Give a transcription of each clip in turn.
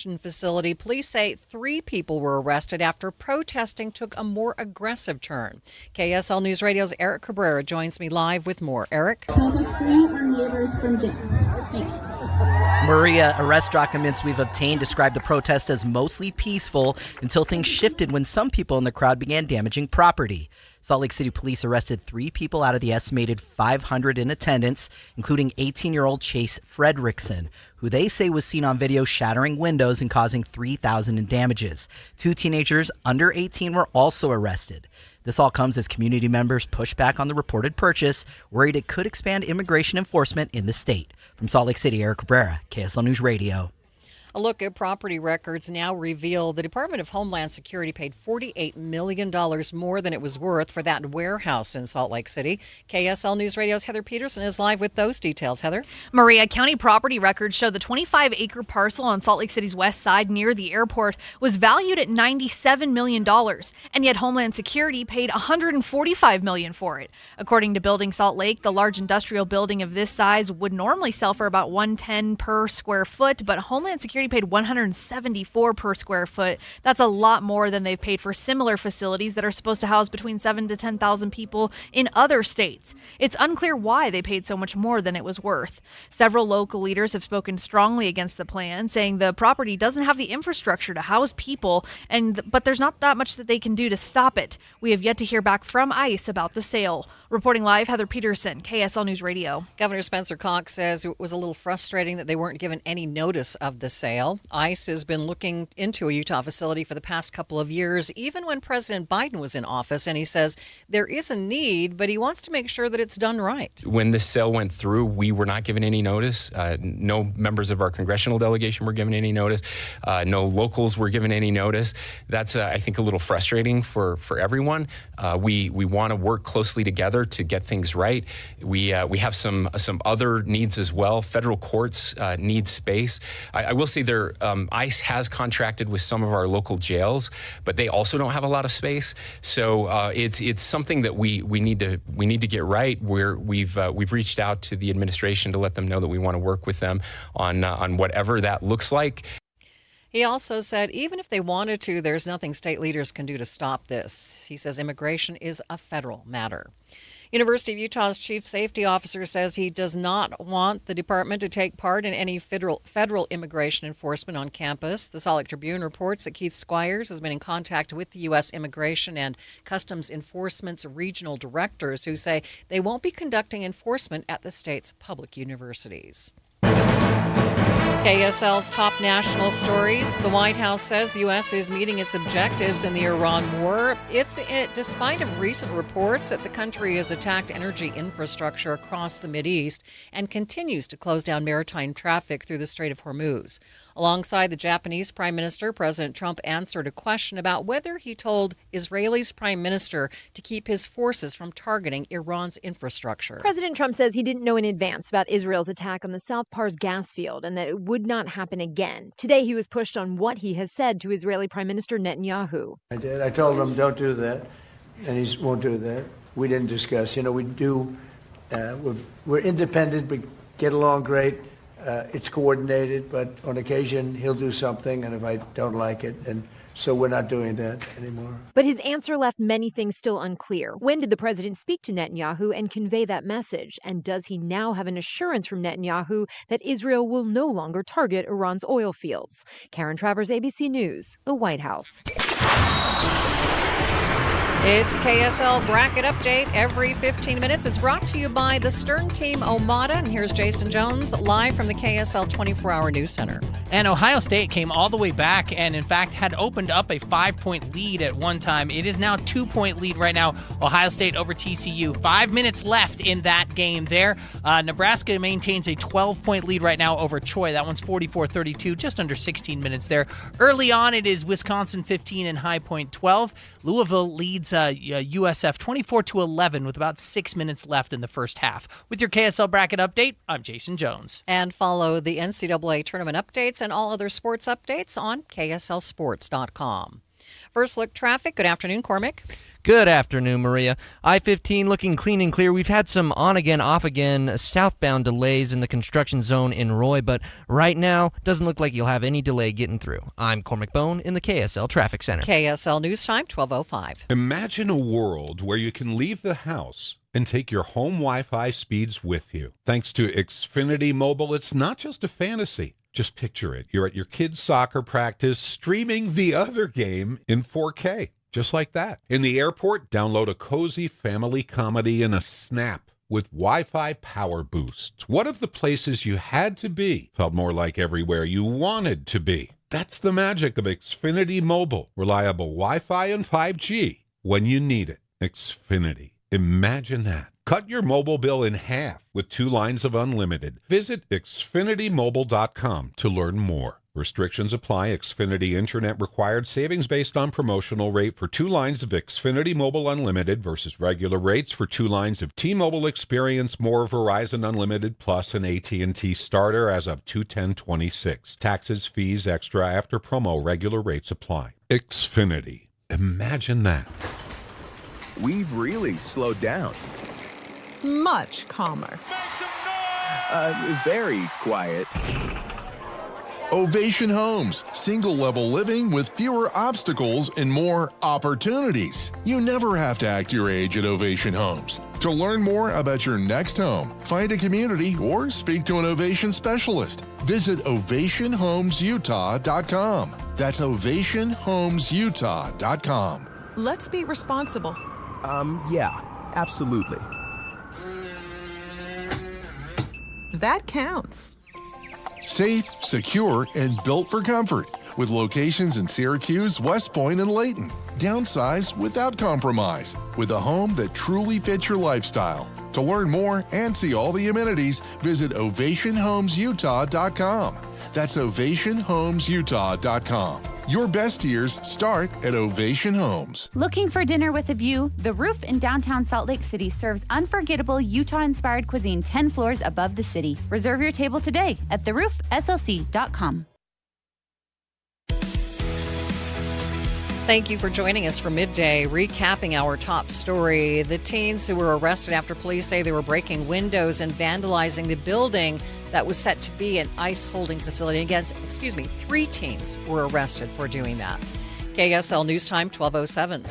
detention facility. Police say 3 people were arrested after protesting took a more aggressive turn. KSL News Radio's Eric Cabrera joins me live with more. Eric? Help us free our neighbors from jail. Thanks. Maria, arrest documents we've obtained describe the protest as mostly peaceful until things shifted when some people in the crowd began damaging property. Salt Lake City police arrested 3 people out of the estimated 500 in attendance, including 18-year-old Chase Fredrickson, who they say was seen on video shattering windows and causing $3,000 in damages. 2 teenagers under 18 were also arrested. This all comes as community members push back on the reported purchase, worried it could expand immigration enforcement in the state. From Salt Lake City, Eric Cabrera, KSL News Radio. A look at property records now reveal the Department of Homeland Security paid $48 million more than it was worth for that warehouse in Salt Lake City. KSL News Radio's Heather Peterson is live with those details. Heather? Maria, county property records show the 25-acre parcel on Salt Lake City's west side near the airport was valued at $97 million, and yet Homeland Security paid $145 million for it. According to Building Salt Lake, the large industrial building of this size would normally sell for about $110 per square foot, but Homeland Security paid $174 per square foot. That's a lot more than they've paid for similar facilities that are supposed to house between 7,000 to 10,000 people in other states. It's unclear why they paid so much more than it was worth. Several local leaders have spoken strongly against the plan, saying the property doesn't have the infrastructure to house people, but there's not that much that they can do to stop it. We have yet to hear back from ICE about the sale. Reporting live, Heather Peterson, KSL News Radio. Governor Spencer Cox says it was a little frustrating that they weren't given any notice of the sale. ICE has been looking into a Utah facility for the past couple of years, even when President Biden was in office, and he says there is a need, but he wants to make sure that it's done right. When this sale went through, we were not given any notice. No members of our congressional delegation were given any notice. No locals were given any notice. That's, I think, a little frustrating for everyone. We want to work closely together to get things right. We have some other needs as well. Federal courts need space. I will say ICE has contracted with some of our local jails, but they also don't have a lot of space. So it's something that we need to get right. We've reached out to the administration to let them know that we want to work with them on whatever that looks like. He also said even if they wanted to, there's nothing state leaders can do to stop this. He says immigration is a federal matter. University of Utah's chief safety officer says he does not want the department to take part in any federal immigration enforcement on campus. The Salt Lake Tribune reports that Keith Squires has been in contact with the U.S. Immigration and Customs Enforcement's regional directors who say they won't be conducting enforcement at the state's public universities. KSL's top national stories. The White House says the U.S. is meeting its objectives in the Iran war. Despite of recent reports that the country has attacked energy infrastructure across the Mideast and continues to close down maritime traffic through the Strait of Hormuz. Alongside the Japanese Prime Minister, President Trump answered a question about whether he told Israel's Prime Minister to keep his forces from targeting Iran's infrastructure. President Trump says he didn't know in advance about Israel's attack on the South Pars gas field and that it would not happen again. Today, he was pushed on what he has said to Israeli Prime Minister Netanyahu. I did. I told him, don't do that, and he won't do that. We didn't discuss. We do. We're independent, but get along great. It's coordinated, but on occasion, he'll do something, and if I don't like it, and so we're not doing that anymore. But his answer left many things still unclear. When did the president speak to Netanyahu and convey that message? And does he now have an assurance from Netanyahu that Israel will no longer target Iran's oil fields? Karen Travers, ABC News, the White House. It's KSL Bracket Update every 15 minutes. It's brought to you by the Stern Team Omada. And here's Jason Jones live from the KSL 24-hour News Center. And Ohio State came all the way back and, in fact, had opened up a 5-point lead at one time. It is now a 2-point lead right now. Ohio State over TCU. 5 minutes left in that game there. Nebraska maintains a 12-point lead right now over Troy. That one's 44-32, just under 16 minutes there. Early on, it is Wisconsin 15 and High Point 12. Louisville leads USF 24-11 with about 6 minutes left in the first half. With your KSL Bracket Update, I'm Jason Jones. And follow the NCAA tournament updates and all other sports updates on KSLSports.com. First look traffic. Good afternoon, Cormac. Good afternoon, Maria. I-15 looking clean and clear. We've had some on-again, off-again southbound delays in the construction zone in Roy, but right now, doesn't look like you'll have any delay getting through. I'm Cormac Bone in the KSL Traffic Center. KSL News Time, 12:05. Imagine a world where you can leave the house and take your home Wi-Fi speeds with you. Thanks to Xfinity Mobile, it's not just a fantasy. Just picture it. You're at your kid's soccer practice, streaming the other game in 4K. Just like that. In the airport, download a cozy family comedy in a snap with Wi-Fi power boost. What if the places you had to be felt more like everywhere you wanted to be? That's the magic of Xfinity Mobile. Reliable Wi-Fi and 5G when you need it. Xfinity. Imagine that. Cut your mobile bill in half with 2 lines of unlimited. Visit xfinitymobile.com to learn more. Restrictions apply. Xfinity Internet required. Savings based on promotional rate for 2 lines of Xfinity Mobile Unlimited versus regular rates for 2 lines of T-Mobile Experience More, Verizon Unlimited Plus, and AT&T Starter as of 2/10/26. Taxes, fees, extra after promo. Regular rates apply. Xfinity. Imagine that. We've really slowed down. Much calmer. Very quiet. Ovation Homes, single-level living with fewer obstacles and more opportunities. You never have to act your age at Ovation Homes. To learn more about your next home, find a community, or speak to an Ovation specialist, visit OvationHomesUtah.com. That's OvationHomesUtah.com. Let's be responsible. Yeah, absolutely. That counts. Safe, secure, and built for comfort, with locations in Syracuse, West Point, and Layton. Downsize without compromise, with a home that truly fits your lifestyle. To learn more and see all the amenities, visit OvationHomesUtah.com. That's OvationHomesUtah.com. Your best years start at Ovation Homes. Looking for dinner with a view? The Roof in downtown Salt Lake City serves unforgettable Utah-inspired cuisine 10 floors above the city. Reserve your table today at theroofslc.com. Thank you for joining us for Midday, recapping our top story. The teens who were arrested after police say they were breaking windows and vandalizing the building that was set to be an ICE holding facility. 3 teens were arrested for doing that. KSL News Time, 12:07.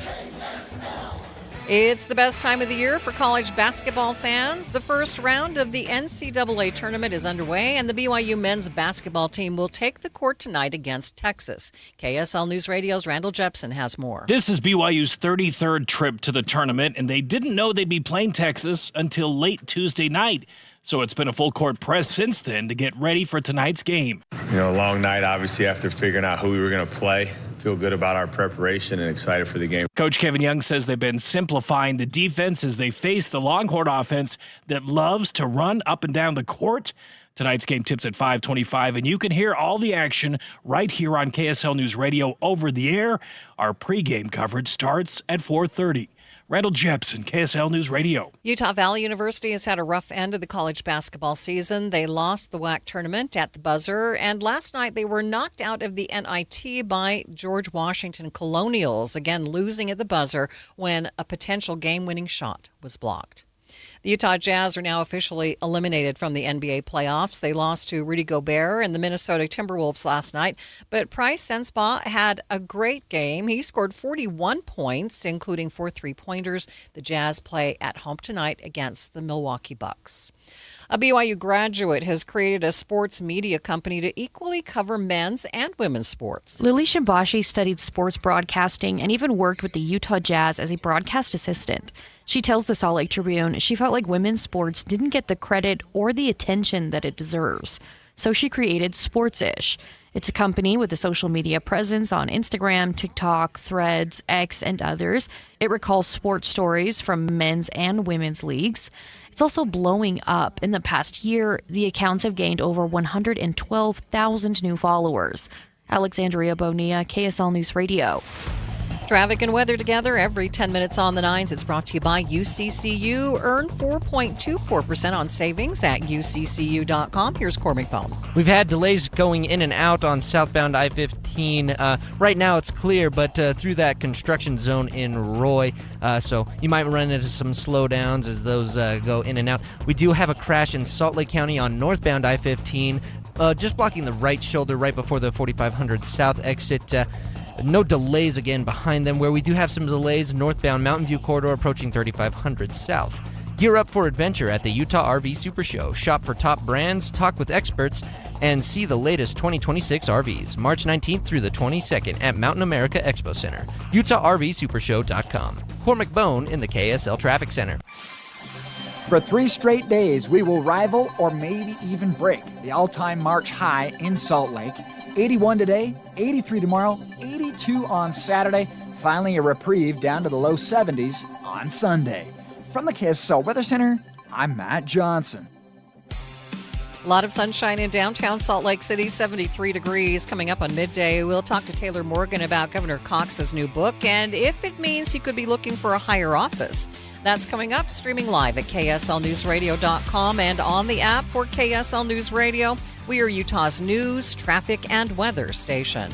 It's the best time of the year for college basketball fans. The first round of the NCAA tournament is underway, and the BYU men's basketball team will take the court tonight against Texas. KSL News Radio's Randall Jepson has more. This is BYU's 33rd trip to the tournament, and they didn't know they'd be playing Texas until late Tuesday night. So it's been a full court press since then to get ready for tonight's game. A long night, obviously, after figuring out who we were going to play. Feel good about our preparation and excited for the game. Coach Kevin Young says they've been simplifying the defense as they face the Longhorn offense that loves to run up and down the court. Tonight's game tips at 5:25, and you can hear all the action right here on KSL News Radio over the air. Our pregame coverage starts at 4:30. Randall Jepson, KSL News Radio. Utah Valley University has had a rough end of the college basketball season. They lost the WAC tournament at the buzzer, and last night they were knocked out of the NIT by George Washington Colonials, again losing at the buzzer when a potential game-winning shot was blocked. The Utah Jazz are now officially eliminated from the NBA playoffs. They lost to Rudy Gobert and the Minnesota Timberwolves last night, but Price Sensbaugh had a great game. He scored 41 points, including 4 three-pointers. The Jazz play at home tonight against the Milwaukee Bucks. A BYU graduate has created a sports media company to equally cover men's and women's sports. Lily Shimbashi studied sports broadcasting and even worked with the Utah Jazz as a broadcast assistant. She tells the Salt Lake Tribune she felt like women's sports didn't get the credit or the attention that it deserves. So she created Sports-ish. It's a company with a social media presence on Instagram, TikTok, Threads, X, and others. It recalls sports stories from men's and women's leagues. It's also blowing up. In the past year, the accounts have gained over 112,000 new followers. Alexandria Bonilla, KSL News Radio. Traffic and weather together every 10 minutes on the 9s. It's brought to you by UCCU. Earn 4.24% on savings at uccu.com. Here's Cormac Bone. We've had delays going in and out on southbound I-15. Right now it's clear, but through that construction zone in Roy, so you might run into some slowdowns as those go in and out. We do have a crash in Salt Lake County on northbound I-15, just blocking the right shoulder right before the 4500 South exit. No delays again behind them. Where we do have some delays, northbound Mountain View corridor approaching 3500 South. Gear up for adventure at the Utah RV Super Show. Shop for top brands, talk with experts, and see the latest 2026 RVs. March 19th through the 22nd at Mountain America Expo Center. UtahRVSupershow.com. Cormac Bone in the KSL Traffic Center. For 3 straight days, we will rival or maybe even break the all-time March high in Salt Lake. 81 today, 83 tomorrow, 82 on Saturday. Finally, a reprieve down to the low 70s on Sunday. From the KSL Weather Center, I'm Matt Johnson. A lot of sunshine in downtown Salt Lake City, 73 degrees. Coming up on Midday, we'll talk to Taylor Morgan about Governor Cox's new book and if it means he could be looking for a higher office. That's coming up, streaming live at KSLNewsRadio.com and on the app for KSL News Radio. We are Utah's news, traffic, and weather station.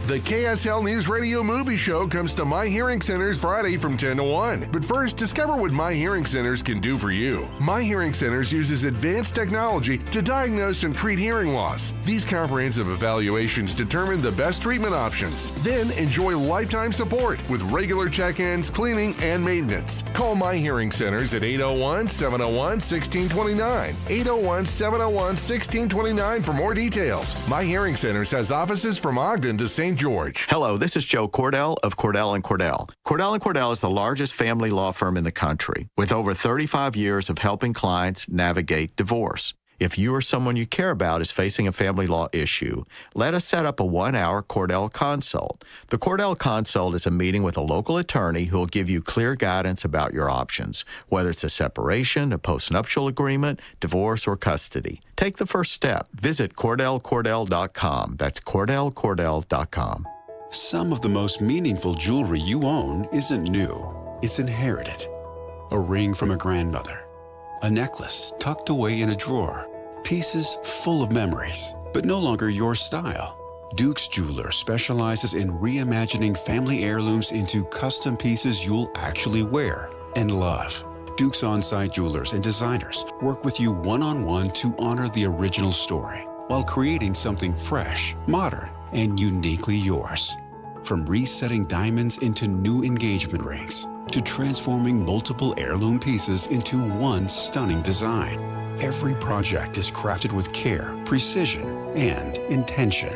The KSL News Radio Movie Show comes to My Hearing Centers Friday from 10 to 1. But first, discover what My Hearing Centers can do for you. My Hearing Centers uses advanced technology to diagnose and treat hearing loss. These comprehensive evaluations determine the best treatment options. Then enjoy lifetime support with regular check-ins, cleaning, and maintenance. Call My Hearing Centers at 801-701-1629. 801-701-1629 for more details. My Hearing Centers has offices from Ogden to St. George. Hello, this is Joe Cordell of Cordell & Cordell. Cordell & Cordell is the largest family law firm in the country with over 35 years of helping clients navigate divorce. If you or someone you care about is facing a family law issue, let us set up a 1-hour Cordell Consult. The Cordell Consult is a meeting with a local attorney who will give you clear guidance about your options, whether it's a separation, a postnuptial agreement, divorce, or custody. Take the first step. Visit CordellCordell.com. That's CordellCordell.com. Some of the most meaningful jewelry you own isn't new. It's inherited. A ring from a grandmother. A necklace tucked away in a drawer. Pieces full of memories, but no longer your style. Duke's Jeweler specializes in reimagining family heirlooms into custom pieces you'll actually wear and love. Duke's on-site jewelers and designers work with you one-on-one to honor the original story while creating something fresh, modern, and uniquely yours. From resetting diamonds into new engagement rings to transforming multiple heirloom pieces into one stunning design. Every project is crafted with care, precision, and intention.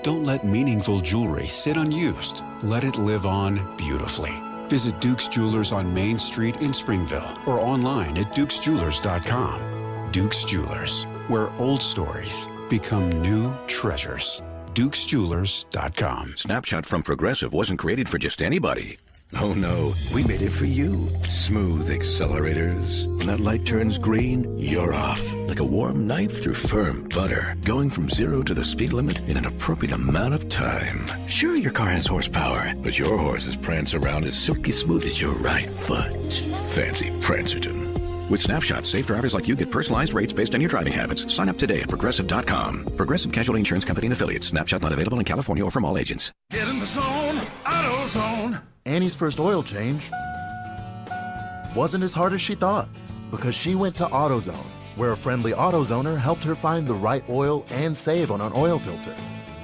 Don't let meaningful jewelry sit unused. Let it live on beautifully. Visit Duke's Jewelers on Main Street in Springville or online at dukesjewelers.com. Duke's Jewelers, where old stories become new treasures. dukesjewelers.com. Snapshot from Progressive wasn't created for just anybody. Oh no, we made it for you. Smooth accelerators. When that light turns green, you're off. Like a warm knife through firm butter. Going from 0 to the speed limit in an appropriate amount of time. Sure, your car has horsepower, but your horses prance around as silky smooth as your right foot. Fancy Prancerton. With Snapshot, safe drivers like you get personalized rates based on your driving habits. Sign up today at Progressive.com. Progressive Casualty Insurance Company and Affiliates. Snapshot not available in California or from all agents. Get in the zone, AutoZone. Annie's first oil change wasn't as hard as she thought because she went to AutoZone, where a friendly AutoZoner helped her find the right oil and save on an oil filter.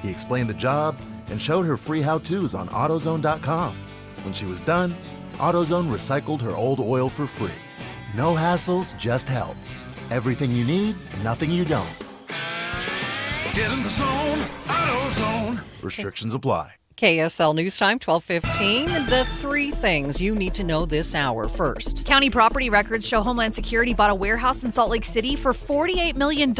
He explained the job and showed her free how-tos on AutoZone.com. When she was done, AutoZone recycled her old oil for free. No hassles, just help. Everything you need, nothing you don't. Get in the zone, AutoZone. Restrictions apply. KSL News Time, 12:15. The three things you need to know this hour. First, county property records show Homeland Security bought a warehouse in Salt Lake City for $48 million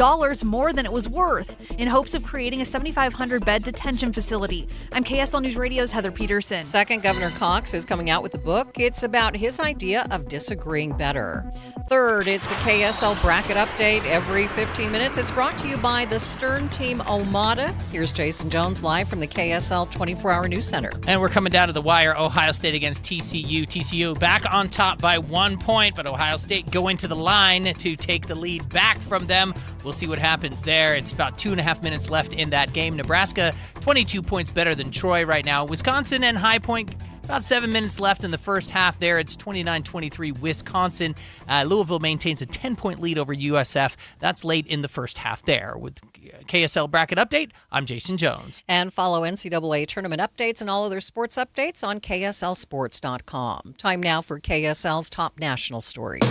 more than it was worth in hopes of creating a 7,500-bed detention facility. I'm KSL News Radio's Heather Peterson. Second, Governor Cox is coming out with a book. It's about his idea of disagreeing better. Third, it's a KSL bracket update every 15 minutes. It's brought to you by the Stern Team Omada. Here's Jason Jones live from the KSL 24-hour News Center. And we're coming down to the wire. Ohio State against TCU. TCU back on top by 1 point, but Ohio State going to the line to take the lead back from them. We'll see what happens there. It's about 2.5 minutes left in that game. Nebraska, 22 points better than Troy right now. Wisconsin and High Point, about 7 minutes left in the first half there. It's 29-23 Wisconsin. Louisville maintains a 10-point lead over USF. That's late in the first half there. With KSL Bracket Update, I'm Jason Jones. And follow NCAA tournament updates and all other sports updates on KSLSports.com. Time now for KSL's top national stories.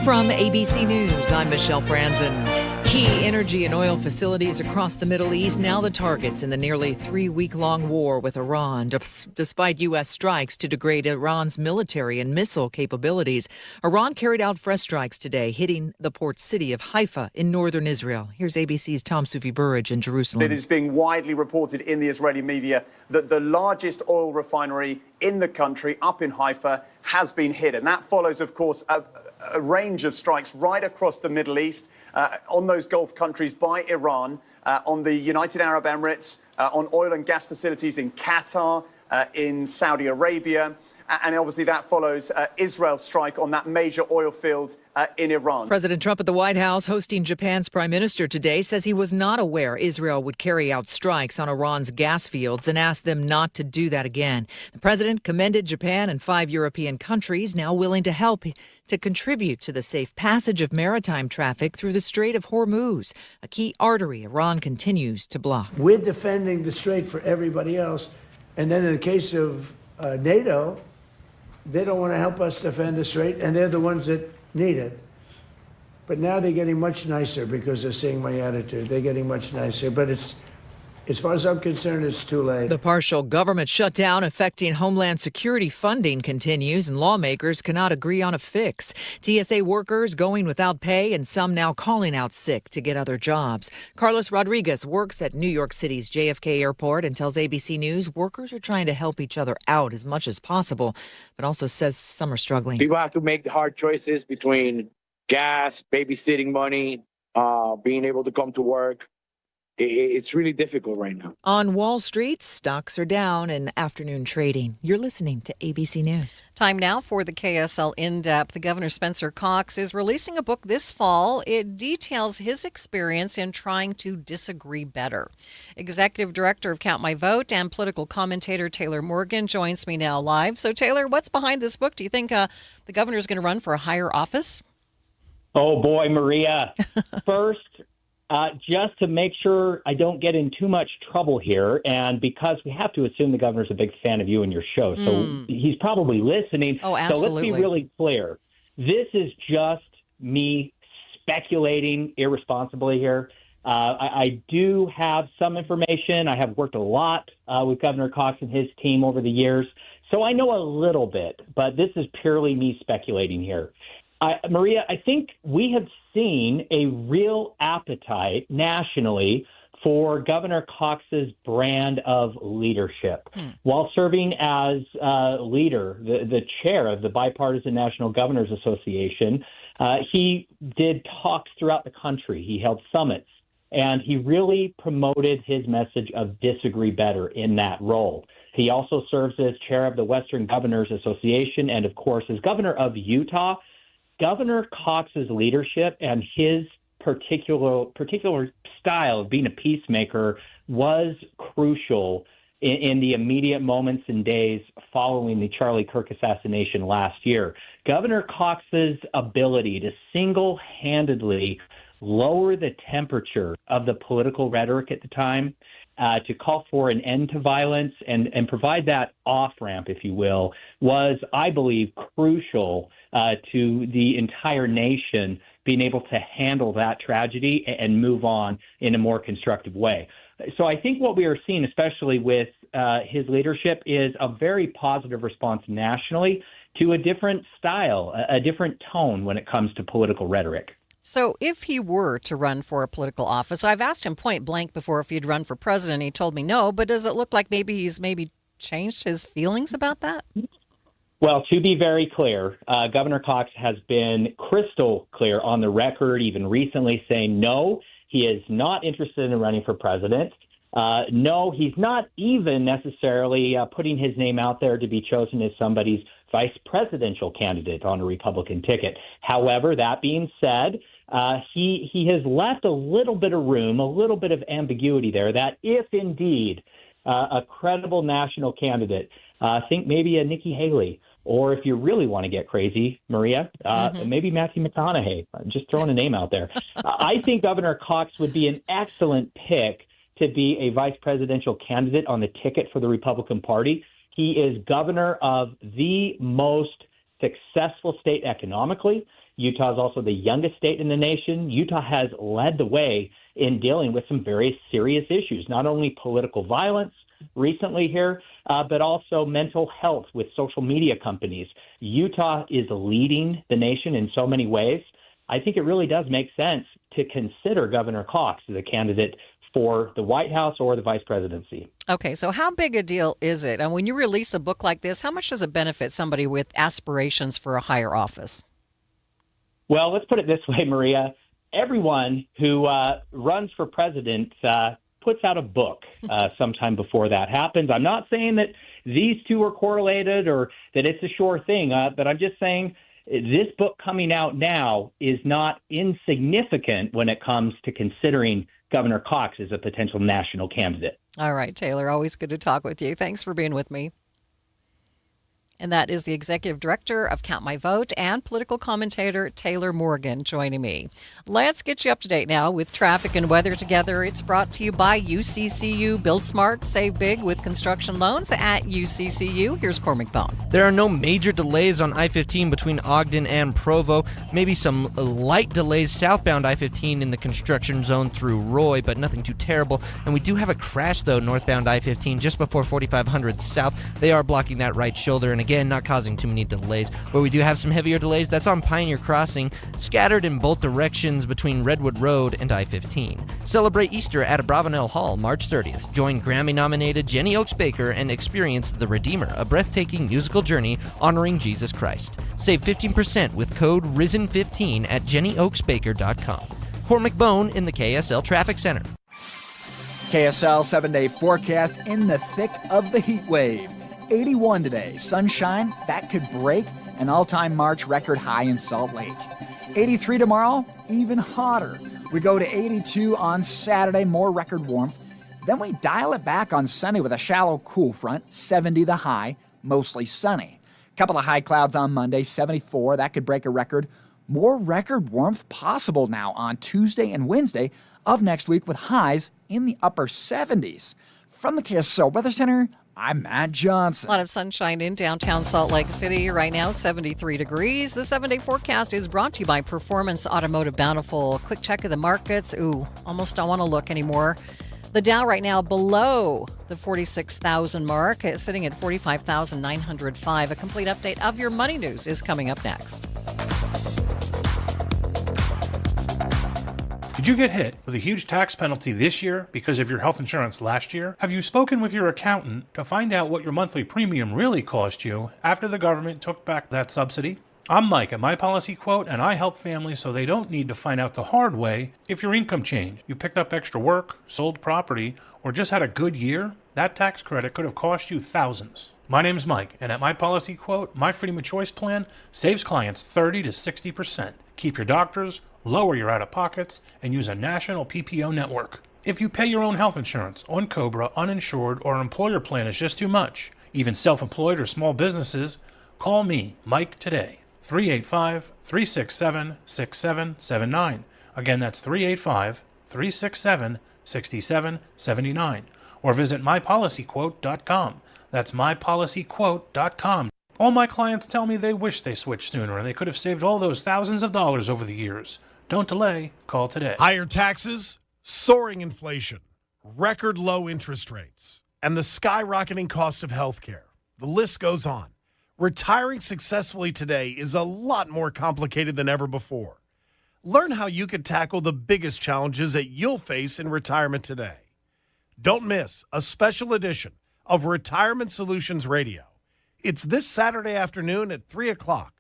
From ABC News, I'm Michelle Franzen. Key energy and oil facilities across the Middle East now the targets in the nearly 3-week-long war with Iran. Despite U.S. strikes to degrade Iran's military and missile capabilities, Iran carried out fresh strikes today, hitting the port city of Haifa in northern Israel. Here's ABC's Tom Sufi-Burridge in Jerusalem. It is being widely reported in the Israeli media that the largest oil refinery in the country, up in Haifa, has been hit. And that follows, of course, a range of strikes right across the Middle East, on those Gulf countries by Iran, on the United Arab Emirates, on oil and gas facilities in Qatar, in Saudi Arabia. And obviously that follows Israel's strike on that major oil field in Iran. President Trump at the White House hosting Japan's prime minister today says he was not aware Israel would carry out strikes on Iran's gas fields and asked them not to do that again. The president commended Japan and 5 European countries now willing to help to contribute to the safe passage of maritime traffic through the Strait of Hormuz, a key artery Iran continues to block. We're defending the strait for everybody else. And then in the case of NATO, they don't want to help us defend the strait, and they're the ones that need it. But now they're getting much nicer because they're seeing my attitude. They're getting much nicer. But it's, as far as I'm concerned, it's too late. The partial government shutdown affecting Homeland Security funding continues, and lawmakers cannot agree on a fix. TSA workers going without pay and some now calling out sick to get other jobs. Carlos Rodriguez works at New York City's JFK Airport and tells ABC News workers are trying to help each other out as much as possible, but also says some are struggling. People have to make the hard choices between gas, babysitting money, being able to come to work. It's really difficult right now. On Wall Street, stocks are down in afternoon trading. You're listening to ABC News. Time now for the KSL In-Depth. Governor Spencer Cox is releasing a book this fall. It details his experience in trying to disagree better. Executive Director of Count My Vote and political commentator Taylor Morgan joins me now live. So, Taylor, what's behind this book? Do you think the governor's going to run for a higher office? Oh, boy, Maria. First, just to make sure I don't get in too much trouble here, and because we have to assume the governor's a big fan of you and your show, so he's probably listening. Oh, absolutely. So let's be really clear. This is just me speculating irresponsibly here. I do have some information. I have worked a lot with Governor Cox and his team over the years, so I know a little bit, but this is purely me speculating here. Maria, I think we have seen a real appetite nationally for Governor Cox's brand of leadership. While serving as leader, the chair of the Bipartisan National Governors Association, he did talks throughout the country. He held summits, and he really promoted his message of disagree better in that role. He also serves as chair of the Western Governors Association and, of course, as governor of Utah. Governor Cox's leadership and his particular style of being a peacemaker was crucial in the immediate moments and days following the Charlie Kirk assassination last year. Governor Cox's ability to single-handedly lower the temperature of the political rhetoric at the time, to call for an end to violence and provide that off-ramp, if you will, was, I believe, crucial to the entire nation being able to handle that tragedy and move on in a more constructive way. So I think what we are seeing, especially with his leadership is a very positive response nationally to a different style, a different tone when it comes to political rhetoric. So if he were to run for a political office, I've asked him point blank before if he'd run for president. He told me no, but does it look like he's changed his feelings about that? Well, to be very clear, Governor Cox has been crystal clear on the record, even recently, saying no, he is not interested in running for president. No, he's not even necessarily putting his name out there to be chosen as somebody's vice presidential candidate on a Republican ticket. However, that being said, he has left a little bit of room, a little bit of ambiguity there, that if indeed a credible national candidate, think maybe a Nikki Haley, or if you really want to get crazy, Maria, maybe Matthew McConaughey, just throwing a name out there. I think Governor Cox would be an excellent pick to be a vice presidential candidate on the ticket for the Republican Party. He is governor of the most successful state economically. Utah is also the youngest state in the nation. Utah has led the way in dealing with some very serious issues, not only political violence recently here, but also mental health with social media companies. Utah is leading the nation in so many ways. I think it really does make sense to consider Governor Cox as a candidate for the White House or the vice presidency. Okay, so how big a deal is it? And when you release a book like this, how much does it benefit somebody with aspirations for a higher office? Well, let's put it this way, Maria. Everyone who runs for president puts out a book sometime before that happens. I'm not saying that these two are correlated or that it's a sure thing, but I'm just saying this book coming out now is not insignificant when it comes to considering Governor Cox as a potential national candidate. All right, Taylor, always good to talk with you. Thanks for being with me. And that is the executive director of Count My Vote and political commentator Taylor Morgan joining me. Let's get you up to date now with traffic and weather together. It's brought to you by UCCU. Build smart, save big with construction loans at UCCU. Here's Cormac Bone. There are no major delays on I-15 between Ogden and Provo. Maybe some light delays southbound I-15 in the construction zone through Roy, but nothing too terrible. And we do have a crash, though, northbound I-15 just before 4500 south. They are blocking that right shoulder, and again, not causing too many delays. Where we do have some heavier delays, that's on Pioneer Crossing, scattered in both directions between Redwood Road and I-15. Celebrate Easter at Abravanel Hall March 30th. Join Grammy-nominated Jenny Oaks Baker and experience The Redeemer, a breathtaking musical journey honoring Jesus Christ. Save 15% with code RISEN15 at jennyoaksbaker.com. Cormac Bone in the KSL Traffic Center. KSL 7-day forecast in the thick of the heat wave. 81 today. Sunshine, that could break an all-time March record high in Salt Lake. 83 tomorrow, even hotter. We go to 82 on Saturday, more record warmth. Then we dial it back on Sunday with a shallow cool front, 70 the high, mostly sunny. Couple of high clouds on Monday, 74, that could break a record. More record warmth possible now on Tuesday and Wednesday of next week with highs in the upper 70s. From the KSL Weather Center, I'm Matt Johnson. A lot of sunshine in downtown Salt Lake City right now, 73 degrees. The 7-day forecast is brought to you by Performance Automotive Bountiful. Quick check of the markets. Almost don't want to look anymore. The Dow right now below the 46,000 mark, sitting at 45,905. A complete update of your money news is coming up next. Did you get hit with a huge tax penalty this year because of your health insurance last year? Have you spoken with your accountant to find out what your monthly premium really cost you after the government took back that subsidy? I'm Mike at My Policy Quote, and I help families so they don't need to find out the hard way if your income changed. You picked up extra work, sold property, or just had a good year? That tax credit could have cost you thousands. My name's Mike, and at My Policy Quote, my Freedom of Choice plan saves clients 30 to 60%. Keep your doctors, lower your out-of-pockets, and use a national PPO network. If you pay your own health insurance on COBRA, uninsured, or an employer plan is just too much, even self-employed or small businesses, call me, Mike, today. 385-367-6779. Again, that's 385-367-6779. Or visit mypolicyquote.com. That's mypolicyquote.com. All my clients tell me they wish they switched sooner and they could have saved all those thousands of dollars over the years. Don't delay. Call today. Higher taxes, soaring inflation, record low interest rates. and the skyrocketing cost of healthcare. The list goes on. Retiring successfully today is a lot more complicated than ever before. Learn how you can tackle the biggest challenges that you'll face in retirement today. Don't miss a special edition of Retirement Solutions Radio. It's this Saturday afternoon at 3 o'clock,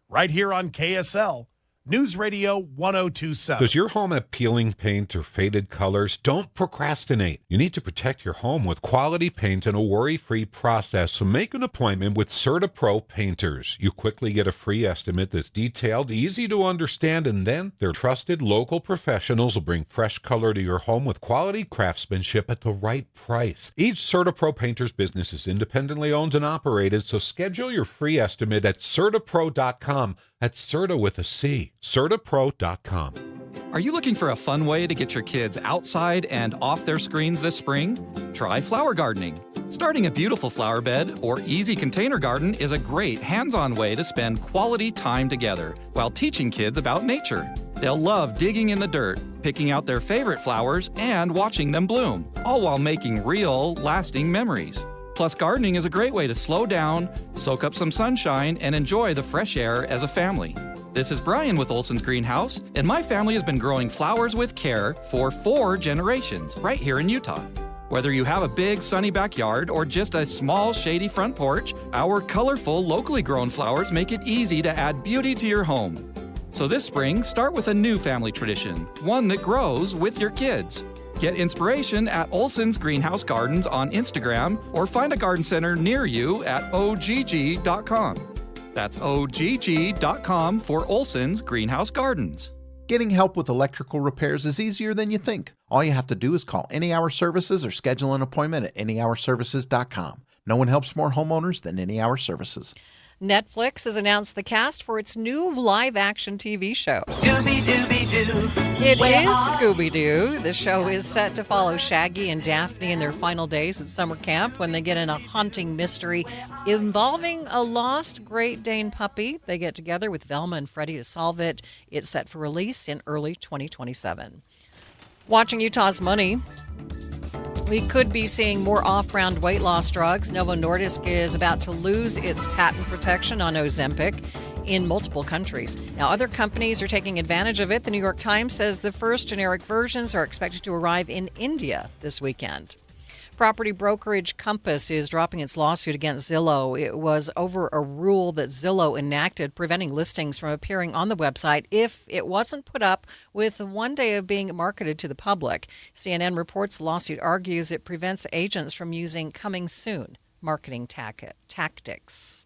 right here on KSL, News Radio 1027. Does your home have peeling paint or faded colors? Don't procrastinate. You need to protect your home with quality paint and a worry-free process, so make an appointment with CertaPro Painters. You quickly get a free estimate that's detailed, easy to understand, and then their trusted local professionals will bring fresh color to your home with quality craftsmanship at the right price. Each CertaPro Painters business is independently owned and operated, so schedule your free estimate at CertaPro.com. That's Certa with a C. CertaPro.com. Are you looking for a fun way to get your kids outside and off their screens this spring? Try flower gardening. Starting a beautiful flower bed or easy container garden is a great hands-on way to spend quality time together while teaching kids about nature. They'll love digging in the dirt, picking out their favorite flowers, and watching them bloom, all while making real, lasting memories. Plus, gardening is a great way to slow down, soak up some sunshine, and enjoy the fresh air as a family. This is Brian with Olson's Greenhouse, and my family has been growing flowers with care for 4 generations right here in Utah. Whether you have a big sunny backyard or just a small shady front porch, our colorful, locally grown flowers make it easy to add beauty to your home. So this spring, start with a new family tradition, one that grows with your kids. Get inspiration at Olson's Greenhouse Gardens on Instagram or find a garden center near you at ogg.com. That's ogg.com for Olson's Greenhouse Gardens. Getting help with electrical repairs is easier than you think. All you have to do is call Any Hour Services or schedule an appointment at anyhourservices.com. No one helps more homeowners than Any Hour Services. Netflix has announced the cast for its new live-action TV show. Scooby-Dooby-Doo. It is Scooby-Doo. The show is set to follow Shaggy and Daphne in their final days at summer camp when they get in a haunting mystery involving a lost Great Dane puppy. They get together with Velma and Freddie to solve it. It's set for release in early 2027. Watching Utah's money, we could be seeing more off-brand weight loss drugs. Novo Nordisk is about to lose its patent protection on Ozempic in multiple countries. Now, other companies are taking advantage of it. The New York Times says the first generic versions are expected to arrive in India this weekend. Property brokerage Compass is dropping its lawsuit against Zillow. It was over a rule that Zillow enacted preventing listings from appearing on the website if it wasn't put up with one day of being marketed to the public. CNN reports the lawsuit argues it prevents agents from using coming soon marketing tactics.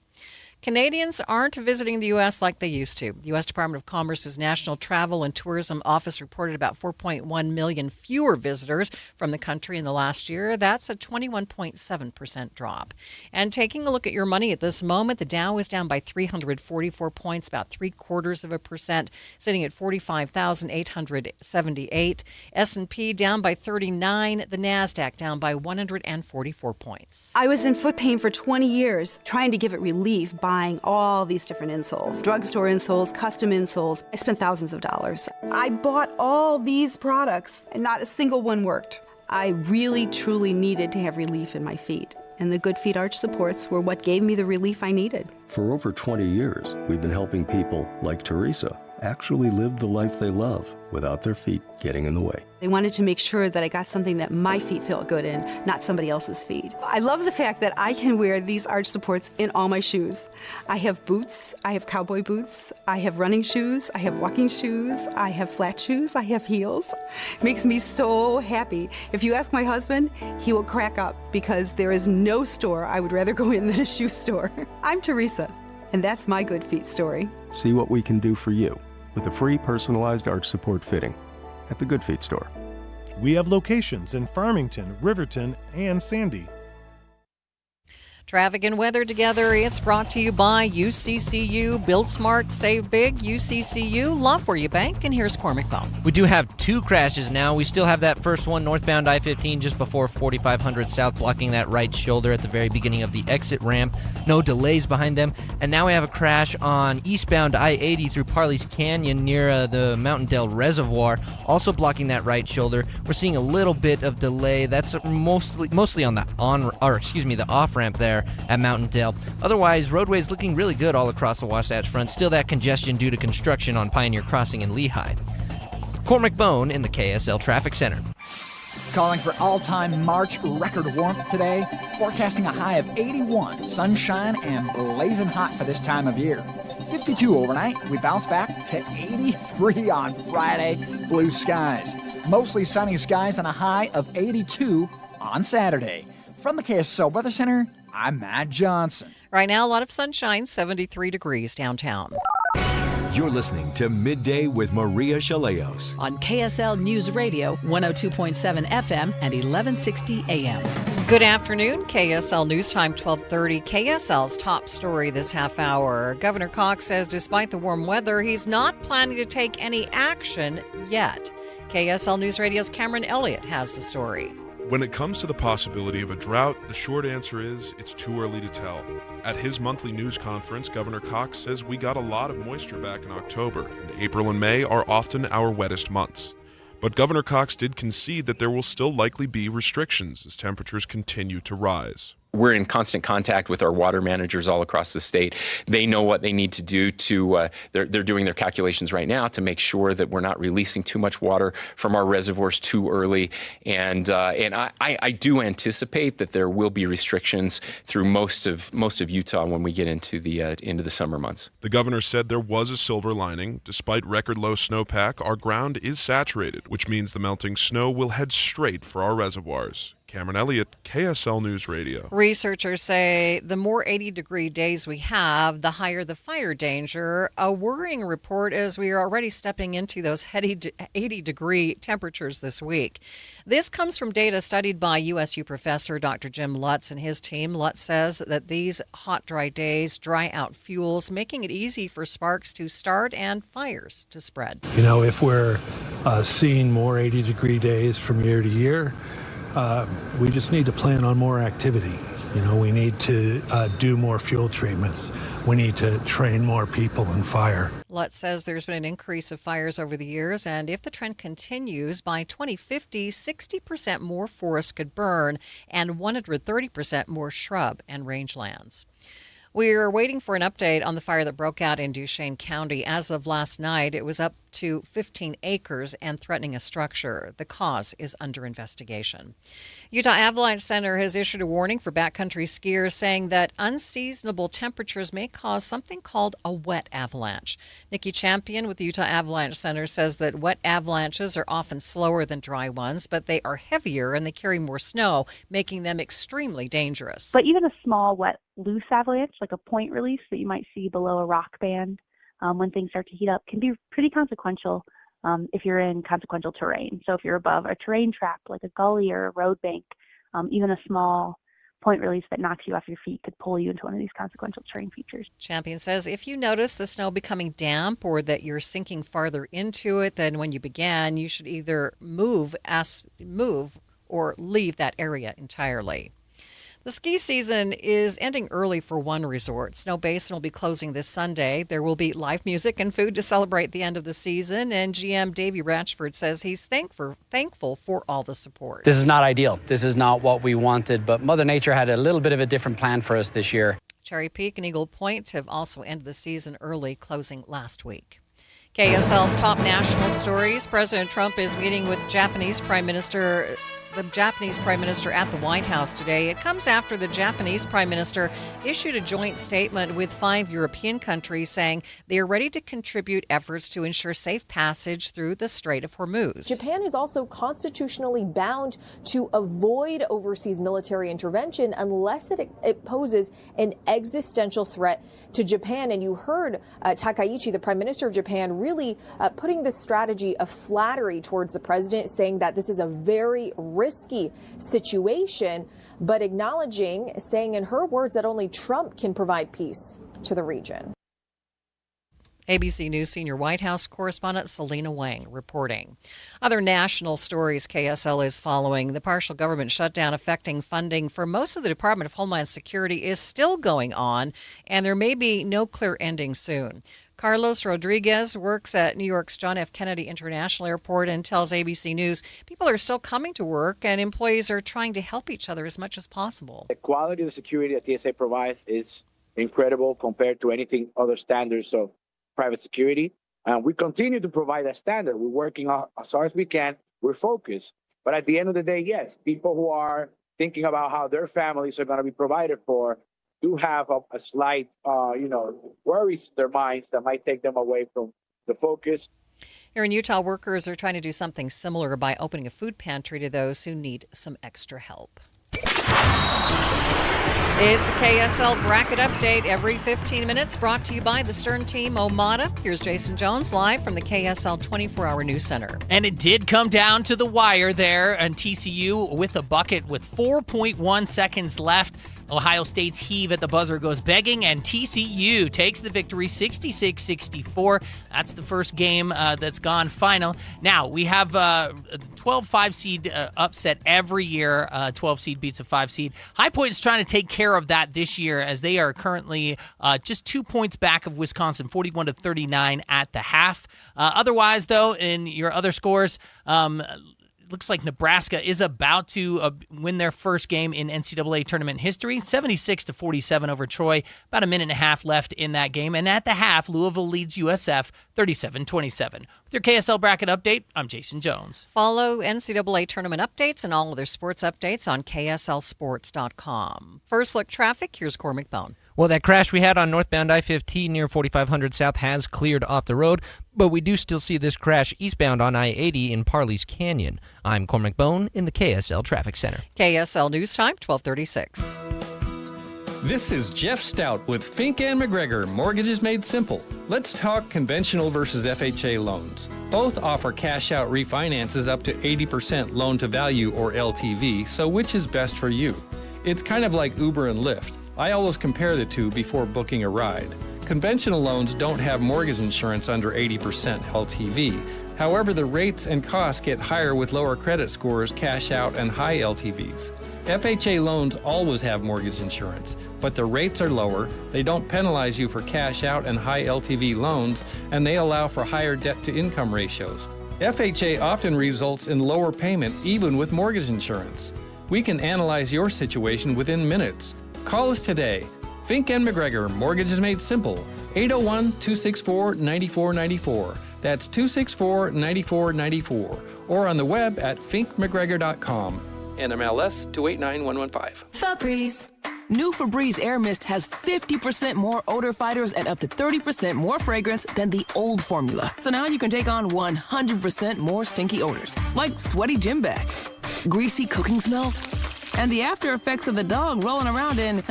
Canadians aren't visiting the U.S. like they used to. The U.S. Department of Commerce's National Travel and Tourism Office reported about 4.1 million fewer visitors from the country in the last year. That's a 21.7% drop. And taking a look at your money at this moment, the Dow is down by 344 points, about 0.75%, sitting at 45,878. S&P down by 39. The NASDAQ down by 144 points. I was in foot pain for 20 years, trying to give it relief, buying all these different insoles, drugstore insoles, custom insoles. I spent thousands of dollars. I bought all these products and not a single one worked. I really, truly needed to have relief in my feet. And the Good Feet arch supports were what gave me the relief I needed. For over 20 years, we've been helping people like Teresa actually live the life they love without their feet getting in the way. They wanted to make sure that I got something that my feet felt good in, not somebody else's feet. I love the fact that I can wear these arch supports in all my shoes. I have boots, I have cowboy boots, I have running shoes, I have walking shoes, I have flat shoes, I have heels. It makes me so happy. If you ask my husband, he will crack up because there is no store I would rather go in than a shoe store. I'm Teresa, and that's my Good Feet story. See what we can do for you with a free personalized arch support fitting at the Good Feet store. We have locations in Farmington, Riverton, and Sandy. Traffic and weather together. It's brought to you by UCCU. Build smart, save big. UCCU, love where you bank. And here's Cormac Bone. We do have 2 crashes now. We still have that first one northbound I-15 just before 4500 south, blocking that right shoulder at the very beginning of the exit ramp. No delays behind them. And now we have a crash on eastbound I-80 through Parley's Canyon near the Mountain Dell Reservoir, also blocking that right shoulder. We're seeing a little bit of delay. That's mostly on the off-ramp there at Mountain Dell. Otherwise, roadways looking really good all across the Wasatch Front. Still that congestion due to construction on Pioneer Crossing in Lehigh. Cormac Bone in the KSL Traffic Center. Calling for all-time March record warmth today. Forecasting a high of 81, sunshine and blazing hot for this time of year. 52 overnight. We bounce back to 83 on Friday. Blue skies. Mostly sunny skies and a high of 82 on Saturday. From the KSL Weather Center, I'm Matt Johnson. Right now, a lot of sunshine, 73 degrees downtown. You're listening to Midday with Maria Shilaos on KSL News Radio, 102.7 FM and 1160 AM. Good afternoon. KSL News Time, 12:30. KSL's top story this half hour. Governor Cox says despite the warm weather, he's not planning to take any action yet. KSL News Radio's Cameron Elliott has the story. When it comes to the possibility of a drought, the short answer is it's too early to tell. At his monthly news conference, Governor Cox says we got a lot of moisture back in October, and April and May are often our wettest months. But Governor Cox did concede that there will still likely be restrictions as temperatures continue to rise. We're in constant contact with our water managers all across the state. They know what they need to do to, they're doing their calculations right now to make sure that we're not releasing too much water from our reservoirs too early. And I do anticipate that there will be restrictions through most of Utah when we get into the summer months. The governor said there was a silver lining. Despite record low snowpack, our ground is saturated, which means the melting snow will head straight for our reservoirs. Cameron Elliott, KSL News Radio. Researchers say the more 80-degree days we have, the higher the fire danger. A worrying report as we are already stepping into those 80-degree temperatures this week. This comes from data studied by USU professor Dr. Jim Lutz and his team. Lutz says that these hot, dry days dry out fuels, making it easy for sparks to start and fires to spread. You know, if we're seeing more 80-degree days from year to year, we just need to plan on more activity. You know, we need to do more fuel treatments. We need to train more people in fire. Lutz says there's been an increase of fires over the years, and if the trend continues, by 2050, 60% more forest could burn and 130% more shrub and rangelands. We're waiting for an update on the fire that broke out in Duchesne County. As of last night, it was up to 15 acres and threatening a structure. The cause is under investigation. Utah Avalanche Center has issued a warning for backcountry skiers, saying that unseasonable temperatures may cause something called a wet avalanche. Nikki Champion with the Utah Avalanche Center says that wet avalanches are often slower than dry ones, but they are heavier and they carry more snow, making them extremely dangerous. But even a small, wet, loose avalanche, like a point release that you might see below a rock band, when things start to heat up, can be pretty consequential if you're in consequential terrain. So if you're above a terrain trap like a gully or a road bank, even a small point release that knocks you off your feet could pull you into one of these consequential terrain features. Champion says if you notice the snow becoming damp or that you're sinking farther into it than when you began, you should either move or leave that area entirely. The ski season is ending early for one resort. Snow Basin will be closing this Sunday. There will be live music and food to celebrate the end of the season, and GM Davey Ratchford says he's thankful for all the support. This is not ideal. This is not what we wanted, but Mother Nature had a little bit of a different plan for us this year. Cherry Peak and Eagle Point have also ended the season early, closing last week. KSL's top national stories. President Trump is meeting with the Japanese Prime Minister at the White House today. It comes after the Japanese Prime Minister issued a joint statement with 5 European countries saying they are ready to contribute efforts to ensure safe passage through the Strait of Hormuz. Japan is also constitutionally bound to avoid overseas military intervention unless it poses an existential threat to Japan. And you heard Takaichi, the Prime Minister of Japan, really putting this strategy of flattery towards the president, saying that this is a very risky risky situation, but saying in her words that only Trump can provide peace to the region. ABC News senior White House correspondent Selena Wang reporting. Other national stories KSL is following. The partial government shutdown affecting funding for most of the Department of Homeland Security is still going on, and there may be no clear ending soon. Carlos Rodriguez works at New York's John F. Kennedy International Airport and tells ABC News people are still coming to work and employees are trying to help each other as much as possible. The quality of the security that TSA provides is incredible compared to anything other standards of private security. We continue to provide that standard. We're working as hard as we can. We're focused. But at the end of the day, yes, people who are thinking about how their families are going to be provided for do have a slight, worries in their minds that might take them away from the focus. Here in Utah, workers are trying to do something similar by opening a food pantry to those who need some extra help. It's a KSL Bracket Update every 15 minutes, brought to you by the Stern Team Omada. Here's Jason Jones live from the KSL 24-hour News Center. And it did come down to the wire there, and TCU with a bucket with 4.1 seconds left. Ohio State's heave at the buzzer goes begging, and TCU takes the victory 66-64. That's the first game that's gone final. Now, we have a 12-5 seed upset every year. 12 seed beats a 5 seed. High Point is trying to take care of that this year, as they are currently just 2 points back of Wisconsin, 41-39 at the half. Otherwise, though, in your other scores, looks like Nebraska is about to win their first game in NCAA tournament history, 76-47 over Troy. About a minute and a half left in that game. And at the half, Louisville leads USF 37-27. With your KSL Bracket Update, I'm Jason Jones. Follow NCAA tournament updates and all other sports updates on KSLSports.com. First look traffic, here's Cormac Bone. Well, that crash we had on northbound I-15 near 4500 South has cleared off the road, but we do still see this crash eastbound on I-80 in Parley's Canyon. I'm Cormac Bone in the KSL Traffic Center. KSL News Time, 1236. This is Jeff Stout with Fink and McGregor, Mortgages Made Simple. Let's talk conventional versus FHA loans. Both offer cash-out refinances up to 80% loan-to-value or LTV, so which is best for you? It's kind of like Uber and Lyft. I always compare the two before booking a ride. Conventional loans don't have mortgage insurance under 80% LTV. However, the rates and costs get higher with lower credit scores, cash out, and high LTVs. FHA loans always have mortgage insurance, but the rates are lower, they don't penalize you for cash out and high LTV loans, and they allow for higher debt-to-income ratios. FHA often results in lower payment even with mortgage insurance. We can analyze your situation within minutes. Call us today. Fink and McGregor, Mortgages Made Simple, 801-264-9494. That's 264-9494. Or on the web at finkmcgregor.com. NMLS 289115. Febreze. New Febreze Air Mist has 50% more odor fighters and up to 30% more fragrance than the old formula. So now you can take on 100% more stinky odors, like sweaty gym bags, greasy cooking smells, and the after effects of the dog rolling around in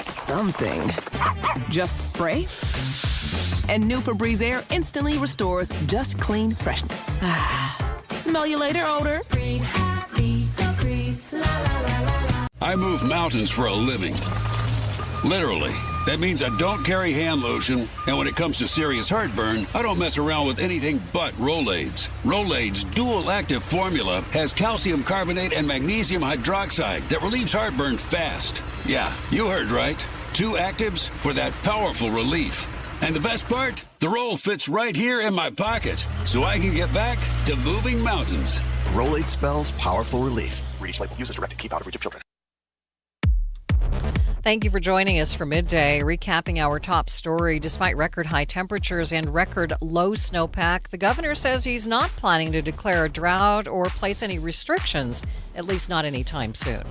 something. Just spray, and new Febreze Air instantly restores just clean freshness. Smell you later, odor. Breathe happy Febreze. La, la, la, la, la. I move mountains for a living. Literally. That means I don't carry hand lotion, and when it comes to serious heartburn, I don't mess around with anything but Rolaids. Rolaids' dual-active formula has calcium carbonate and magnesium hydroxide that relieves heartburn fast. Yeah, you heard right. 2 actives for that powerful relief. And the best part? The roll fits right here in my pocket, so I can get back to moving mountains. Rolade spells powerful relief. Read each label. Use as directed. Keep out of reach of children. Thank you for joining us for Midday. Recapping our top story, despite record high temperatures and record low snowpack, the governor says he's not planning to declare a drought or place any restrictions, at least not anytime soon.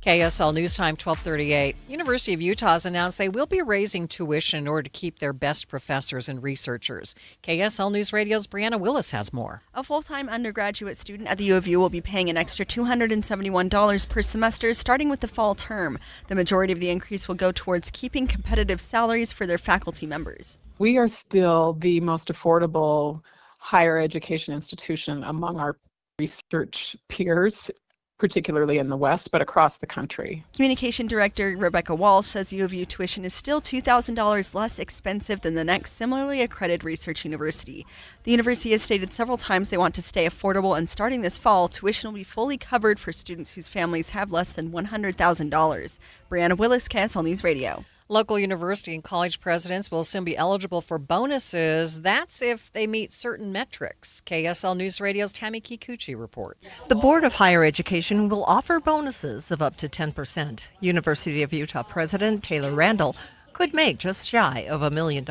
KSL News Time 1238. University of Utah has announced they will be raising tuition in order to keep their best professors and researchers. KSL News Radio's Brianna Willis has more. A full-time undergraduate student at the U of U will be paying an extra $271 per semester starting with the fall term. The majority of the increase will go towards keeping competitive salaries for their faculty members. We are still the most affordable higher education institution among our research peers. particularly in the West, but across the country. Communication Director Rebecca Walsh says U of U tuition is still $2,000 less expensive than the next similarly accredited research university. The university has stated several times they want to stay affordable, and starting this fall, tuition will be fully covered for students whose families have less than $100,000. Brianna Willis, KSL News Radio. Local university and college presidents will soon be eligible for bonuses. That's if they meet certain metrics. KSL News Radio's Tammy Kikuchi reports. The Board of Higher Education will offer bonuses of up to 10%. University of Utah President Taylor Randall could make just shy of $1 million.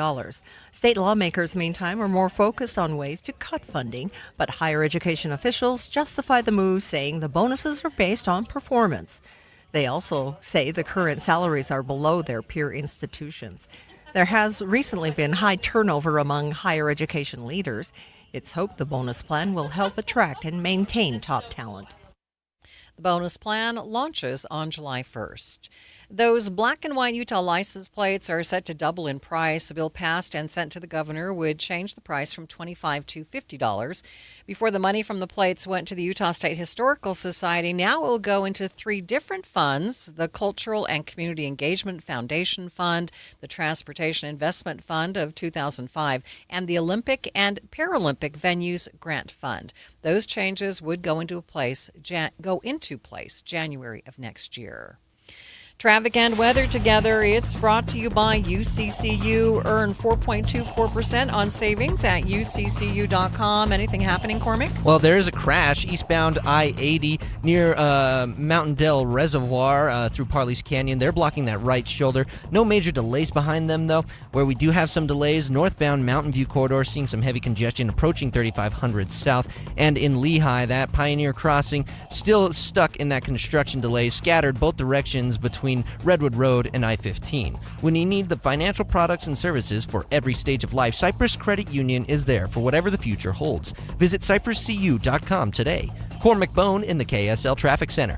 State lawmakers, meantime, are more focused on ways to cut funding, but higher education officials justify the move, saying the bonuses are based on performance. They also say the current salaries are below their peer institutions. There has recently been high turnover among higher education leaders. It's hoped the bonus plan will help attract and maintain top talent. The bonus plan launches on July 1st. Those black and white Utah license plates are set to double in price. A bill passed and sent to the governor would change the price from $25 to $50. Before, the money from the plates went to the Utah State Historical Society. Now it will go into 3 different funds: the Cultural and Community Engagement Foundation Fund, the Transportation Investment Fund of 2005, and the Olympic and Paralympic Venues Grant Fund. Those changes would go into place January of next year. Traffic and weather together. It's brought to you by UCCU. Earn 4.24% on savings at uccu.com. Anything happening, Cormac? Well, there is a crash eastbound I-80 near Mountain Dell Reservoir through Parley's Canyon. They're blocking that right shoulder. No major delays behind them, though. Where we do have some delays, northbound Mountain View corridor, seeing some heavy congestion approaching 3500 south. And in Lehigh, that Pioneer Crossing still stuck in that construction delay, scattered both directions between Redwood Road and I-15. When you need the financial products and services for every stage of life, Cypress Credit Union is there for whatever the future holds. Visit cypresscu.com today. Cormac Bone in the KSL Traffic Center.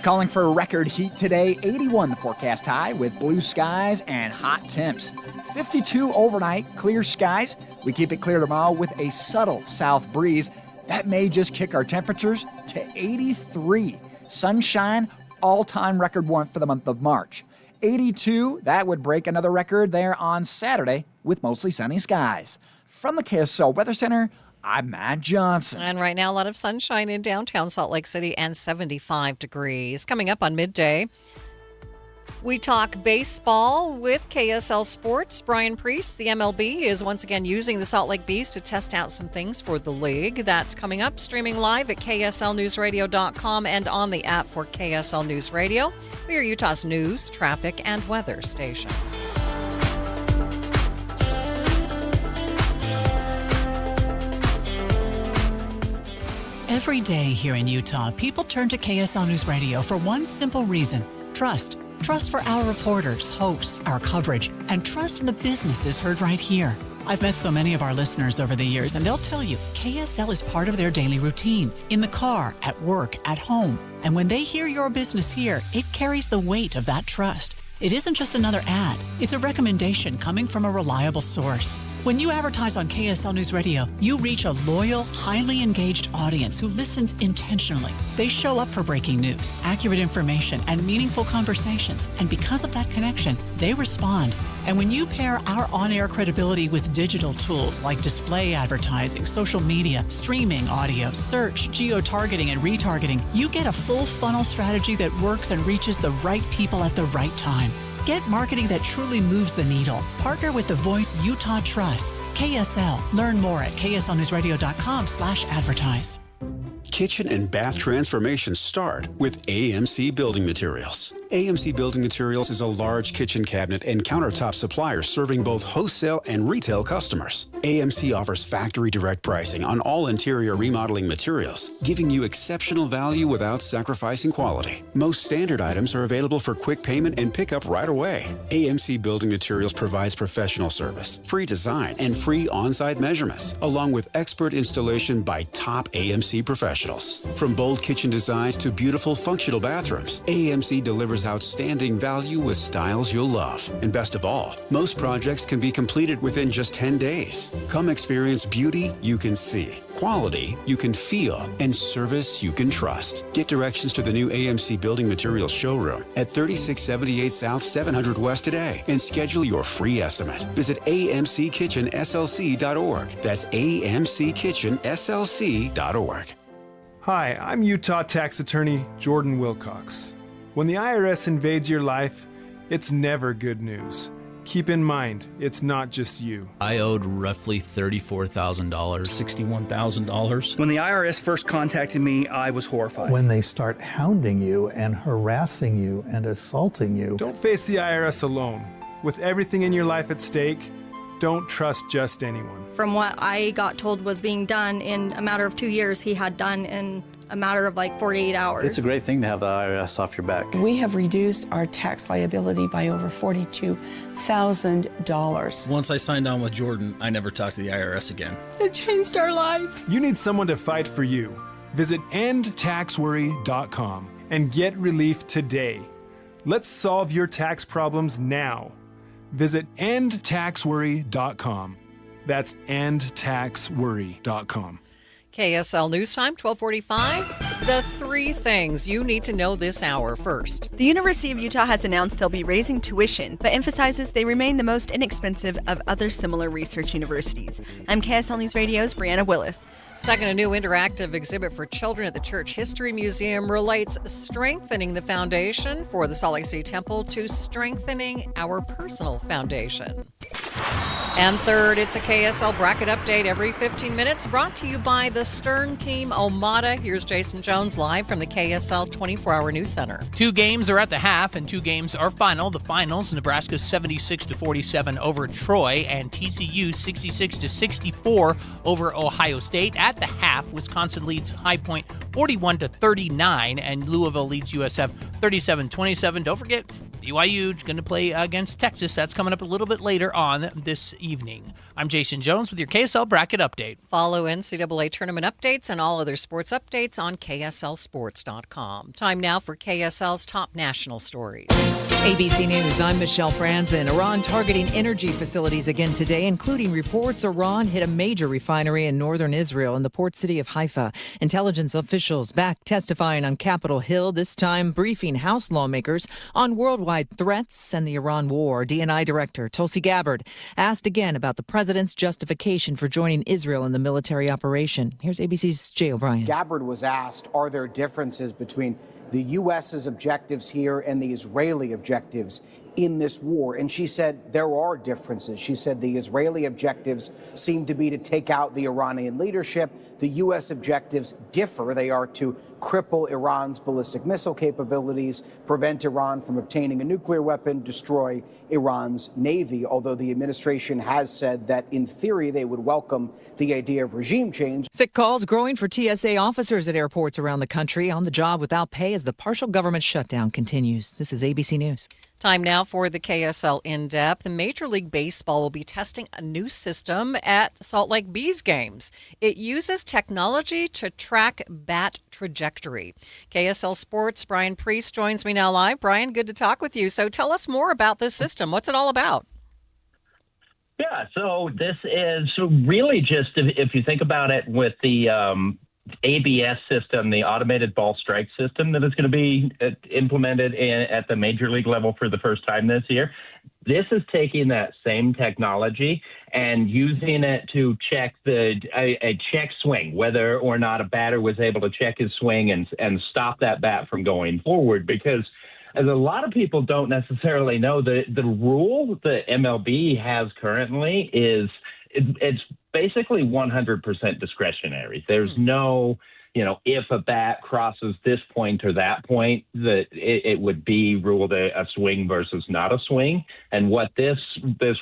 Calling for record heat today, 81 the forecast high with blue skies and hot temps. 52 overnight, clear skies. We keep it clear tomorrow with a subtle south breeze. That may just kick our temperatures to 83. Sunshine, all-time record warmth for the month of March. 82, that would break another record there on Saturday with mostly sunny skies. From the KSL Weather Center, I'm Matt Johnson. And right now, a lot of sunshine in downtown Salt Lake City and 75 degrees. Coming up on Midday, we talk baseball with KSL Sports. Brian Priest, the MLB, is once again using the Salt Lake Bees to test out some things for the league. That's coming up, streaming live at kslnewsradio.com and on the app for KSL News Radio. We are Utah's news, traffic, and weather station. Every day here in Utah, people turn to KSL News Radio for one simple reason: trust. Trust for our reporters, hosts, our coverage, and trust in the businesses heard right here. I've met so many of our listeners over the years, and they'll tell you KSL is part of their daily routine, in the car, at work, at home. And when they hear your business here, it carries the weight of that trust. It isn't just another ad. It's a recommendation coming from a reliable source. When you advertise on KSL News Radio, you reach a loyal, highly engaged audience who listens intentionally. They show up for breaking news, accurate information, and meaningful conversations. And because of that connection, they respond. And when you pair our on-air credibility with digital tools like display advertising, social media, streaming audio, search, geo-targeting, and retargeting, you get a full funnel strategy that works and reaches the right people at the right time. Get marketing that truly moves the needle. Partner with the voice Utah trusts. KSL. Learn more at kslnewsradio.com/advertise. Kitchen and bath transformations start with AMC Building Materials. AMC Building Materials is a large kitchen cabinet and countertop supplier serving both wholesale and retail customers. AMC offers factory direct pricing on all interior remodeling materials, giving you exceptional value without sacrificing quality. Most standard items are available for quick payment and pickup right away. AMC Building Materials provides professional service, free design, and free on-site measurements, along with expert installation by top AMC professionals. From bold kitchen designs to beautiful functional bathrooms, AMC delivers offers outstanding value with styles you'll love. And best of all, most projects can be completed within just 10 days. Come experience beauty you can see, quality you can feel, and service you can trust. Get directions to the new AMC Building Materials showroom at 3678 South 700 West today and schedule your free estimate. Visit amckitchenslc.org. That's amckitchenslc.org. Hi, I'm Utah tax attorney Jordan Wilcox. When the IRS invades your life, it's never good news. Keep in mind, it's not just you. I owed roughly $34,000. $61,000. When the IRS first contacted me, I was horrified. When they start hounding you and harassing you and assaulting you. Don't face the IRS alone. With everything in your life at stake, don't trust just anyone. From what I got told was being done in a matter of 2 years, he had done in a matter of like 48 hours. It's a great thing to have the IRS off your back. We have reduced our tax liability by over $42,000. Once I signed on with Jordan, I never talked to the IRS again. It changed our lives. You need someone to fight for you. Visit endtaxworry.com and get relief today. Let's solve your tax problems now. Visit endtaxworry.com. That's endtaxworry.com. KSL News Time, 1245. The three things you need to know this hour. First, the University of Utah has announced they'll be raising tuition, but emphasizes they remain the most inexpensive of other similar research universities. I'm KSL News Radio's Brianna Willis. Second, a new interactive exhibit for children at the Church History Museum relates strengthening the foundation for the Salt Lake City Temple to strengthening our personal foundation. And third, it's a KSL bracket update every 15 minutes, brought to you by the Stern Team Omada. Here's Jason Jones live from the KSL 24-hour News Center. 2 games are at the half and 2 games are final. The finals, Nebraska 76-47 over Troy and TCU 66-64 over Ohio State. At the half, Wisconsin leads High Point 41-39 and Louisville leads USF 37-27. Don't forget, BYU is going to play against Texas. That's coming up a little bit later on this evening. I'm Jason Jones with your KSL Bracket Update. Follow NCAA tournament updates and all other sports updates on KSLSports.com. Time now for KSL's top national stories. ABC News, I'm Michelle Franzen. Iran targeting energy facilities again today, including reports Iran hit a major refinery in northern Israel in the port city of Haifa. Intelligence officials back testifying on Capitol Hill, this time briefing House lawmakers on worldwide threats and the Iran war. DNI Director Tulsi Gabbard asked again about the president's justification for joining Israel in the military operation. Here's ABC's Jay O'Brien. Gabbard was asked, are there differences between the U.S.'s objectives here and the Israeli objectives in this war? And she said there are differences. She said the Israeli objectives seem to be to take out the Iranian leadership. The U.S. objectives differ. They are to cripple Iran's ballistic missile capabilities, prevent Iran from obtaining a nuclear weapon, destroy Iran's navy, although the administration has said that in theory they would welcome the idea of regime change. Sick calls growing for TSA officers at airports around the country on the job without pay as the partial government shutdown continues. This is ABC News. Time now for the KSL In-Depth. The Major League Baseball will be testing a new system at Salt Lake Bees games. It uses technology to track bat trajectory. KSL Sports' Brian Priest joins me now live. Brian, good to talk with you. So tell us more about this system. What's it all about? Yeah, so this is really just, if you think about it with the ABS system, the automated ball strike system that is going to be implemented at the major league level for the first time this year. This is taking that same technology and using it to check a check swing, whether or not a batter was able to check his swing and stop that bat from going forward. Because as a lot of people don't necessarily know, the rule that MLB has currently is it's basically 100% discretionary. There's no, if a bat crosses this point or that point, that it would be ruled a swing versus not a swing. And what this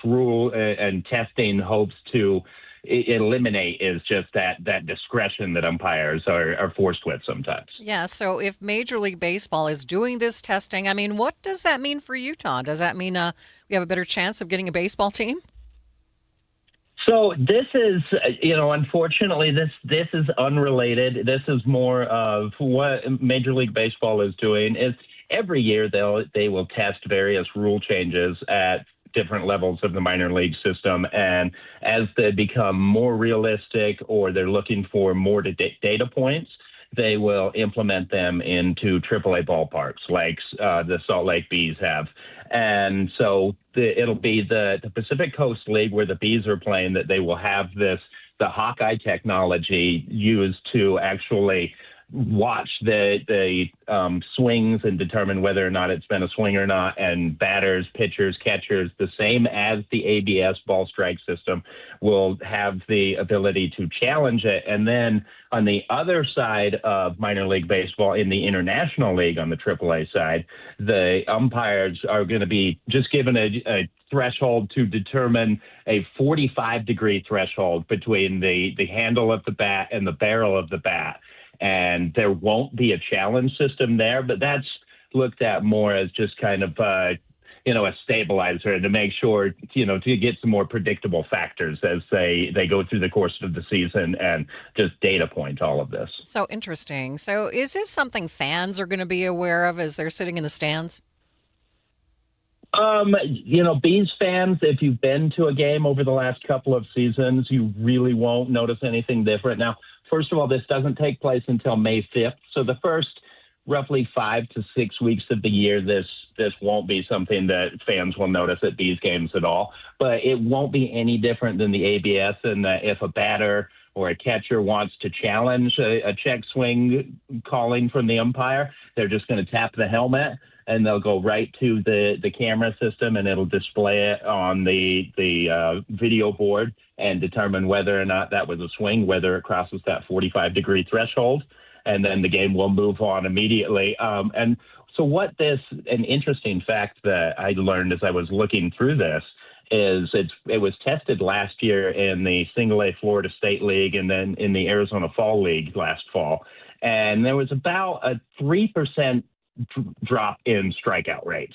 rule and testing hopes to eliminate is just that discretion that umpires are forced with sometimes. Yeah, so if Major League Baseball is doing this testing, I mean, what does that mean for Utah? Does that mean we have a better chance of getting a baseball team? So this is, unfortunately, this is unrelated. This is more of what Major League Baseball is doing. every year they will test various rule changes at different levels of the minor league system. And as they become more realistic or they're looking for more data points, they will implement them into AAA ballparks like the Salt Lake Bees have. And so it'll be the Pacific Coast League where the Bees are playing that they will have the Hawkeye technology used to actually watch the swings and determine whether or not it's been a swing or not, and batters, pitchers, catchers, the same as the ABS ball strike system, will have the ability to challenge it. And then on the other side of minor league baseball, in the International League on the AAA side, the umpires are going to be just given a threshold to determine a 45-degree threshold between the handle of the bat and the barrel of the bat. And there won't be a challenge system there, but that's looked at more as just kind of, a stabilizer to make sure, to get some more predictable factors as they go through the course of the season and just data point all of this. So interesting. So is this something fans are going to be aware of as they're sitting in the stands? Bees fans, if you've been to a game over the last couple of seasons, you really won't notice anything different. Now, first of all, this doesn't take place until May 5th. So the first roughly 5 to 6 weeks of the year, this won't be something that fans will notice at Bees games at all. But it won't be any different than the ABS in that if a batter or a catcher wants to challenge a check swing calling from the umpire, they're just going to tap the helmet and they'll go right to the camera system, and it'll display it on the video board and determine whether or not that was a swing, whether it crosses that 45-degree threshold, and then the game will move on immediately. And so an interesting fact that I learned as I was looking through this is it was tested last year in the Single-A Florida State League and then in the Arizona Fall League last fall. And there was about a 3% drop in strikeout rates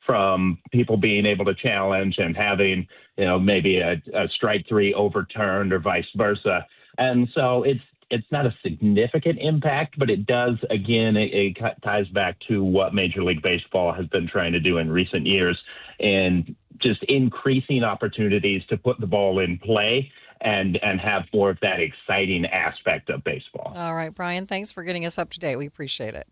from people being able to challenge and having, maybe a strike three overturned or vice versa. And so it's not a significant impact, but it does, again, it ties back to what Major League Baseball has been trying to do in recent years and just increasing opportunities to put the ball in play and have more of that exciting aspect of baseball. All right, Brian, thanks for getting us up to date. We appreciate it.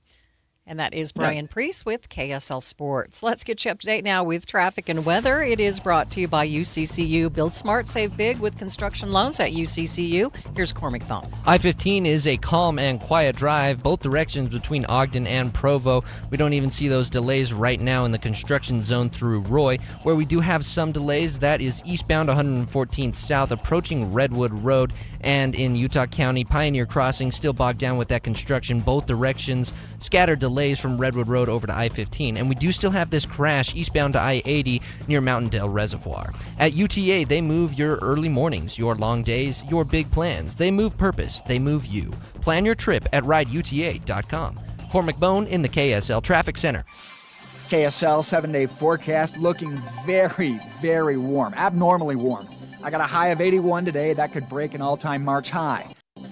And that is Brian Priest with KSL Sports. Let's get you up to date now with traffic and weather. It is brought to you by UCCU. Build smart, save big with construction loans at UCCU. Here's Cormac Thone. I-15 is a calm and quiet drive, both directions between Ogden and Provo. We don't even see those delays right now in the construction zone through Roy. Where we do have some delays, that is eastbound 114th South approaching Redwood Road, and in Utah County, Pioneer Crossing still bogged down with that construction, both directions. Scattered delays from Redwood Road over to I-15, and we do still have this crash eastbound to I-80 near Mountain Dale Reservoir. At UTA, they move your early mornings, your long days, your big plans. They move purpose, they move you. Plan your trip at rideuta.com. Cormac Bone in the KSL Traffic Center. KSL 7-day forecast looking very, very warm, abnormally warm. I got a high of 81 today. That could break an all-time March high.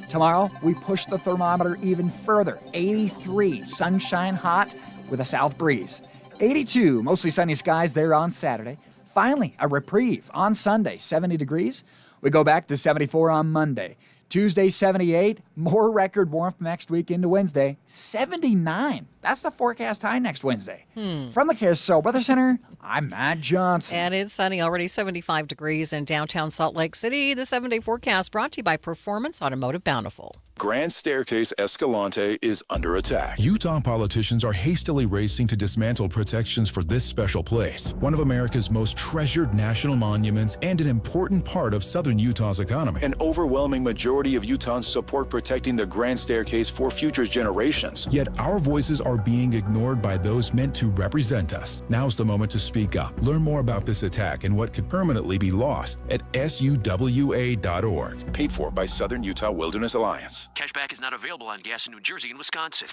Tomorrow, we push the thermometer even further. 83, sunshine hot with a south breeze. 82, mostly sunny skies there on Saturday. Finally, a reprieve on Sunday, 70 degrees. We go back to 74 on Monday. Tuesday, 78. More record warmth next week into Wednesday, 79. That's the forecast high next Wednesday. From the KSL Weather Center, I'm Matt Johnson. And it's sunny, already 75 degrees in downtown Salt Lake City. The 7-day forecast brought to you by Performance Automotive Bountiful. Grand Staircase Escalante is under attack. Utah politicians are hastily racing to dismantle protections for this special place, one of America's most treasured national monuments and an important part of southern Utah's economy. An overwhelming majority of Utahns support protecting the Grand Staircase for future generations. Yet our voices are being ignored by those meant to represent us. Now's the moment to speak up. Learn more about this attack and what could permanently be lost at suwa.org. Paid for by Southern Utah Wilderness Alliance. Cashback is not available on gas in New Jersey and Wisconsin.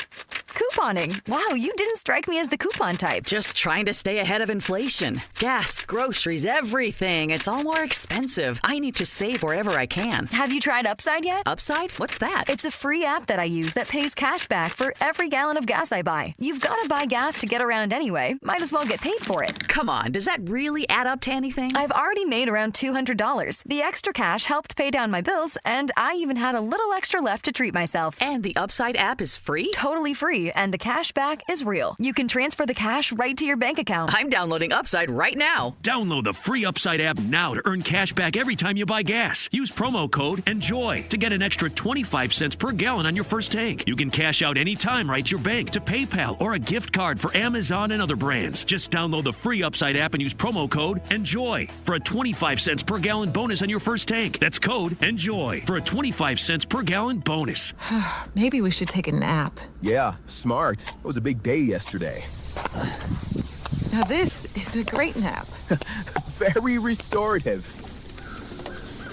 Couponing. Wow, you didn't strike me as the coupon type. Just trying to stay ahead of inflation. Gas, groceries, everything. It's all more expensive. I need to save wherever I can. Have you tried Upside yet? Upside? What's that? It's a free app that I use that pays cash back for every gallon of gas I buy. You've got to buy gas to get around anyway. Might as well get paid for it. Come on, does that really add up to anything? I've already made around $200. The extra cash helped pay down my bills, and I even had a little extra left to treat myself. And the Upside app is free? Totally free, and the cash back is real. You can transfer the cash right to your bank account. I'm downloading Upside right now. Download the free Upside app now to earn cash back every time you buy gas. Use promo code ENJOY to get an extra 25 cents per gallon on your first tank. You can cash out anytime right to your bank, to PayPal, or a gift card for Amazon and other brands. Just download the free Upside app and use promo code ENJOY for a 25 cents per gallon bonus on your first tank. That's code ENJOY for a 25 cents per gallon bonus. Maybe we should take a nap. Yeah, smart. It was a big day yesterday. Now this is a great nap. Very restorative.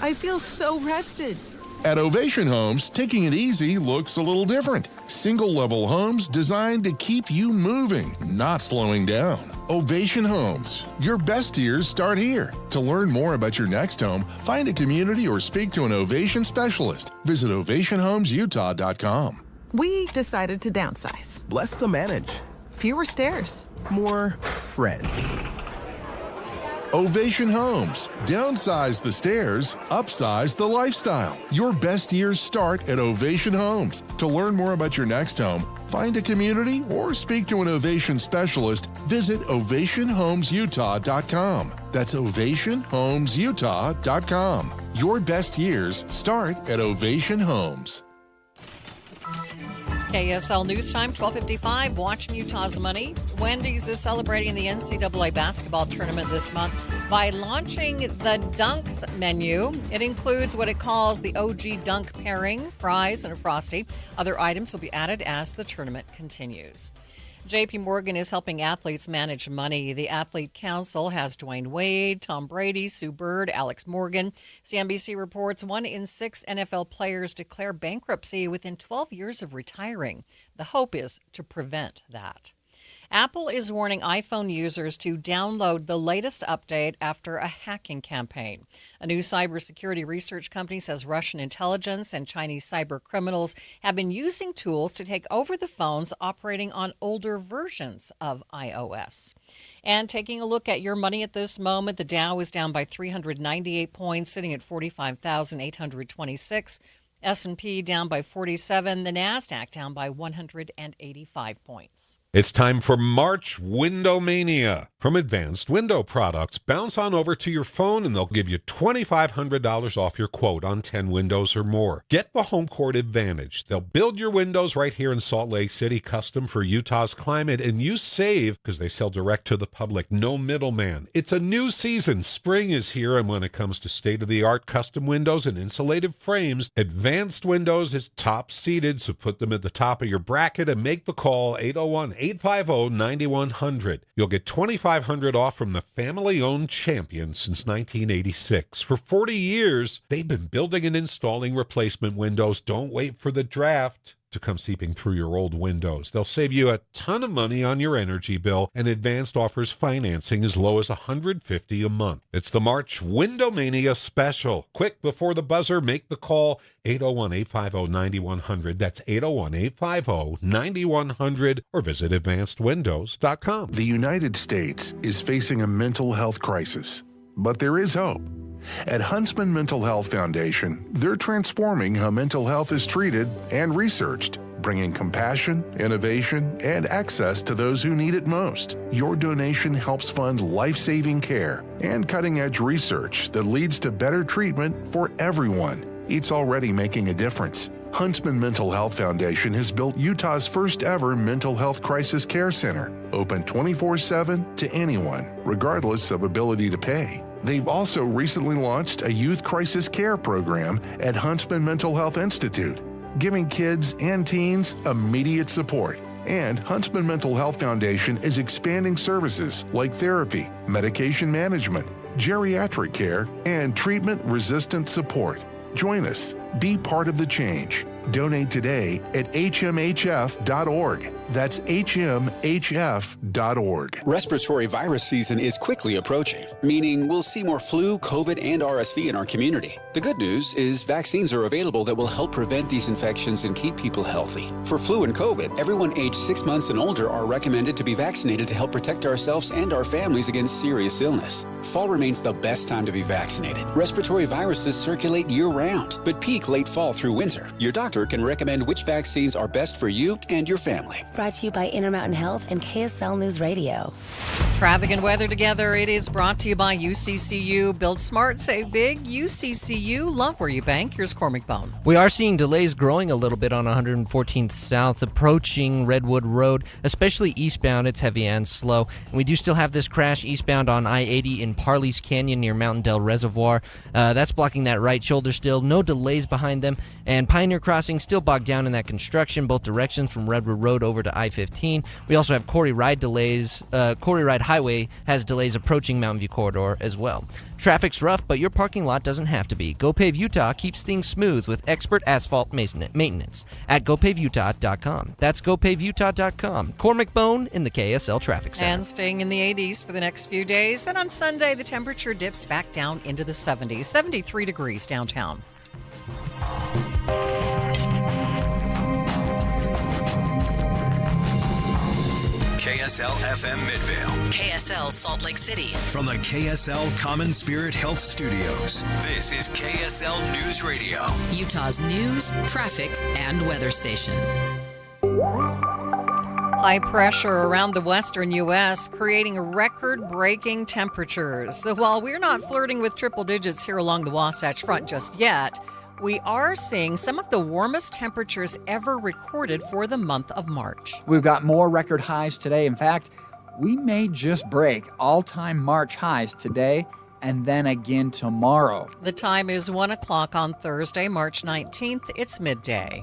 I feel so rested. At Ovation Homes, taking it easy looks a little different. Single-level homes designed to keep you moving, not slowing down. Ovation Homes. Your best years start here. To learn more about your next home, find a community or speak to an Ovation specialist. Visit OvationHomesUtah.com. We decided to downsize. Less to manage. Fewer stairs. More friends. Ovation Homes. Downsize the stairs, upsize the lifestyle. Your best years start at Ovation Homes. To learn more about your next home, find a community or speak to an Ovation specialist, visit OvationHomesUtah.com. That's OvationHomesUtah.com. Your best years start at Ovation Homes. KSL News Time, 12:55, watching Utah's Money. Wendy's is celebrating the NCAA basketball tournament this month by launching the Dunks menu. It includes what it calls the OG Dunk pairing, fries, and a Frosty. Other items will be added as the tournament continues. JP Morgan is helping athletes manage money. The Athlete Council has Dwayne Wade, Tom Brady, Sue Bird, Alex Morgan. CNBC reports 1 in 6 NFL players declare bankruptcy within 12 years of retiring. The hope is to prevent that. Apple is warning iPhone users to download the latest update after a hacking campaign. A new cybersecurity research company says Russian intelligence and Chinese cyber criminals have been using tools to take over the phones operating on older versions of iOS. And taking a look at your money at this moment, the Dow is down by 398 points, sitting at 45,826. S&P down by 47, the NASDAQ down by 185 points. It's time for March Window Mania. From Advanced Window Products, bounce on over to your phone and they'll give you $2,500 off your quote on 10 windows or more. Get the Home Court Advantage. They'll build your windows right here in Salt Lake City, custom for Utah's climate, and you save because they sell direct to the public, no middleman. It's a new season. Spring is here, and when it comes to state-of-the-art custom windows and insulated frames, Advanced Windows is top-seated, so put them at the top of your bracket and make the call 801-850-9100. You'll get $2,500 off from the family-owned champion since 1986. For 40 years, they've been building and installing replacement windows. Don't wait for the draft to come seeping through your old windows. They'll save you a ton of money on your energy bill, and Advanced offers financing as low as $150 a month. It's the March Window Mania special. Quick, before the buzzer, make the call 801-850-9100. That's 801-850-9100, or visit advancedwindows.com. The United States is facing a mental health crisis, but there is hope. At Huntsman Mental Health Foundation, they're transforming how mental health is treated and researched, bringing compassion, innovation, and access to those who need it most. Your donation helps fund life-saving care and cutting-edge research that leads to better treatment for everyone. It's already making a difference. Huntsman Mental Health Foundation has built Utah's first ever mental health crisis care center, open 24/7 to anyone, regardless of ability to pay. They've also recently launched a youth crisis care program at Huntsman Mental Health Institute, giving kids and teens immediate support. And Huntsman Mental Health Foundation is expanding services like therapy, medication management, geriatric care, and treatment-resistant support. Join us Be part of the change. Donate today at hmhf.org. That's hmhf.org. Respiratory virus season is quickly approaching, meaning we'll see more flu, COVID, and RSV in our community. The good news is vaccines are available that will help prevent these infections and keep people healthy. For flu and COVID, everyone aged 6 months and older are recommended to be vaccinated to help protect ourselves and our families against serious illness. Fall remains the best time to be vaccinated. Respiratory viruses circulate year-round, but peak late fall through winter. Your doctor can recommend which vaccines are best for you and your family. Brought to you by Intermountain Health and KSL News Radio. Traffic and weather together. It is brought to you by UCCU. Build smart, save big. UCCU. Love where you bank. Here's Cormac Bone. We are seeing delays growing a little bit on 114th South, approaching Redwood Road, especially eastbound. It's heavy and slow. And we do still have this crash eastbound on I-80 in Parley's Canyon near Mountain Dell Reservoir. That's blocking that right shoulder still. No delays behind them. And Pioneer Crossing still bogged down in that construction, both directions from Redwood Road over to I-15. We also have Corey Ride delays. Corey Ride Highway has delays approaching Mountain View Corridor as well. Traffic's rough, but your parking lot doesn't have to be. GoPave Utah keeps things smooth with expert asphalt maintenance at GoPaveUtah.com. That's GoPaveUtah.com. Cormac Bone in the KSL Traffic Center. And staying in the 80s for the next few days. Then on Sunday, the temperature dips back down into the 70s. 73 degrees downtown. KSL FM Midvale. KSL Salt Lake City. From the KSL Common Spirit Health Studios, this is KSL News Radio. Utah's news, traffic, and weather station. High pressure around the western U.S., creating record-breaking temperatures. So while we're not flirting with triple digits here along the Wasatch Front just yet, we are seeing some of the warmest temperatures ever recorded for the month of March. We've got more record highs today. In fact, we may just break all-time March highs today and then again tomorrow. The time is 1 o'clock on Thursday, March 19th. It's midday.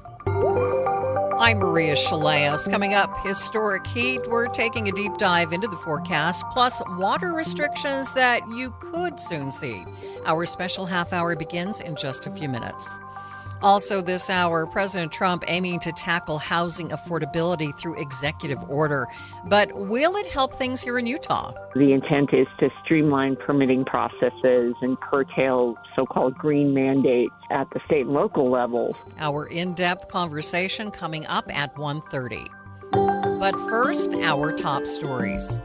I'm Maria Shilaos. Coming up, historic heat. We're taking a deep dive into the forecast, plus water restrictions that you could soon see. Our special half hour begins in just a few minutes. Also this hour, President Trump aiming to tackle housing affordability through executive order. But will it help things here in Utah? The intent is to streamline permitting processes and curtail so-called green mandates at the state and local level. Our in-depth conversation coming up at 1:30. But first, our top stories.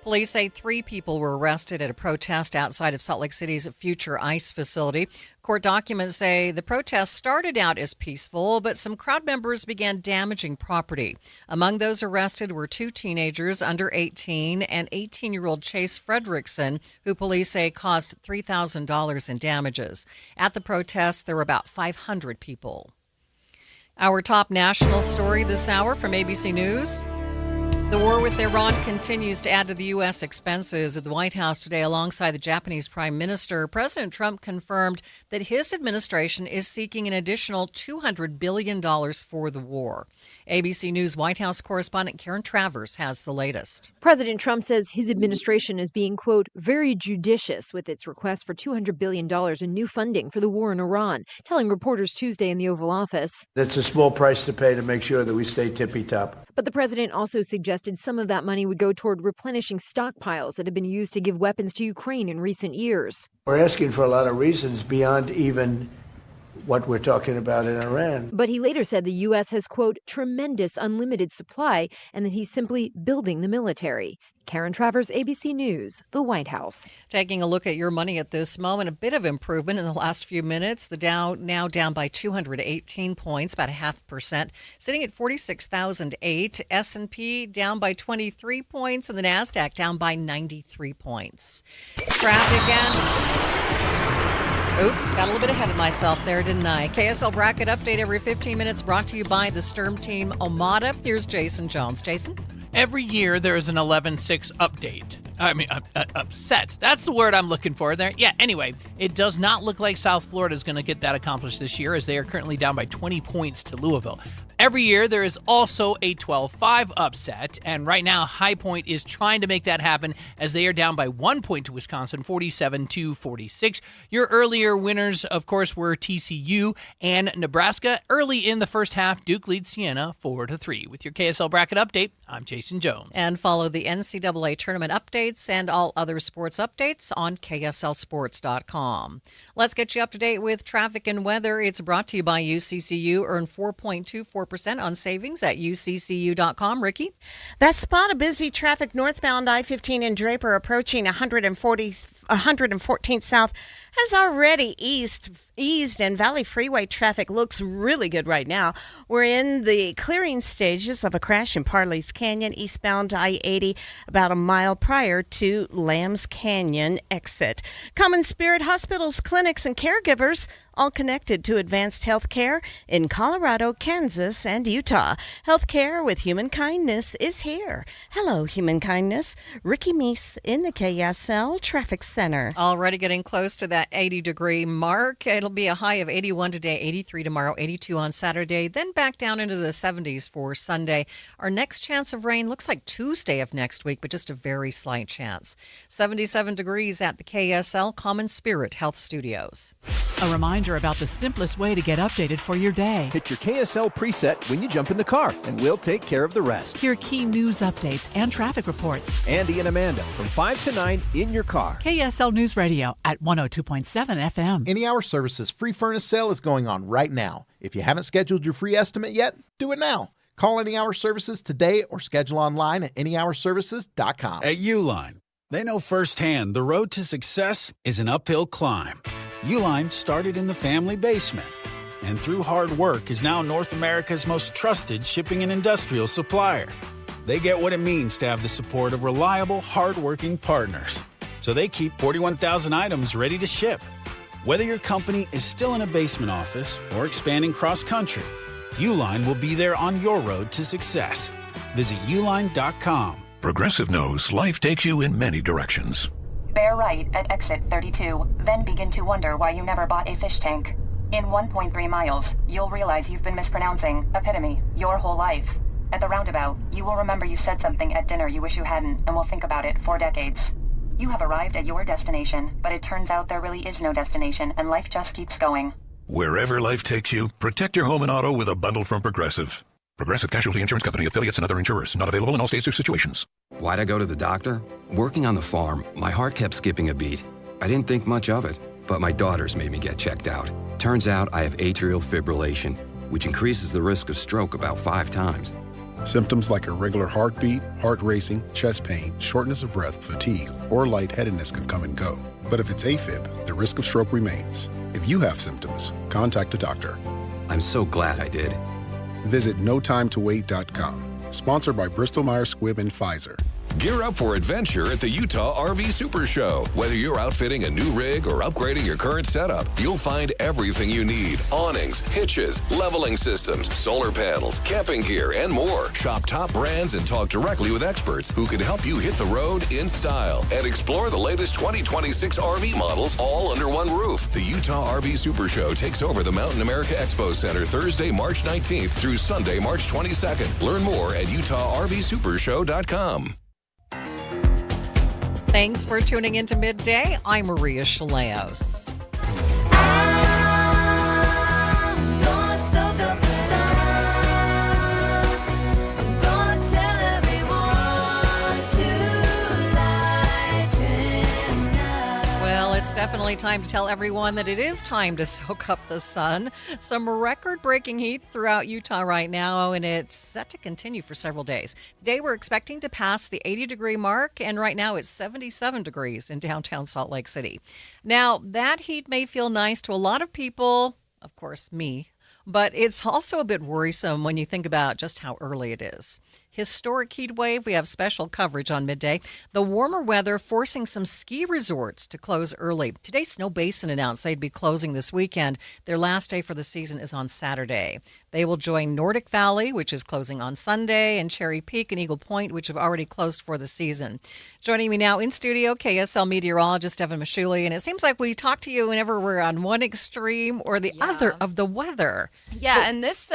Police say 3 people were arrested at a protest outside of Salt Lake City's future ICE facility. Court documents say the protest started out as peaceful, but some crowd members began damaging property. Among those arrested were 2 teenagers under 18 and 18-year-old Chase Fredrickson, who police say caused $3,000 in damages. At the protest, there were about 500 people. Our top national story this hour from ABC News. The war with Iran continues to add to the U.S. expenses. At the White House today, alongside the Japanese Prime Minister, President Trump confirmed that his administration is seeking an additional $200 billion for the war. ABC News White House correspondent Karen Travers has the latest. President Trump says his administration is being, quote, very judicious with its request for $200 billion in new funding for the war in Iran, telling reporters Tuesday in the Oval Office. That's a small price to pay to make sure that we stay tippy-top. But the president also suggested some of that money would go toward replenishing stockpiles that have been used to give weapons to Ukraine in recent years. We're asking for a lot of reasons beyond even what we're talking about in Iran. But he later said the U.S. has, quote, tremendous unlimited supply and that he's simply building the military. Karen Travers, ABC News, the White House. Taking a look at your money at this moment, a bit of improvement in the last few minutes. The Dow now down by 218 points, about 0.5%, sitting at 46,008. S&P down by 23 points, and the NASDAQ down by 93 points. Traffic Oops, got a little bit ahead of myself there, didn't I? KSL Bracket Update every 15 minutes brought to you by the Sturm Team Omada. Here's Jason Jones. Jason? Every year there is an 11-6 update. Upset. That's the word I'm looking for there. Yeah, anyway, it does not look like South Florida is going to get that accomplished this year, as they are currently down by 20 points to Louisville. Every year, there is also a 12-5 upset, and right now, High Point is trying to make that happen as they are down by 1 point to Wisconsin, 47-46. Your earlier winners, of course, were TCU and Nebraska. Early in the first half, Duke leads Siena 4-3. With your KSL bracket update, I'm Jason Jones. And follow the NCAA tournament updates and all other sports updates on KSLSports.com. Let's get you up to date with traffic and weather. It's brought to you by UCCU. Earn 4.24% on savings at uccu.com. Ricky? That spot of busy traffic northbound I-15 in Draper approaching 114th South has already eased, and Valley Freeway traffic looks really good right now. We're in the clearing stages of a crash in Parley's Canyon, eastbound I-80, about a mile prior to Lambs Canyon exit. Common Spirit Hospitals, clinics, and caregivers all connected to advanced health care in Colorado, Kansas, and Utah. Health care with human kindness is here. Hello, human kindness. Ricky Meese in the KSL Traffic Center. Already getting close to that 80-degree mark. It'll be a high of 81 today, 83 tomorrow, 82 on Saturday, then back down into the 70s for Sunday. Our next chance of rain looks like Tuesday of next week, but just a very slight chance. 77 degrees at the KSL Common Spirit Health Studios. A reminder about the simplest way to get updated for your day. Hit your KSL preset when you jump in the car, and we'll take care of the rest. Hear key news updates and traffic reports. Andy and Amanda from 5 to 9 in your car. KSL News Radio at 102.7 FM. Any Hour Services free furnace sale is going on right now. If you haven't scheduled your free estimate yet, do it now. Call Any Hour Services today or schedule online at anyhourservices.com. At Uline, they know firsthand the road to success is an uphill climb. Uline started in the family basement, and through hard work is now North America's most trusted shipping and industrial supplier. They get what it means to have the support of reliable, hardworking partners. So they keep 41,000 items ready to ship. Whether your company is still in a basement office or expanding cross-country, Uline will be there on your road to success. Visit uline.com. Progressive knows life takes you in many directions. Bear right at exit 32, then begin to wonder why you never bought a fish tank. In 1.3 miles, you'll realize you've been mispronouncing epitome your whole life. At the roundabout, you will remember you said something at dinner you wish you hadn't, and will think about it for decades. You have arrived at your destination, but it turns out there really is no destination, and life just keeps going. Wherever life takes you, protect your home and auto with a bundle from Progressive. Progressive Casualty Insurance Company, affiliates, and other insurers. Not available in all states or situations. Why'd I go to the doctor? Working on the farm, my heart kept skipping a beat. I didn't think much of it, but my daughters made me get checked out. Turns out I have atrial fibrillation, which increases the risk of stroke about 5 times. Symptoms like irregular heartbeat, heart racing, chest pain, shortness of breath, fatigue, or lightheadedness can come and go. But if it's AFib, the risk of stroke remains. If you have symptoms, contact a doctor. I'm so glad I did. Visit notimetowait.com. Sponsored by Bristol-Myers Squibb and Pfizer. Gear up for adventure at the Utah RV Super Show. Whether you're outfitting a new rig or upgrading your current setup, you'll find everything you need. Awnings, hitches, leveling systems, solar panels, camping gear, and more. Shop top brands and talk directly with experts who can help you hit the road in style. And explore the latest 2026 RV models all under one roof. The Utah RV Super Show takes over the Mountain America Expo Center Thursday, March 19th through Sunday, March 22nd. Learn more at UtahRVSupershow.com. Thanks for tuning in to Midday. I'm Maria Shilaos. Well, it's definitely time to tell everyone that it is time to soak up the sun. Some record-breaking heat throughout Utah right now, and it's set to continue for several days. Today, we're expecting to pass the 80-degree mark, and right now it's 77 degrees in downtown Salt Lake City. Now, that heat may feel nice to a lot of people, of course, me, but it's also a bit worrisome when you think about just how early it is. Historic heat wave. We have special coverage on Midday. The warmer weather forcing some ski resorts to close early. Today, Snow Basin announced they'd be closing this weekend. Their last day for the season is on Saturday. They will join Nordic Valley, which is closing on Sunday, and Cherry Peak and Eagle Point, which have already closed for the season. Joining me now in studio, KSL meteorologist Devin Mashuli. And it seems like we talk to you whenever we're on one extreme or the other of the weather. Yeah, and this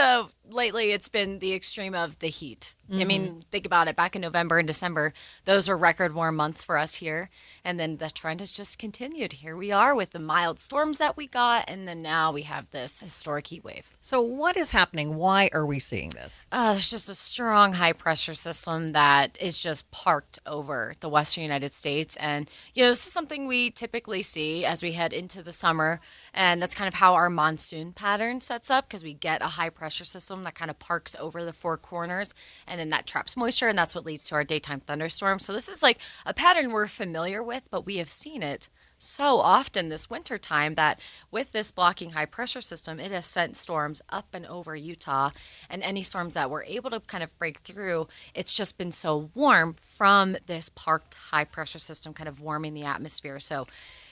lately it's been the extreme of the heat. I mean, think about it. Back in November and December, those were record warm months for us here. And then the trend has just continued. Here we are with the mild storms that we got. And then now we have this historic heat wave. So what is happening? Why are we seeing this? There's just a strong high pressure system that is just parked over the western United States. And, this is something we typically see as we head into the summer. And that's kind of how our monsoon pattern sets up, because we get a high pressure system that kind of parks over the four corners, and then that traps moisture, and that's what leads to our daytime thunderstorms. So this is like a pattern we're familiar with, but we have seen it so often this winter time that with this blocking high pressure system, it has sent storms up and over Utah, and any storms that were able to kind of break through, it's just been so warm from this parked high pressure system kind of warming the atmosphere. So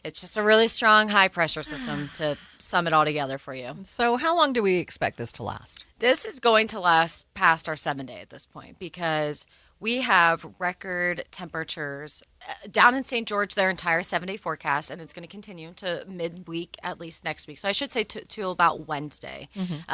it's just a really strong high pressure system to sum it all together for you. So how long do we expect this to last? This is going to last past our 7-day at this point, because we have record temperatures down in St. George, their entire 7-day forecast, and it's going to continue to midweek, at least next week. So I should say to about Wednesday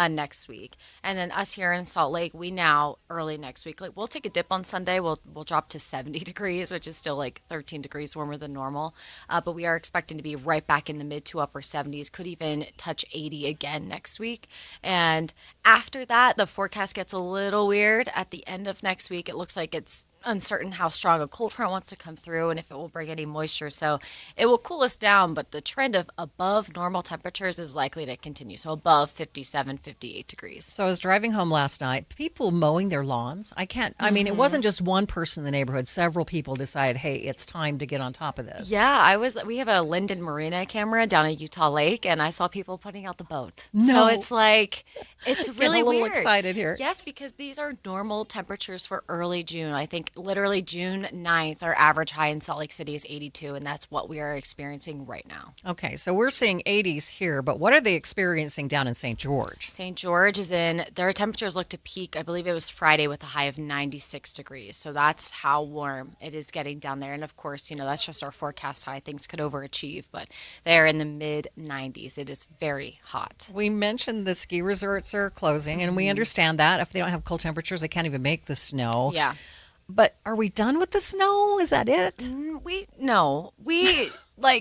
next week. And then us here in Salt Lake, we now early next week, we'll take a dip on Sunday. We'll drop to 70 degrees, which is still like 13 degrees warmer than normal. But we are expecting to be right back in the mid to upper 70s, could even touch 80 again next week. And after that, the forecast gets a little weird. At the end of next week, it looks like it's uncertain how strong a cold front wants to come through and if it will bring any moisture. So it will cool us down, but the trend of above normal temperatures is likely to continue. So above 57, 58 degrees. So I was driving home last night, people mowing their lawns. I mean, it wasn't just one person in the neighborhood. Several people decided, hey, it's time to get on top of this. Yeah, we have a Linden Marina camera down at Utah Lake, and I saw people putting out the boat. No. So it's like, it's really Getting a little weird. excited here. Yes, because these are normal temperatures for early June. I think literally June 9th, our average high in Salt Lake City is 82, and that's what we are experiencing right now. Okay, so we're seeing 80s here, but what are they experiencing down in St. George? St. George their temperatures look to peak, I believe it was Friday, with a high of 96 degrees. So that's how warm it is getting down there. And of course, that's just our forecast high. Things could overachieve, but they're in the mid 90s. It is very hot. We mentioned the ski resorts are closing, and we understand that. If they don't have cold temperatures, they can't even make the snow. Yeah. But are we done with the snow? Is that it? No.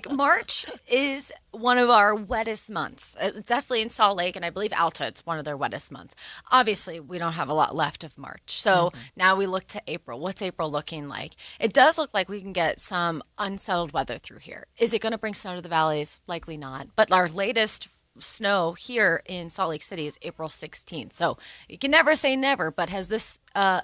March is one of our wettest months. Definitely in Salt Lake, and I believe Alta, it's one of their wettest months. Obviously, we don't have a lot left of March. So now we look to April. What's April looking like? It does look like we can get some unsettled weather through here. Is it going to bring snow to the valleys? Likely not. But our latest snow here in Salt Lake City is April 16th. So you can never say never, but has this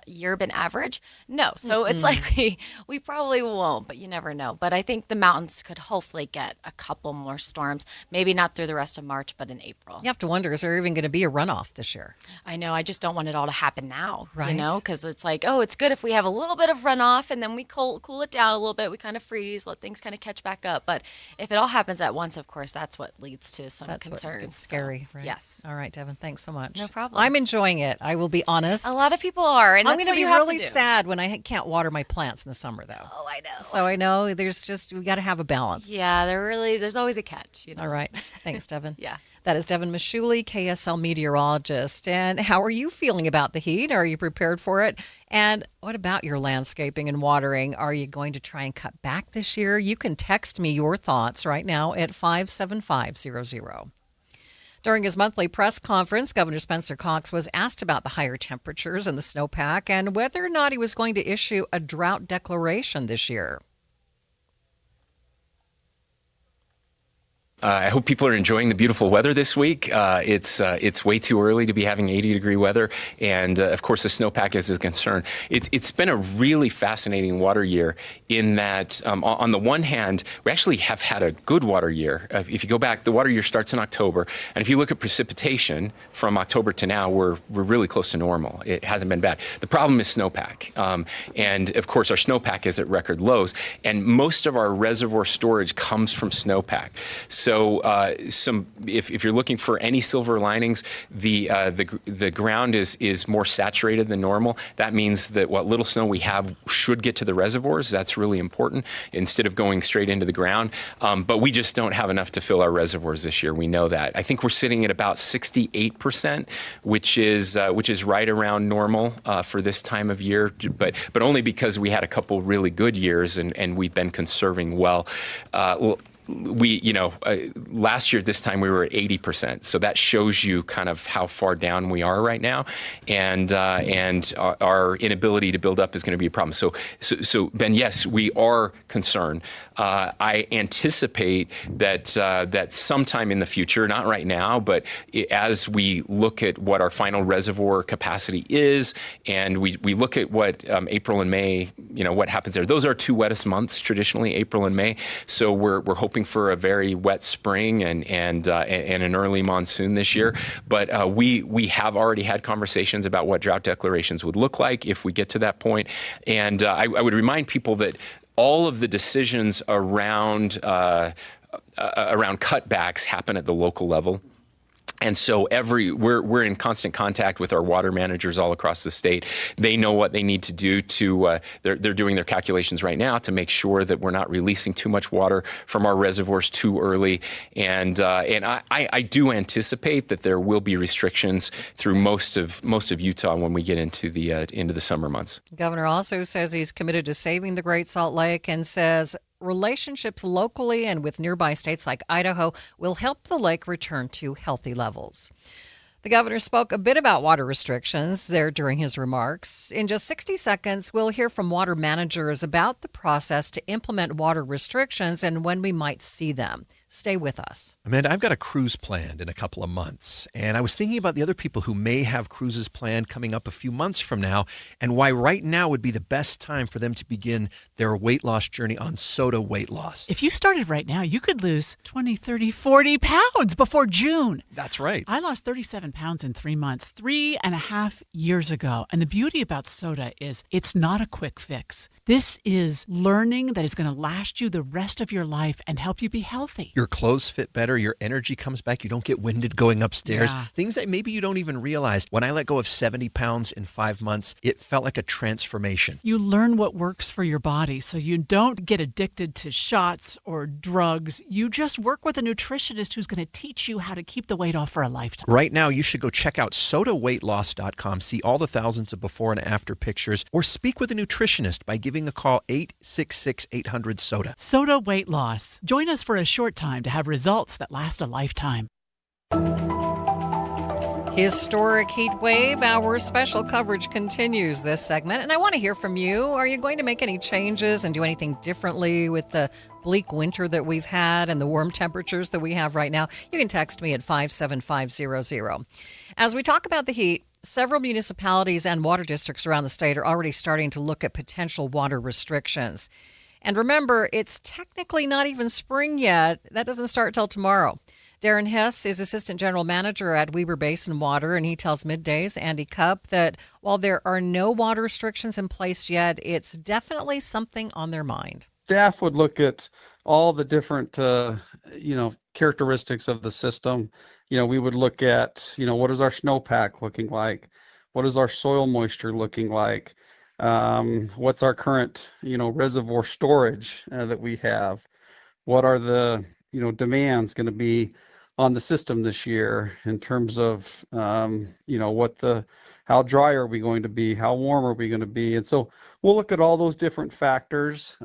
year been average? No. So it's likely we probably won't, but you never know. But I think the mountains could hopefully get a couple more storms, maybe not through the rest of March, but in April. You have to wonder, is there even going to be a runoff this year? I know. I just don't want it all to happen now, right? Because it's like, oh, it's good if we have a little bit of runoff and then we cool it down a little bit. We kind of freeze, let things kind of catch back up. But if it all happens at once, of course, that's what leads to some concerns. It's scary, right? Yes. All right, Devin, thanks so much. No problem. I'm enjoying it. I will be honest. A lot of people are, and I'm that's going what to be you have really to do. sad when I can't water my plants in the summer, though. Oh, I know. So I know we got to have a balance. Yeah, there's always a catch. All right. Thanks, Devin. Yeah. That is Devin Mashuli, KSL meteorologist. And how are you feeling about the heat? Are you prepared for it? And what about your landscaping and watering? Are you going to try and cut back this year? You can text me your thoughts right now at 57500. During his monthly press conference, Governor Spencer Cox was asked about the higher temperatures and the snowpack and whether or not he was going to issue a drought declaration this year. I hope people are enjoying the beautiful weather this week. It's way too early to be having 80-degree weather, and of course the snowpack is a concern. It's been a really fascinating water year in that on the one hand, we actually have had a good water year. If you go back, the water year starts in October, and if you look at precipitation from October to now, we're really close to normal. It hasn't been bad. The problem is snowpack, and of course our snowpack is at record lows, and most of our reservoir storage comes from snowpack. So if you're looking for any silver linings, the ground is more saturated than normal. That means that what little snow we have should get to the reservoirs. That's really important instead of going straight into the ground. But we just don't have enough to fill our reservoirs this year. We know that. I think we're sitting at about 68%, which is right around normal for this time of year. But only because we had a couple really good years and we've been conserving well. Last year at this time we were at 80%. So that shows you kind of how far down we are right now, and our inability to build up is going to be a problem. So Ben, yes, we are concerned. I anticipate that sometime in the future, not right now, but as we look at what our final reservoir capacity is, and we look at what April and May, what happens there. Those are two wettest months traditionally, April and May. So we're hoping for a very wet spring and an early monsoon this year. But we have already had conversations about what drought declarations would look like if we get to that point. And I would remind people that all of the decisions around cutbacks happen at the local level. And so we're in constant contact with our water managers all across the state. They know what they need to do they're doing their calculations right now to make sure that we're not releasing too much water from our reservoirs too early. And I do anticipate that there will be restrictions through most of Utah when we get into the summer months. The governor also says he's committed to saving the Great Salt Lake and says relationships locally and with nearby states like Idaho will help the lake return to healthy levels. The governor spoke a bit about water restrictions there during his remarks. In just 60 seconds, we'll hear from water managers about the process to implement water restrictions and when we might see them. Stay with us. Amanda, I've got a cruise planned in a couple of months, and I was thinking about the other people who may have cruises planned coming up a few months from now, and why right now would be the best time for them to begin their weight loss journey on Soda Weight Loss. If you started right now, you could lose 20, 30, 40 pounds before June. That's right. I lost 37 pounds in 3 months, 3.5 years ago. And the beauty about soda is it's not a quick fix. This is learning that is going to last you the rest of your life and help you be healthy. Your clothes fit better, your energy comes back, you don't get winded going upstairs. Yeah. Things that maybe you don't even realize. When I let go of 70 pounds in 5 months, it felt like a transformation. You learn what works for your body so you don't get addicted to shots or drugs. You just work with a nutritionist who's going to teach you how to keep the weight off for a lifetime. Right now, you should go check out sodaweightloss.com, see all the thousands of before and after pictures, or speak with a nutritionist by giving a call 866-800-SODA. Soda Weight Loss. Join us for a short time to have results that last a lifetime. Historic heat wave. Our special coverage continues this segment, and I want to hear from you. Are you going to make any changes and do anything differently with the bleak winter that we've had and the warm temperatures that we have right now? You can text me at 57500. As we talk about the heat, several municipalities and water districts around the state are already starting to look at potential water restrictions. And remember, it's technically not even spring yet. That doesn't start till tomorrow. Darren Hess is Assistant General Manager at Weber Basin Water, and he tells Midday's Andy Cupp that while there are no water restrictions in place yet, it's definitely something on their mind. Staff would look at all the different, characteristics of the system. We would look at, what is our snowpack looking like? What is our soil moisture looking like? What's our current, reservoir storage that we have? What are the, demands going to be on the system this year in terms of, how dry are we going to be? How warm are we going to be? And so we'll look at all those different factors.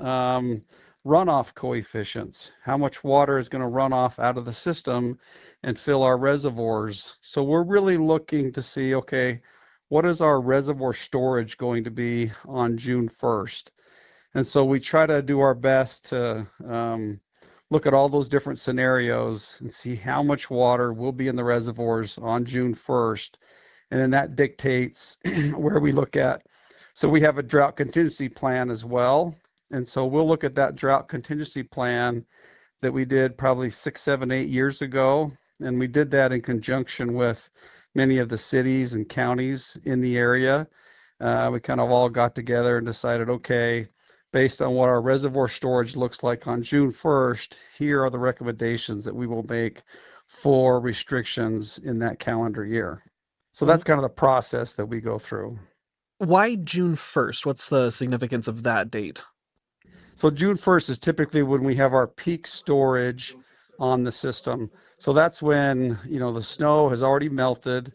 Runoff coefficients, how much water is going to run off out of the system and fill our reservoirs. So we're really looking to see, okay, what is our reservoir storage going to be on June 1st? And so we try to do our best to look at all those different scenarios and see how much water will be in the reservoirs on June 1st. And then that dictates where we look at. So we have a drought contingency plan as well. And so we'll look at that drought contingency plan that we did probably 6, 7, 8 years ago. And we did that in conjunction with many of the cities and counties in the area. We kind of all got together and decided, okay, based on what our reservoir storage looks like on June 1st, here are the recommendations that we will make for restrictions in that calendar year. So that's kind of the process that we go through. Why June 1st? What's the significance of that date? So June 1st is typically when we have our peak storage on the system. So that's when, the snow has already melted.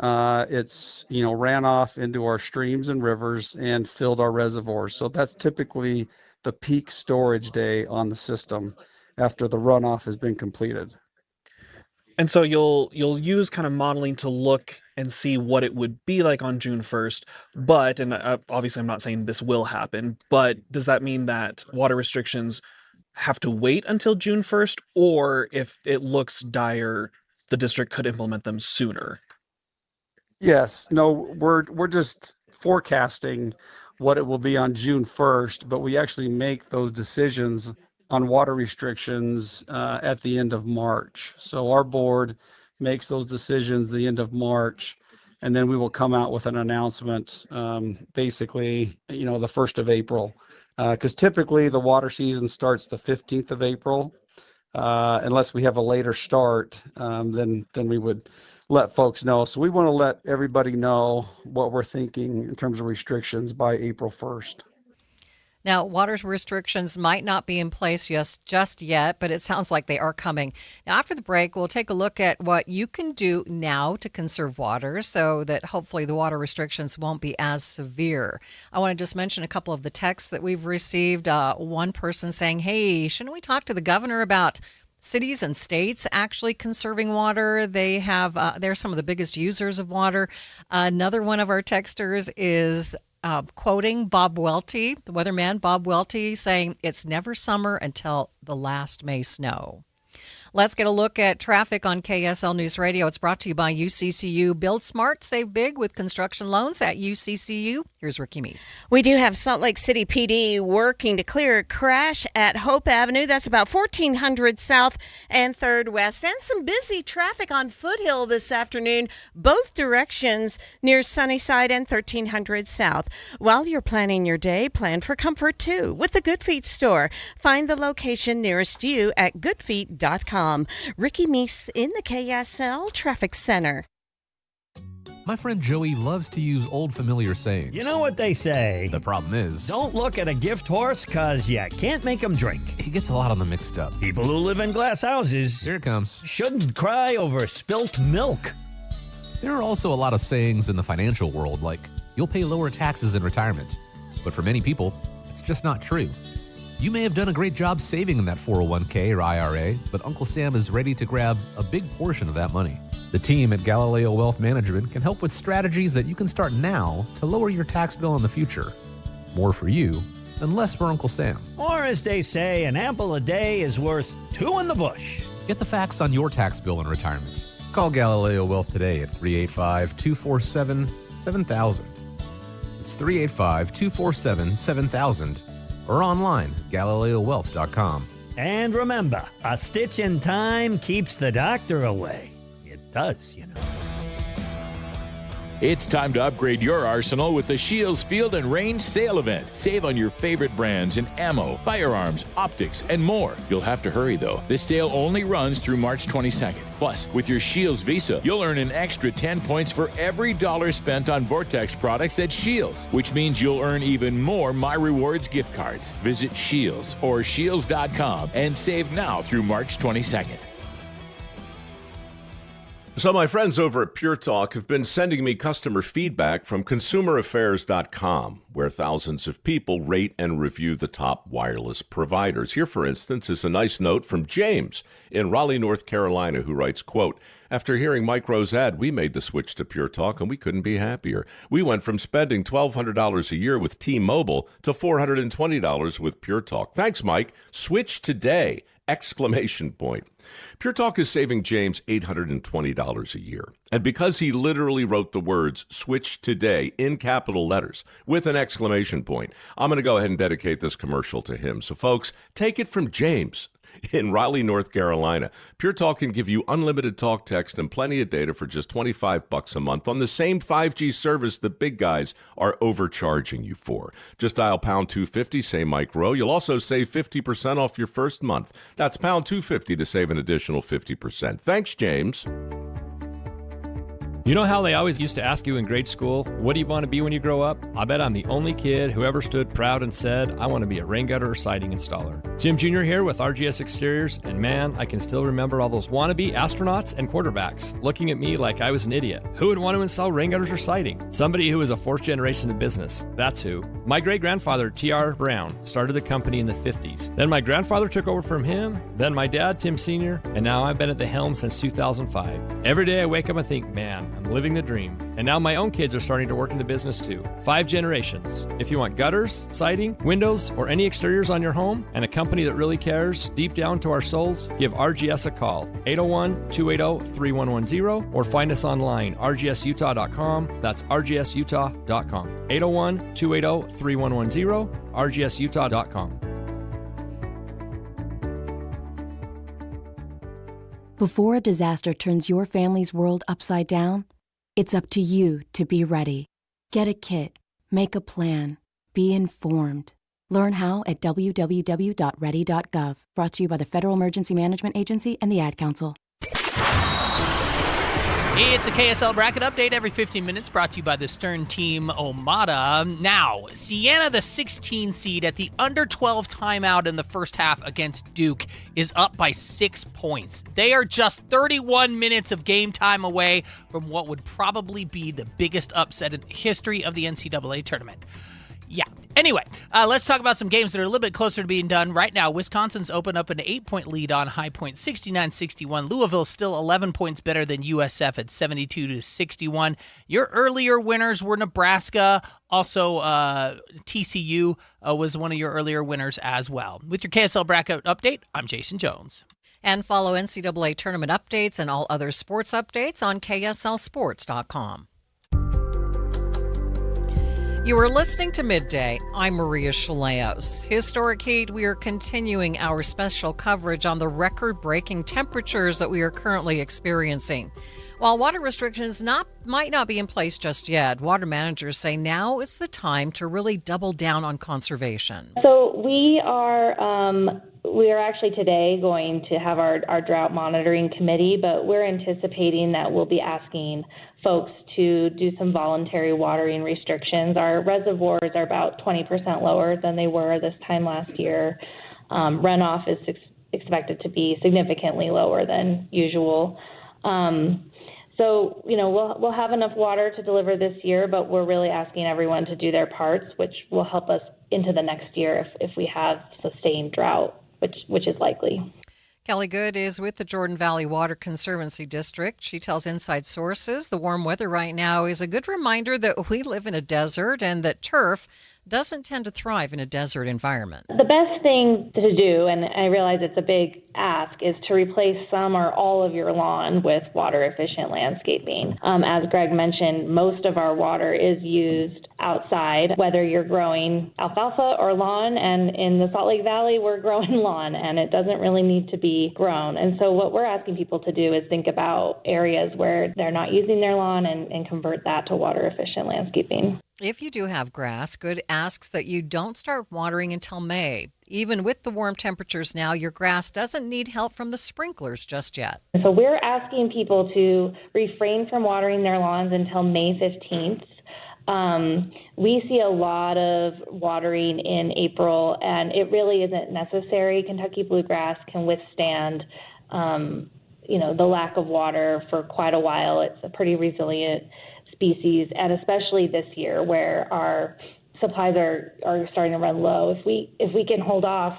It's, ran off into our streams and rivers and filled our reservoirs. So that's typically the peak storage day on the system after the runoff has been completed. And so you'll use kind of modeling to look and see what it would be like on June 1st. But, and obviously I'm not saying this will happen, but does that mean that water restrictions have to wait until June 1st? Or if it looks dire, the district could implement them sooner? Yes, no, we're just forecasting what it will be on June 1st, but we actually make those decisions on water restrictions at the end of March. So our board makes those decisions the end of March, and then we will come out with an announcement basically, the 1st of April. Because typically the water season starts the 15th of April. Unless we have a later start, then we would let folks know. So we want to let everybody know what we're thinking in terms of restrictions by April 1st. Now, water restrictions might not be in place just yet, but it sounds like they are coming. Now, after the break, we'll take a look at what you can do now to conserve water so that hopefully the water restrictions won't be as severe. I want to just mention a couple of the texts that we've received. One person saying, hey, shouldn't we talk to the governor about cities and states actually conserving water? They're some of the biggest users of water. Another one of our texters is quoting Bob Welty, the weatherman Bob Welty, saying it's never summer until the last May snow. Let's get a look at traffic on KSL News Radio. It's brought to you by UCCU. Build smart, save big with construction loans at UCCU. Here's Ricky Meese. We do have Salt Lake City PD working to clear a crash at Hope Avenue. That's about 1400 South and 3rd West. And some busy traffic on Foothill this afternoon, both directions near Sunnyside and 1300 South. While you're planning your day, plan for comfort too with the Good Feet store. Find the location nearest you at goodfeet.com. Ricky Meese in the KSL Traffic Center. My friend Joey loves to use old familiar sayings. You know what they say. The problem is, don't look at a gift horse because you can't make them drink. He gets a lot of them mixed up. People who live in glass houses. Here it comes. Shouldn't cry over spilt milk. There are also a lot of sayings in the financial world like, you'll pay lower taxes in retirement. But for many people, it's just not true. You may have done a great job saving in that 401k or IRA, but Uncle Sam is ready to grab a big portion of that money. The team at Galileo Wealth Management can help with strategies that you can start now to lower your tax bill in the future. More for you and less for Uncle Sam. Or as they say, an apple a day is worth 2 in the bush. Get the facts on your tax bill in retirement. Call Galileo Wealth today at 385-247-7000. It's 385-247-7000. Or online, GalileoWealth.com. And remember, a stitch in time keeps the doctor away. It does, you know. It's time to upgrade your arsenal with the Shields Field and Range Sale Event. Save on your favorite brands in ammo, firearms, optics, and more. You'll have to hurry, though. This sale only runs through March 22nd. Plus, with your Shields Visa, you'll earn an extra 10 points for every dollar spent on Vortex products at Shields, which means you'll earn even more My Rewards gift cards. Visit Shields or Shields.com and save now through March 22nd. So my friends over at Pure Talk have been sending me customer feedback from ConsumerAffairs.com, where thousands of people rate and review the top wireless providers. Here, for instance, is a nice note from James in Raleigh, North Carolina, who writes, quote, After hearing Mike Rowe's ad, we made the switch to Pure Talk, and we couldn't be happier. We went from spending $1,200 a year with T-Mobile to $420 with Pure Talk. Thanks, Mike. Switch today! ! Pure Talk is saving James $820 a year. And because he literally wrote the words switch today in capital letters with an exclamation point, I'm going to go ahead and dedicate this commercial to him. So folks, take it from James. In Raleigh, North Carolina, Pure Talk can give you unlimited talk, text, and plenty of data for just $25 a month on the same 5G service the big guys are overcharging you for. Just dial pound 250, say Mike Rowe. You'll also save 50% off your first month. That's pound 250 to save an additional 50%. Thanks, James. You know how they always used to ask you in grade school, what do you want to be when you grow up? I bet I'm the only kid who ever stood proud and said, I want to be a rain gutter or siding installer. Jim Jr. here with RGS Exteriors, and man, I can still remember all those wannabe astronauts and quarterbacks looking at me like I was an idiot. Who would want to install rain gutters or siding? Somebody who was a fourth generation in business. That's who. My great-grandfather, T.R. Brown, started the company in the 50s. Then my grandfather took over from him, then my dad, Tim Sr., and now I've been at the helm since 2005. Every day I wake up and think, man, I'm living the dream. And now my own kids are starting to work in the business too. 5 generations. If you want gutters, siding, windows, or any exteriors on your home, and a company that really cares deep down to our souls, give RGS a call. 801-280-3110 or find us online, rgsutah.com. That's rgsutah.com. 801-280-3110, rgsutah.com. Before a disaster turns your family's world upside down, it's up to you to be ready. Get a kit, make a plan, be informed. Learn how at www.ready.gov. Brought to you by the Federal Emergency Management Agency and the Ad Council. It's a KSL bracket update every 15 minutes, brought to you by the Stern Team Omada. Now, Siena, the 16 seed at the under 12 timeout in the first half against Duke, is up by 6 points. They are just 31 minutes of game time away from what would probably be the biggest upset in the history of the NCAA tournament. Yeah. Anyway, let's talk about some games that are a little bit closer to being done right now. Wisconsin's opened up an 8-point lead on High Point, 69-61. Louisville's still 11 points better than USF at 72-61. Your earlier winners were Nebraska. Also, TCU was one of your earlier winners as well. With your KSL bracket update, I'm Jason Jones. And follow NCAA tournament updates and all other sports updates on KSLSports.com. You are listening to Midday. I'm Maria Shilaos. Historic heat, we are continuing our special coverage on the record-breaking temperatures that we are currently experiencing. While water restrictions might not be in place just yet, water managers say now is the time to really double down on conservation. So we are actually today going to have our drought monitoring committee, but we're anticipating that we'll be asking folks to do some voluntary watering restrictions. Our reservoirs are about 20% lower than they were this time last year. Runoff is expected to be significantly lower than usual. So, we'll have enough water to deliver this year, but we're really asking everyone to do their parts, which will help us into the next year if we have sustained drought, which is likely. Kelly Good is with the Jordan Valley Water Conservancy District. She tells Inside Sources the warm weather right now is a good reminder that we live in a desert and that turf doesn't tend to thrive in a desert environment. The best thing to do, and I realize it's a big ask, is to replace some or all of your lawn with water-efficient landscaping. As Greg mentioned, most of our water is used outside, whether you're growing alfalfa or lawn, and in the Salt Lake Valley, we're growing lawn, and it doesn't really need to be grown. And so what we're asking people to do is think about areas where they're not using their lawn and convert that to water-efficient landscaping. If you do have grass, Good asks that you don't start watering until May. Even with the warm temperatures now, your grass doesn't need help from the sprinklers just yet. So we're asking people to refrain from watering their lawns until May 15th. We see a lot of watering in April, and it really isn't necessary. Kentucky bluegrass can withstand, the lack of water for quite a while. It's a pretty resilient species, and especially this year where our supplies are starting to run low. If we can hold off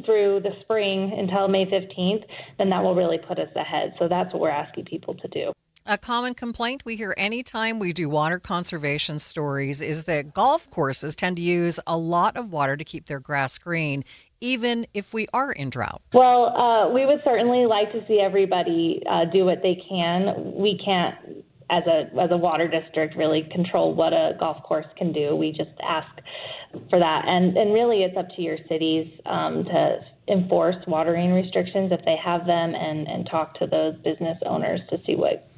through the spring until May 15th, then that will really put us ahead. So that's what we're asking people to do. A common complaint we hear anytime we do water conservation stories is that golf courses tend to use a lot of water to keep their grass green, even if we are in drought. Well, we would certainly like to see everybody do what they can. We can't, as a water district, really control what a golf course can do. We just ask for that. And really it's up to your cities to enforce watering restrictions if they have them, and talk to those business owners to see what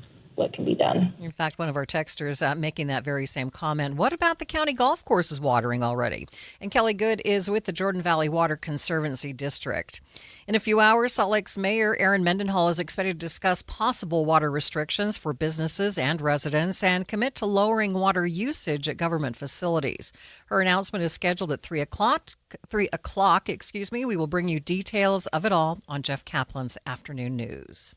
can be done. In fact, one of our texters making that very same comment. What about the county golf courses watering already? And Kelly Good is with the Jordan Valley Water Conservancy District. In a few hours, Salt Lake's Mayor Erin Mendenhall is expected to discuss possible water restrictions for businesses and residents and commit to lowering water usage at government facilities. Her announcement is scheduled at 3 o'clock. We will bring you details of it all on Jeff Kaplan's Afternoon News.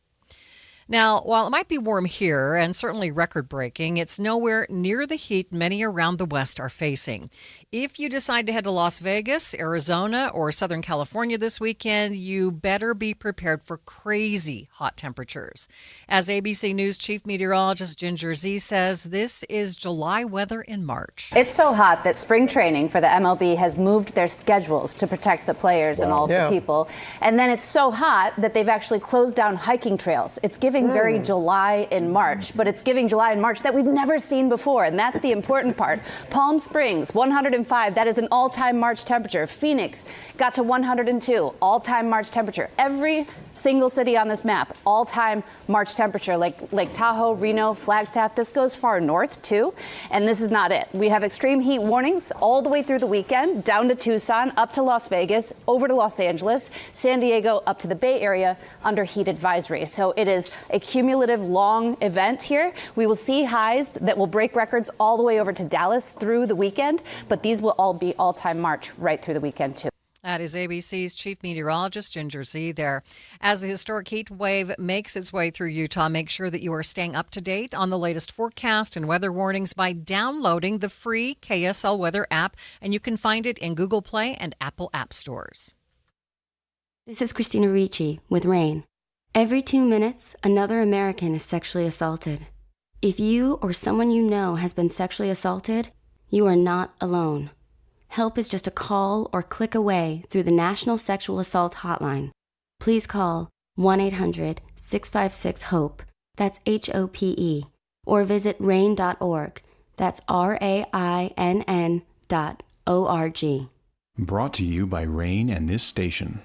Now, while it might be warm here and certainly record-breaking, it's nowhere near the heat many around the West are facing. If you decide to head to Las Vegas, Arizona, or Southern California this weekend, you better be prepared for crazy hot temperatures. As ABC News Chief Meteorologist Ginger Z says, this is July weather in March. It's so hot that spring training for the MLB has moved their schedules to protect the players and all of the people. And then it's so hot that they've actually closed down hiking trails. It's giving very July in March, but it's giving July in March that we've never seen before, and that's the important part. Palm Springs, 105, that is an all-time March temperature. Phoenix got to 102, all-time March temperature. Every single city on this map, all-time March temperature, like Lake Tahoe, Reno, Flagstaff. This goes far north, too, and this is not it. We have extreme heat warnings all the way through the weekend, down to Tucson, up to Las Vegas, over to Los Angeles, San Diego, up to the Bay Area under heat advisory. So it is a cumulative long event here. We will see highs that will break records all the way over to Dallas through the weekend, but these will all be all-time March right through the weekend, too. That is ABC's Chief Meteorologist Ginger Z there. As the historic heat wave makes its way through Utah, make sure that you are staying up to date on the latest forecast and weather warnings by downloading the free KSL Weather app, and you can find it in Google Play and Apple App Stores. This is Christina Ricci with RAIN. Every 2 minutes, another American is sexually assaulted. If you or someone you know has been sexually assaulted, you are not alone. Help is just a call or click away through the National Sexual Assault Hotline. Please call 1-800-656-HOPE, that's HOPE, or visit RAIN.org, that's RAINN.org. Brought to you by RAIN and this station.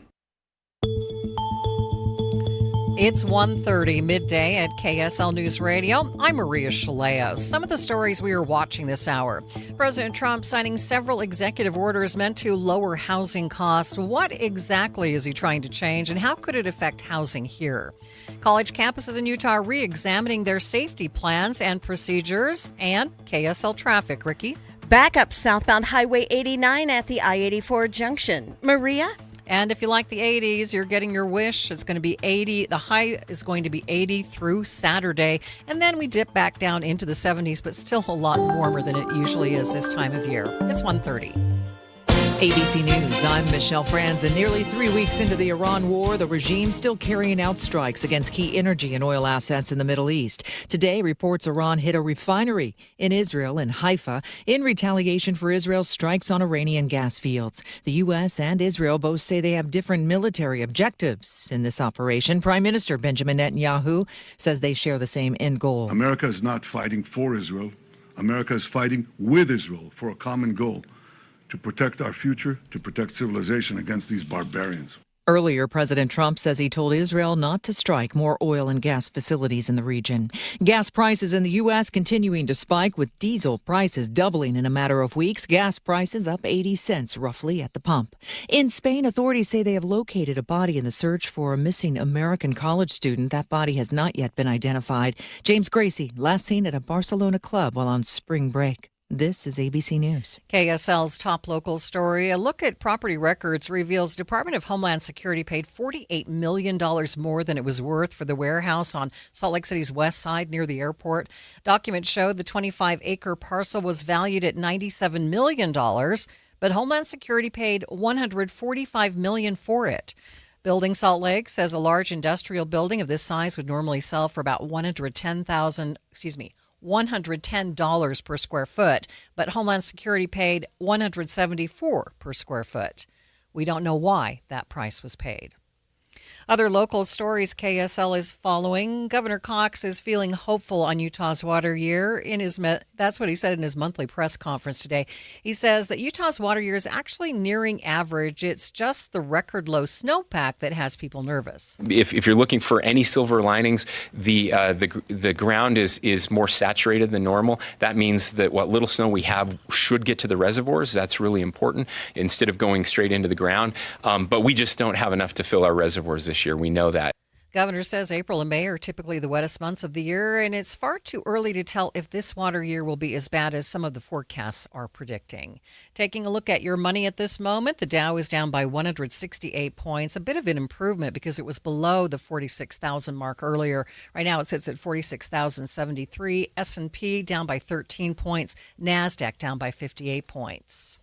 It's 1:30 midday at KSL News Radio. I'm Maria Shilaos. Some of the stories we are watching this hour. President Trump signing several executive orders meant to lower housing costs. What exactly is he trying to change, and how could it affect housing here? College campuses in Utah are re-examining their safety plans and procedures. And KSL traffic, Ricky. Back up southbound Highway 89 at the I-84 junction. Maria? And if you like the 80s, you're getting your wish. It's going to be 80. The high is going to be 80 through Saturday. And then we dip back down into the 70s, but still a lot warmer than it usually is this time of year. It's 1:30. ABC News, I'm Michelle Franzen. Nearly 3 weeks into the Iran war, the regime still carrying out strikes against key energy and oil assets in the Middle East. Today, reports Iran hit a refinery in Israel, in Haifa, in retaliation for Israel's strikes on Iranian gas fields. The U.S. and Israel both say they have different military objectives in this operation. Prime Minister Benjamin Netanyahu says they share the same end goal. America is not fighting for Israel. America is fighting with Israel for a common goal: to protect our future, to protect civilization against these barbarians. Earlier, President Trump says he told Israel not to strike more oil and gas facilities in the region. Gas prices in the U.S. continuing to spike, with diesel prices doubling in a matter of weeks. Gas prices up 80 cents roughly at the pump. In Spain, authorities say they have located a body in the search for a missing American college student. That body has not yet been identified. James Gracie, last seen at a Barcelona club while on spring break. This is ABC News. KSL's top local story. A look at property records reveals Department of Homeland Security paid $48 million more than it was worth for the warehouse on Salt Lake City's west side near the airport. Documents showed the 25-acre parcel was valued at $97 million, but Homeland Security paid $145 million for it. Building Salt Lake says a large industrial building of this size would normally sell for about $110 per square foot, but Homeland Security paid $174 per square foot. We don't know why that price was paid. Other local stories KSL is following. Governor Cox is feeling hopeful on Utah's water year. That's what he said in his monthly press conference today. He says that Utah's water year is actually nearing average. It's just the record low snowpack that has people nervous. If you're looking for any silver linings, the ground is more saturated than normal. That means that what little snow we have should get to the reservoirs. That's really important instead of going straight into the ground. But we just don't have enough to fill our reservoirs this year. We know that. Governor says April and May are typically the wettest months of the year, and it's far too early to tell if this water year will be as bad as some of the forecasts are predicting. Taking a look at your money at this moment, the Dow is down by 168 points, a bit of an improvement because it was below the 46,000 mark earlier. Right now it sits at 46,073. S&P down by 13 points. NASDAQ down by 58 points.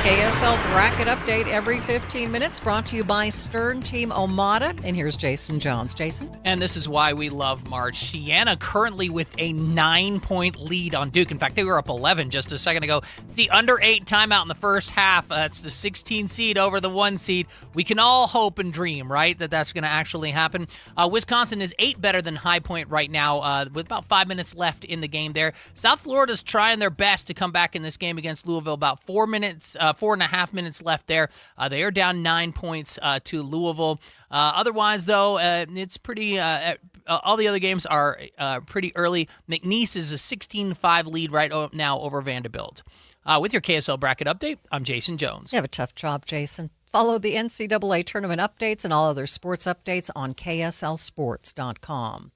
KSL Bracket Update every 15 minutes, brought to you by Stern Team Omada. And here's Jason Jones. Jason? And this is why we love March. Siena currently with a 9-point lead on Duke. In fact, they were up 11 just a second ago. It's the under 8 timeout in the first half. It's the 16 seed over the 1 seed. We can all hope and dream, right, that that's going to actually happen. Wisconsin is 8 better than High Point right now with about 5 minutes left in the game there. South Florida's trying their best to come back in this game against Louisville. About 4.5 minutes left there. They are down 9 points to Louisville. Otherwise, though, it's pretty. All the other games are pretty early. McNeese is a 16-5 lead right now over Vanderbilt. With your KSL Bracket Update, I'm Jason Jones. You have a tough job, Jason. Follow the NCAA tournament updates and all other sports updates on KSLSports.com.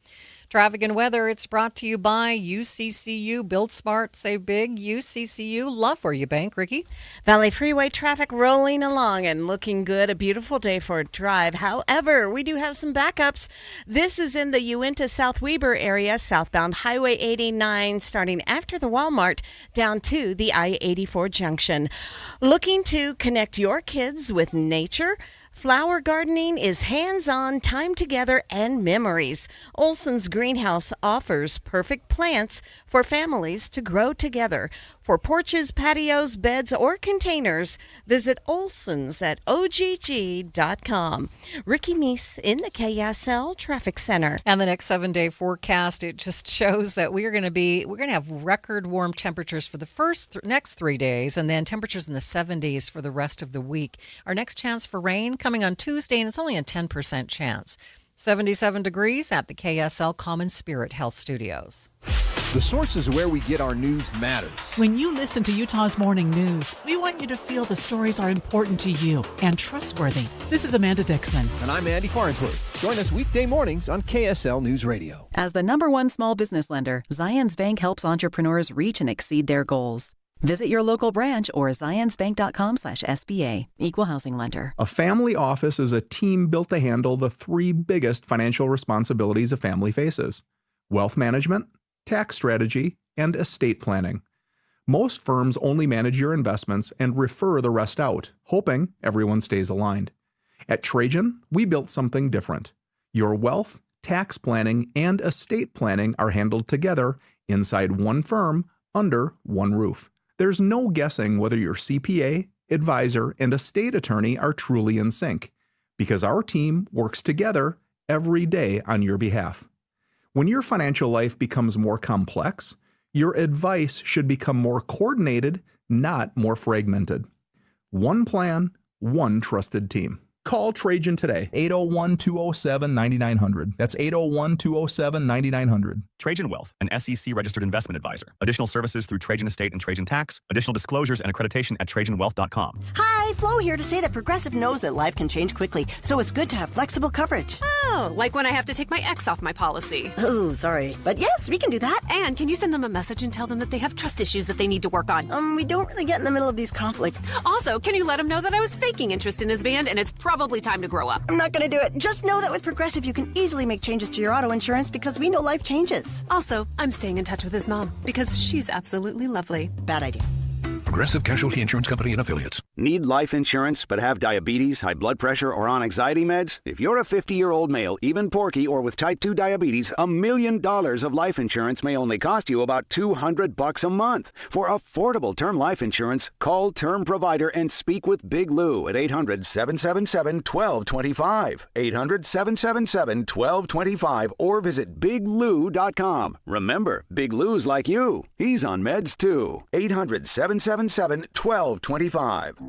Traffic and weather, it's brought to you by UCCU. Build smart, save big. UCCU, love where you bank. Ricky? Valley Freeway traffic rolling along and looking good. A beautiful day for a drive. However, we do have some backups. This is in the Uinta South Weber area, southbound Highway 89, starting after the Walmart down to the I-84 junction. Looking to connect your kids with nature? Flower gardening is hands-on, time together, and memories. Olson's Greenhouse offers perfect plants for families to grow together. For porches, patios, beds, or containers, visit Olson's at OGG.com. Ricky Meese in the KSL Traffic Center. And the next 7-day forecast, it just shows that we're going to have record warm temperatures for the next 3 days, and then temperatures in the 70s for the rest of the week. Our next chance for rain coming on Tuesday, and it's only a 10% chance. 77 degrees at the KSL Common Spirit Health Studios. The sources where we get our news matters. When you listen to Utah's Morning News, we want you to feel the stories are important to you and trustworthy. This is Amanda Dixon. And I'm Andy Farnsworth. Join us weekday mornings on KSL News Radio. As the #1 small business lender, Zions Bank helps entrepreneurs reach and exceed their goals. Visit your local branch or zionsbank.com/SBA. Equal housing lender. A family office is a team built to handle the 3 biggest financial responsibilities a family faces: wealth management, tax strategy, and estate planning. Most firms only manage your investments and refer the rest out, hoping everyone stays aligned. At Trajan, we built something different. Your wealth, tax planning, and estate planning are handled together inside one firm under one roof. There's no guessing whether your CPA, advisor, and estate attorney are truly in sync, because our team works together every day on your behalf. When your financial life becomes more complex, your advice should become more coordinated, not more fragmented. One plan, one trusted team. Call Trajan today, 801-207-9900. That's 801-207-9900. Trajan Wealth, an SEC-registered investment advisor. Additional services through Trajan Estate and Trajan Tax. Additional disclosures and accreditation at TrajanWealth.com. Hi, Flo here to say that Progressive knows that life can change quickly, so it's good to have flexible coverage. Oh, like when I have to take my ex off my policy. Oh, sorry. But yes, we can do that. And can you send them a message and tell them that they have trust issues that they need to work on? We don't really get in the middle of these conflicts. Also, can you let them know that I was faking interest in his band and it's probably time to grow up? I'm not going to do it. Just know that with Progressive, you can easily make changes to your auto insurance because we know life changes. Also, I'm staying in touch with his mom because she's absolutely lovely. Bad idea. Progressive Casualty Insurance Company and Affiliates. Need life insurance but have diabetes, high blood pressure, or on anxiety meds? If you're a 50-year-old male, even porky, or with type 2 diabetes, $1 million of life insurance may only cost you about $200 a month. For affordable term life insurance, call Term Provider and speak with Big Lou at 800-777-1225. 800-777-1225 or visit biglou.com. Remember, Big Lou's like you. He's on meds too. 800-777-1225.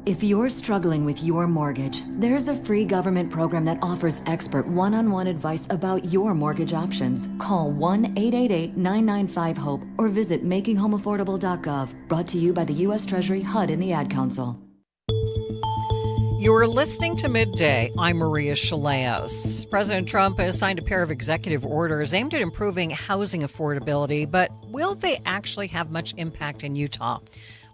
If you're struggling with your mortgage, there's a free government program that offers expert one-on-one advice about your mortgage options. Call 1-888-995-HOPE or visit makinghomeaffordable.gov. Brought to you by the U.S. Treasury, HUD, and the Ad Council. You're listening to Midday. I'm Maria Shilaos. President Trump has signed a pair of executive orders aimed at improving housing affordability, but will they actually have much impact in Utah?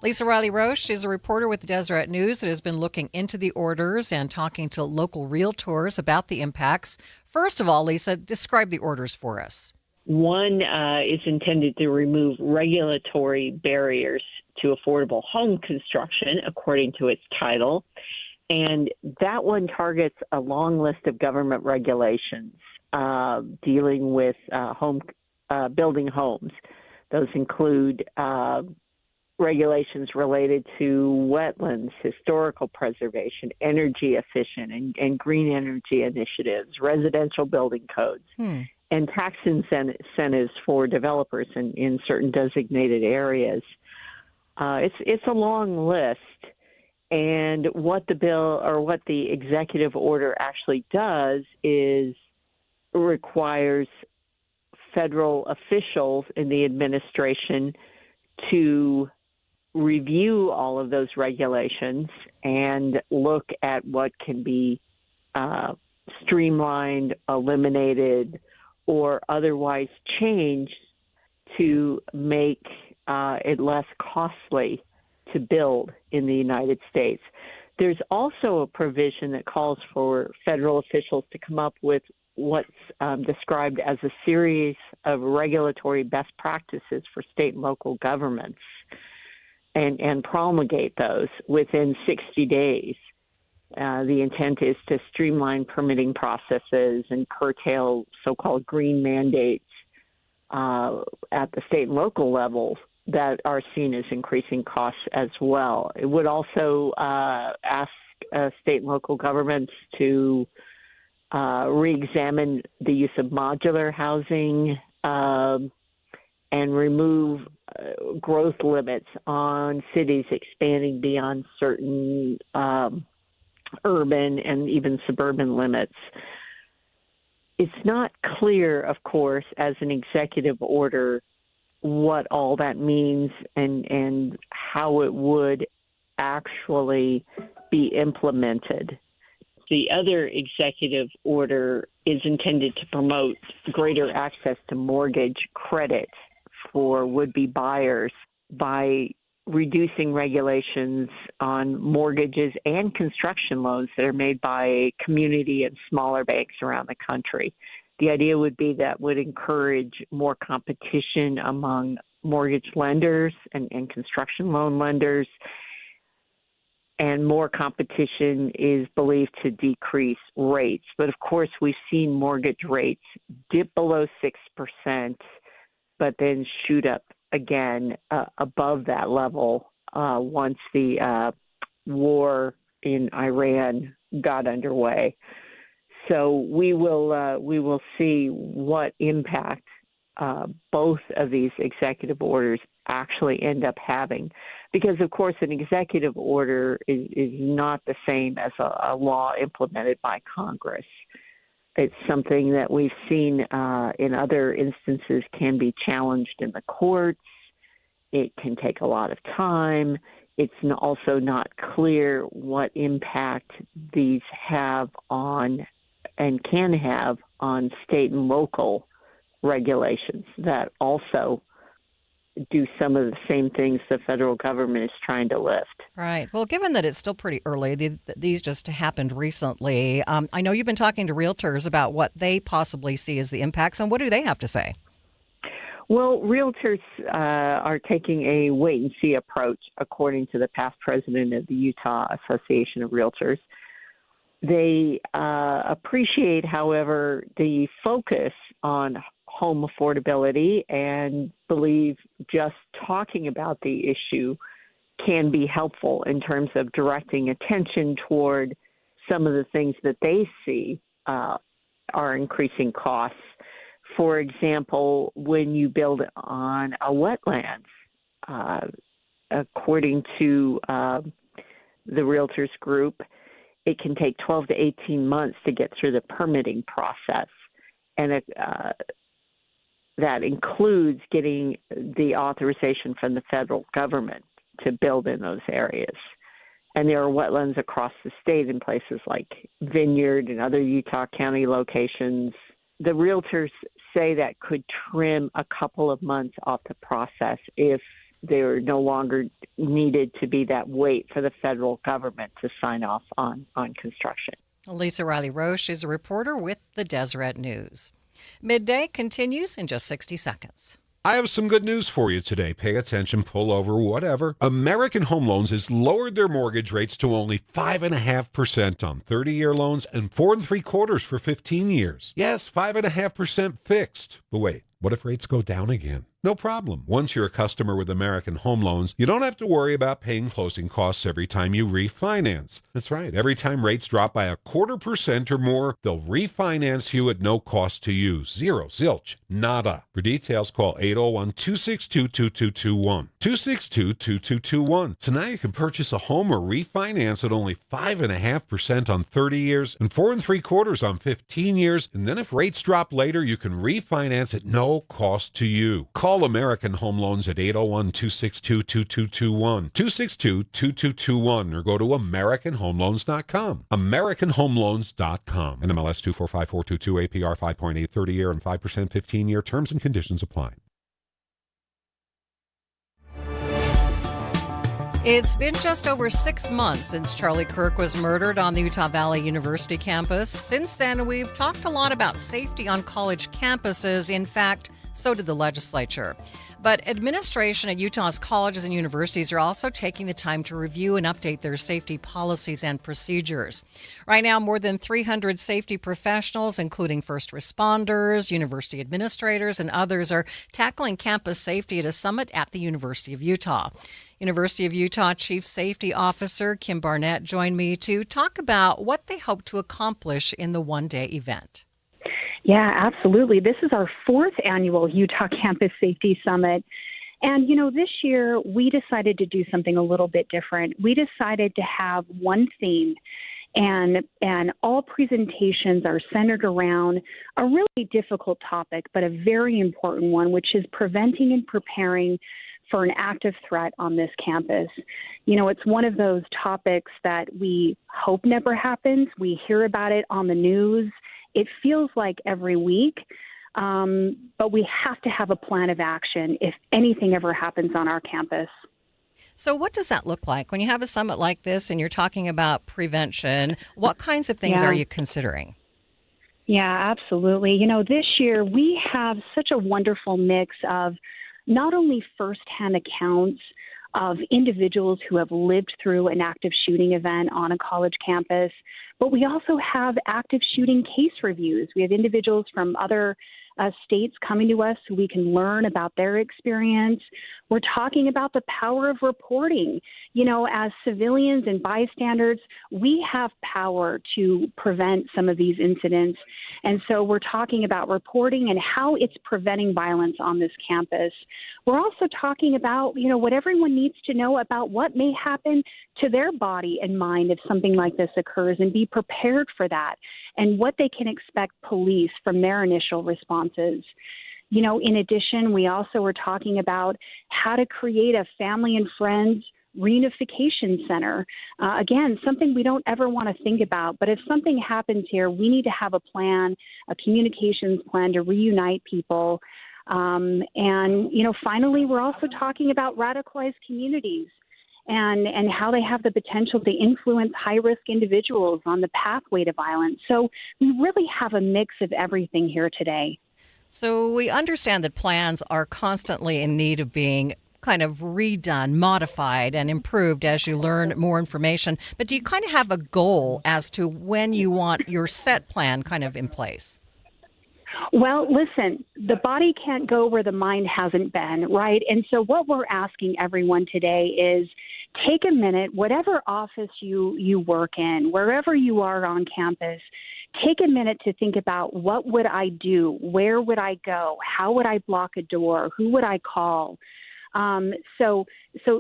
Lisa Riley-Roche is a reporter with the Deseret News that has been looking into the orders and talking to local realtors about the impacts. First of all, Lisa, describe the orders for us. One is intended to remove regulatory barriers to affordable home construction, according to its title. And that one targets a long list of government regulations dealing with building homes. Those include regulations related to wetlands, historical preservation, energy efficient and green energy initiatives, residential building codes, and tax incentives for developers in certain designated areas. It's a long list. And what the executive order actually does is requires federal officials in the administration to review all of those regulations and look at what can be streamlined, eliminated, or otherwise changed to make it less costly to build in the United States. There's also a provision that calls for federal officials to come up with what's described as a series of regulatory best practices for state and local governments and promulgate those within 60 days. The intent is to streamline permitting processes and curtail so-called green mandates at the state and local levels that are seen as increasing costs as well. It would also ask state and local governments to re-examine the use of modular housing and remove growth limits on cities expanding beyond certain urban and even suburban limits. It's not clear, of course, as an executive order what all that means and how it would actually be implemented. The other executive order is intended to promote greater access to mortgage credit for would-be buyers by reducing regulations on mortgages and construction loans that are made by community and smaller banks around the country. The idea would be that would encourage more competition among mortgage lenders and construction loan lenders, and more competition is believed to decrease rates. But of course, we've seen mortgage rates dip below 6%, but then shoot up again above that level once the war in Iran got underway. So we will see what impact both of these executive orders actually end up having, because of course an executive order is not the same as a law implemented by Congress. It's something that we've seen in other instances can be challenged in the courts. It can take a lot of time. It's also not clear what impact these have on and can have on state and local regulations that also do some of the same things the federal government is trying to lift. Right. Well, given that it's still pretty early, these just happened recently. I know you've been talking to realtors about what they possibly see as the impacts, and what do they have to say? Well, realtors are taking a wait-and-see approach, according to the past president of the Utah Association of Realtors. They appreciate, however, the focus on home affordability and believe just talking about the issue can be helpful in terms of directing attention toward some of the things that they see are increasing costs. For example, when you build on a wetlands, according to the Realtors Group, it can take 12 to 18 months to get through the permitting process. And that includes getting the authorization from the federal government to build in those areas. And there are wetlands across the state in places like Vineyard and other Utah County locations. The realtors say that could trim a couple of months off the process if there no longer needed to be that wait for the federal government to sign off on construction. Lisa Riley-Roche is a reporter with the Deseret News. Midday continues in just 60 seconds. I have some good news for you today. Pay attention, pull over, whatever. American Home Loans has lowered their mortgage rates to only 5.5% on 30-year loans and 4 3/4 for 15 years. Yes, 5.5% fixed. But wait, what if rates go down again? No problem. Once you're a customer with American Home Loans, you don't have to worry about paying closing costs every time you refinance. That's right. Every time rates drop by 0.25% or more, they'll refinance you at no cost to you. Zero, zilch, nada. For details, call 801-262-2221. 262-2221. So now you can purchase a home or refinance at only 5.5% on 30 years and 4 3/4 on 15 years. And then if rates drop later, you can refinance at no cost to you. Call American Home Loans at 801-262-2221, 262-2221, or go to AmericanHomeLoans.com. AmericanHomeLoans.com. NMLS 245422, APR 5.8 30-year and 5% 15-year. Terms and conditions apply. It's been just over 6 months since Charlie Kirk was murdered on the Utah Valley University campus. Since then, we've talked a lot about safety on college campuses. In fact, so did the legislature. But administration at Utah's colleges and universities are also taking the time to review and update their safety policies and procedures. Right now, more than 300 safety professionals, including first responders, university administrators, and others, are tackling campus safety at a summit at the University of Utah. University of Utah Chief Safety Officer Kim Barnett joined me to talk about what they hope to accomplish in the one-day event. Yeah, absolutely. This is our 4th annual Utah Campus Safety Summit. And, this year we decided to do something a little bit different. We decided to have one theme, and all presentations are centered around a really difficult topic, but a very important one, which is preventing and preparing for an active threat on this campus. It's one of those topics that we hope never happens. We hear about it on the news. It feels like every week, but we have to have a plan of action if anything ever happens on our campus. So what does that look like? When you have a summit like this and you're talking about prevention, what kinds of things are you considering? Yeah, absolutely. This year we have such a wonderful mix of not only firsthand accounts of individuals who have lived through an active shooting event on a college campus, but we also have active shooting case reviews. We have individuals from other states coming to us so we can learn about their experience. We're talking about the power of reporting. As civilians and bystanders, we have power to prevent some of these incidents. And so we're talking about reporting and how it's preventing violence on this campus. We're also talking about, what everyone needs to know about what may happen to their body and mind if something like this occurs, and be prepared for that, and what they can expect police from their initial responses. In addition, we also are talking about how to create a family and friends reunification center. Again, something we don't ever want to think about, but if something happens here, we need to have a plan, a communications plan to reunite people. Finally, we're also talking about radicalized communities and how they have the potential to influence high-risk individuals on the pathway to violence. So we really have a mix of everything here today. So we understand that plans are constantly in need of being kind of redone, modified, and improved as you learn more information. But do you kind of have a goal as to when you want your set plan kind of in place? Well, listen, the body can't go where the mind hasn't been, right? And so what we're asking everyone today is take a minute, whatever office you work in, wherever you are on campus, take a minute to think about what would I do? Where would I go? How would I block a door? Who would I call? So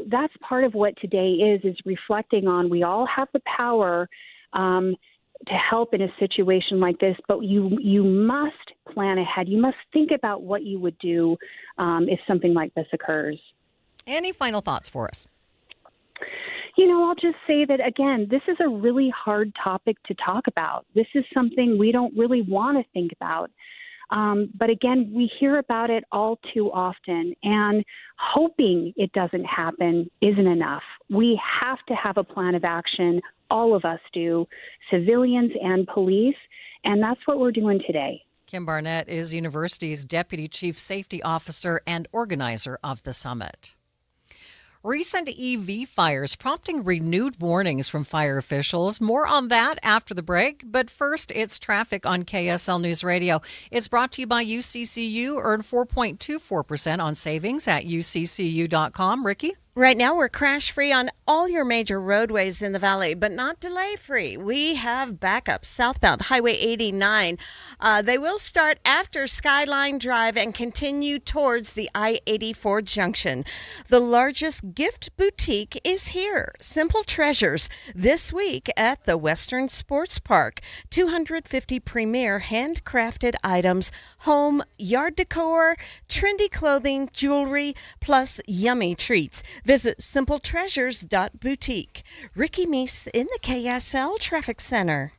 that's part of what today is reflecting on. We all have the power to help in a situation like this, but you must plan ahead. You must think about what you would do if something like this occurs. Any final thoughts for us? I'll just say that, again, this is a really hard topic to talk about. This is something we don't really want to think about. But again, we hear about it all too often, and hoping it doesn't happen isn't enough. We have to have a plan of action. All of us do, civilians and police, and that's what we're doing today. Kim Barnett is university's Deputy Chief Safety Officer and organizer of the summit. Recent EV fires prompting renewed warnings from fire officials. More on that after the break. But first, it's traffic on KSL News Radio. It's brought to you by UCCU. Earn 4.24% on savings at uccu.com. Ricky? Right now, we're crash-free on all your major roadways in the valley, but not delay-free. We have backups southbound Highway 89. They will start after Skyline Drive and continue towards the I-84 junction. The largest gift boutique is here. Simple Treasures, this week at the Western Sports Park. 250 premier handcrafted items, home, yard decor, trendy clothing, jewelry, plus yummy treats. Visit simpletreasures.boutique. Ricky Meese in the KSL Traffic Center.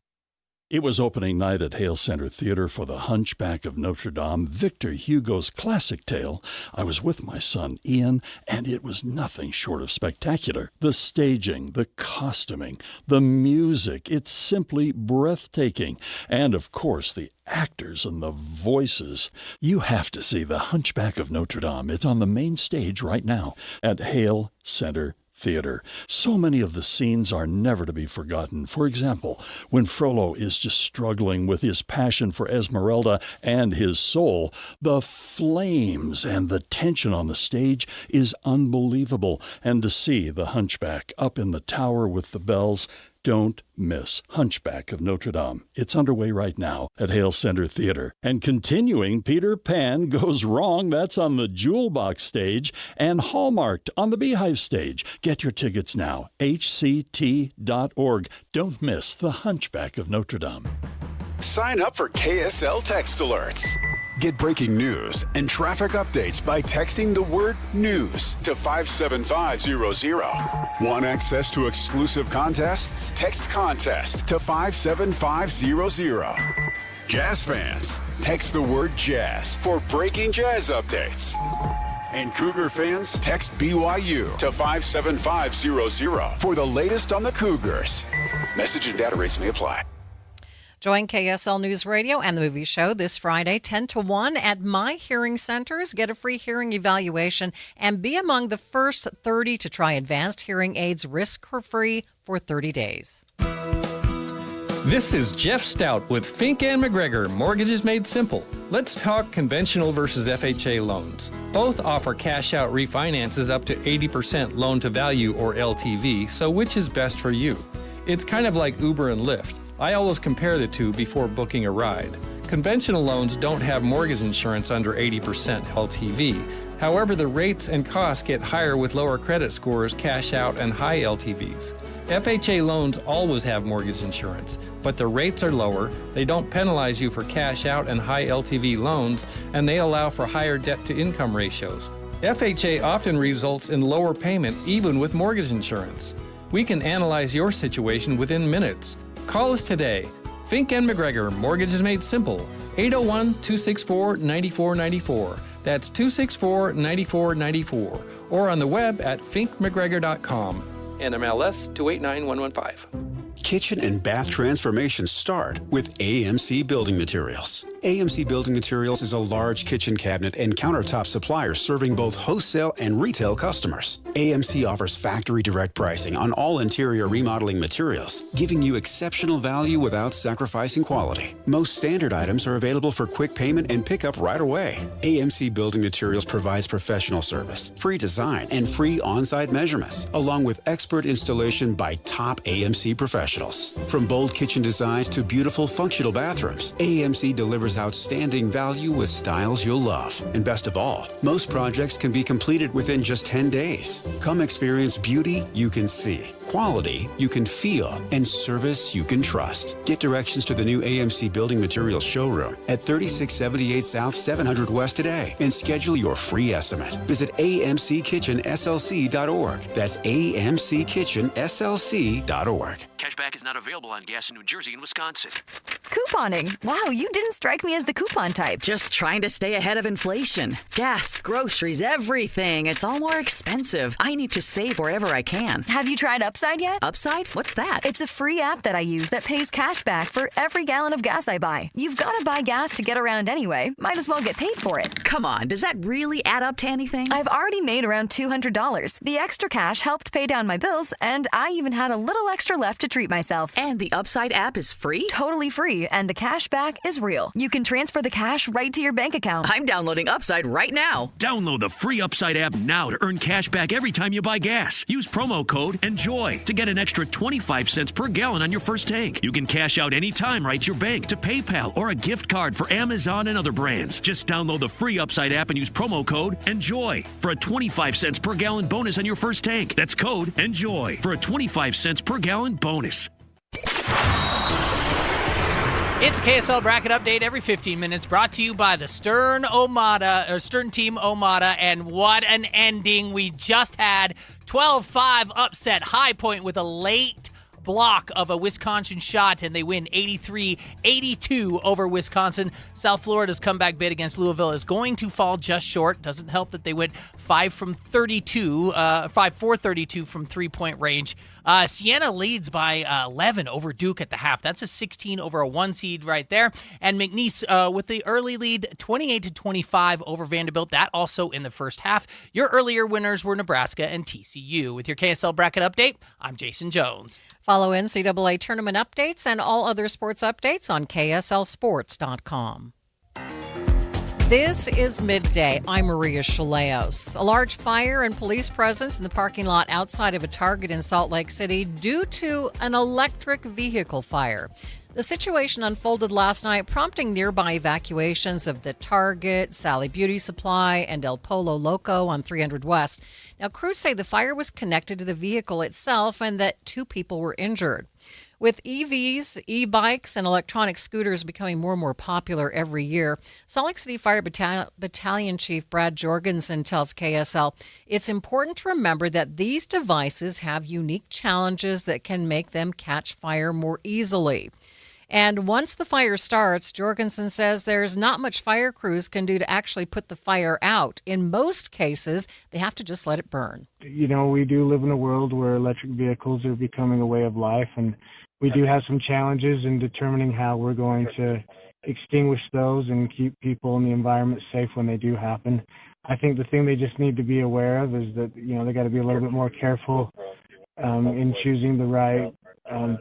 It was opening night at Hale Center Theater for The Hunchback of Notre Dame, Victor Hugo's classic tale. I was with my son, Ian, and it was nothing short of spectacular. The staging, the costuming, the music, it's simply breathtaking. And, of course, the actors and the voices. You have to see The Hunchback of Notre Dame. It's on the main stage right now at Hale Center Theater. So many of the scenes are never to be forgotten. For example, when Frollo is just struggling with his passion for Esmeralda and his soul, the flames and the tension on the stage is unbelievable. And to see the Hunchback up in the tower with the bells, don't miss Hunchback of Notre Dame. It's underway right now at Hale Center Theater. And continuing, Peter Pan Goes Wrong. That's on the Jewel Box stage and Hallmarked on the Beehive stage. Get your tickets now. hct.org. Don't miss the Hunchback of Notre Dame. Sign up for KSL Text Alerts. Get breaking news and traffic updates by texting the word news to 57500. Want access to exclusive contests? Text contest to 57500. Jazz fans, text the word jazz for breaking jazz updates. And Cougar fans, text BYU to 57500 for the latest on the Cougars. Message and data rates may apply. Join KSL News Radio and the Movie Show this Friday, 10 to 1 at My Hearing Centers. Get a free hearing evaluation and be among the first 30 to try advanced hearing aids risk-free for 30 days. This is Jeff Stout with Fink and McGregor, Mortgages Made Simple. Let's talk conventional versus FHA loans. Both offer cash-out refinances up to 80% loan-to-value or LTV, so which is best for you? It's kind of like Uber and Lyft. I always compare the two before booking a ride. Conventional loans don't have mortgage insurance under 80% LTV. However, the rates and costs get higher with lower credit scores, cash out, and high LTVs. FHA loans always have mortgage insurance, but the rates are lower, they don't penalize you for cash out and high LTV loans, and they allow for higher debt-to-income ratios. FHA often results in lower payment even with mortgage insurance. We can analyze your situation within minutes. Call us today. Fink and McGregor, Mortgages Made Simple, 801-264-9494. That's 264-9494. Or on the web at finkmcgregor.com. NMLS 289115. Kitchen and bath transformations start with AMC Building Materials. AMC Building Materials is a large kitchen cabinet and countertop supplier serving both wholesale and retail customers. AMC offers factory direct pricing on all interior remodeling materials, giving you exceptional value without sacrificing quality. Most standard items are available for quick payment and pickup right away. AMC Building Materials provides professional service, free design, and free on-site measurements, along with expert installation by top AMC professionals. From bold kitchen designs to beautiful functional bathrooms, AMC delivers outstanding value with styles you'll love. And best of all, most projects can be completed within just 10 days. Come experience beauty you can see, quality you can feel, and service you can trust. Get directions to the new AMC Building Materials showroom at 3678 South 700 West today and schedule your free estimate. Visit amckitchenslc.org. That's amckitchenslc.org. Cashback is not available on gas in New Jersey and Wisconsin. Couponing. Wow, you didn't strike me as the coupon type. Just trying to stay ahead of inflation. Gas, groceries, everything. It's all more expensive. I need to save wherever I can. Have you tried Upside yet? Upside? What's that? It's a free app that I use that pays cash back for every gallon of gas I buy. You've got to buy gas to get around anyway. Might as well get paid for it. Come on, does that really add up to anything? I've already made around $200. The extra cash helped pay down my bills, and I even had a little extra left to treat myself. And the Upside app is free? Totally free, and the cash back is real. You can transfer the cash right to your bank account. I'm downloading Upside right now. Download the free Upside app now to earn cash back every time you buy gas. Use promo code ENJOY to get an extra 25 cents per gallon on your first tank. You can cash out anytime right to your bank, to PayPal, or a gift card for Amazon and other brands. Just download the free Upside app and use promo code ENJOY for a 25 cents per gallon bonus on your first tank. That's code ENJOY for a 25 cents per gallon bonus. It's a KSL bracket update every 15 minutes, brought to you by the Stern Team Omada, and what an ending we just had. 12-5 upset High Point with a late block of a Wisconsin shot, and they win 83-82 over Wisconsin. South Florida's comeback bid against Louisville is going to fall just short. Doesn't help that they went 5 for 32 from three-point range. Siena leads by 11 over Duke at the half. That's a 16 over a 1 seed right there. And McNeese with the early lead, 28-25 over Vanderbilt. That also in the first half. Your earlier winners were Nebraska and TCU. With your KSL bracket update, I'm Jason Jones. Follow NCAA tournament updates and all other sports updates on KSLSports.com. This is Midday. I'm Maria Shilaos. A large fire and police presence in the parking lot outside of a Target in Salt Lake City due to an electric vehicle fire. The situation unfolded last night, prompting nearby evacuations of the Target, Sally Beauty Supply, and El Polo Loco on 300 West. Now, crews say the fire was connected to the vehicle itself and that 2 people were injured. With EVs, e-bikes, and electronic scooters becoming more and more popular every year, Salt Lake City Fire Battalion Chief Brad Jorgensen tells KSL it's important to remember that these devices have unique challenges that can make them catch fire more easily. And once the fire starts, Jorgensen says there's not much fire crews can do to actually put the fire out. In most cases, they have to just let it burn. You know, we do live in a world where electric vehicles are becoming a way of life, and we do have some challenges in determining how we're going to extinguish those and keep people and the environment safe when they do happen. I think the thing they just need to be aware of is that, you know, they got to be a little bit more careful in choosing the right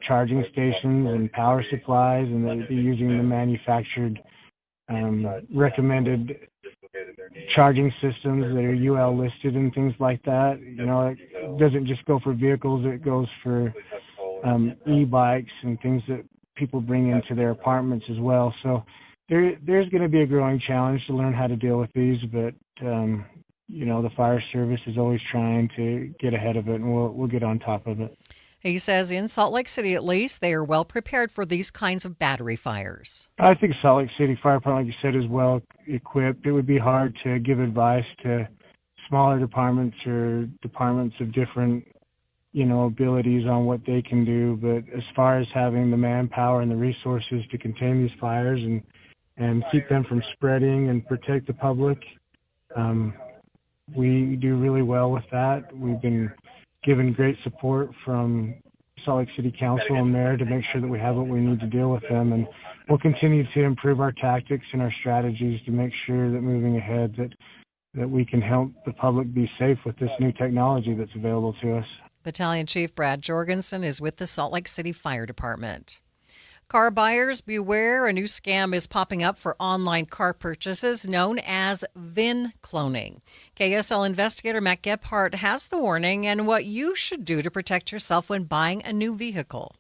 charging stations and power supplies, and they're using the manufactured recommended charging systems that are UL listed and things like that. You know, it doesn't just go for vehicles, it goes for e-bikes and things that people bring into their apartments as well. So there's going to be a growing challenge to learn how to deal with these, but you know, the fire service is always trying to get ahead of it, and we'll get on top of it. He says in Salt Lake City, at least, they are well prepared for these kinds of battery fires. I think Salt Lake City Fire Department, like you said, is well equipped. It would be hard to give advice to smaller departments or departments of different, you know, abilities on what they can do. But as far as having the manpower and the resources to contain these fires and keep them from spreading and protect the public, we do really well with that. We've been given great support from Salt Lake City Council and Mayor to make sure that we have what we need to deal with them. And we'll continue to improve our tactics and our strategies to make sure that moving ahead that we can help the public be safe with this new technology that's available to us. Battalion Chief Brad Jorgensen is with the Salt Lake City Fire Department. Car buyers, beware. A new scam is popping up for online car purchases known as VIN cloning. KSL investigator Matt Gephardt has the warning and what you should do to protect yourself when buying a new vehicle.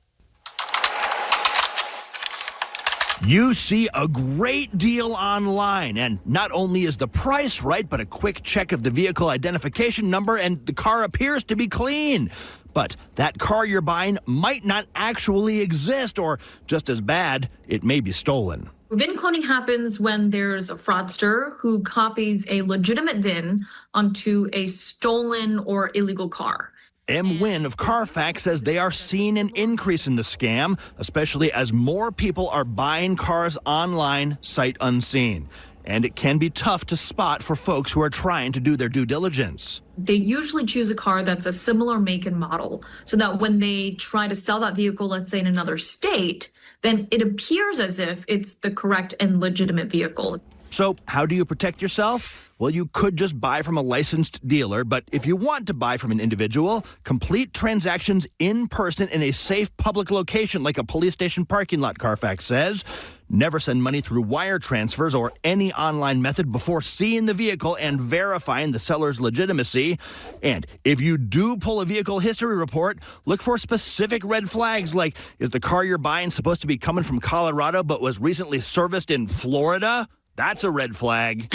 You see a great deal online, and not only is the price right, but a quick check of the vehicle identification number, and the car appears to be clean. But that car you're buying might not actually exist, or just as bad, it may be stolen. VIN cloning happens when there's a fraudster who copies a legitimate VIN onto a stolen or illegal car. M. Wynn of Carfax says they are seeing an increase in the scam, especially as more people are buying cars online, sight unseen. And it can be tough to spot for folks who are trying to do their due diligence. They usually choose a car that's a similar make and model so that when they try to sell that vehicle, let's say in another state, then it appears as if it's the correct and legitimate vehicle. So how do you protect yourself? Well, you could just buy from a licensed dealer, but if you want to buy from an individual, complete transactions in person in a safe public location like a police station parking lot, Carfax says. Never send money through wire transfers or any online method before seeing the vehicle and verifying the seller's legitimacy. And if you do pull a vehicle history report, look for specific red flags like, is the car you're buying supposed to be coming from Colorado but was recently serviced in Florida? That's a red flag.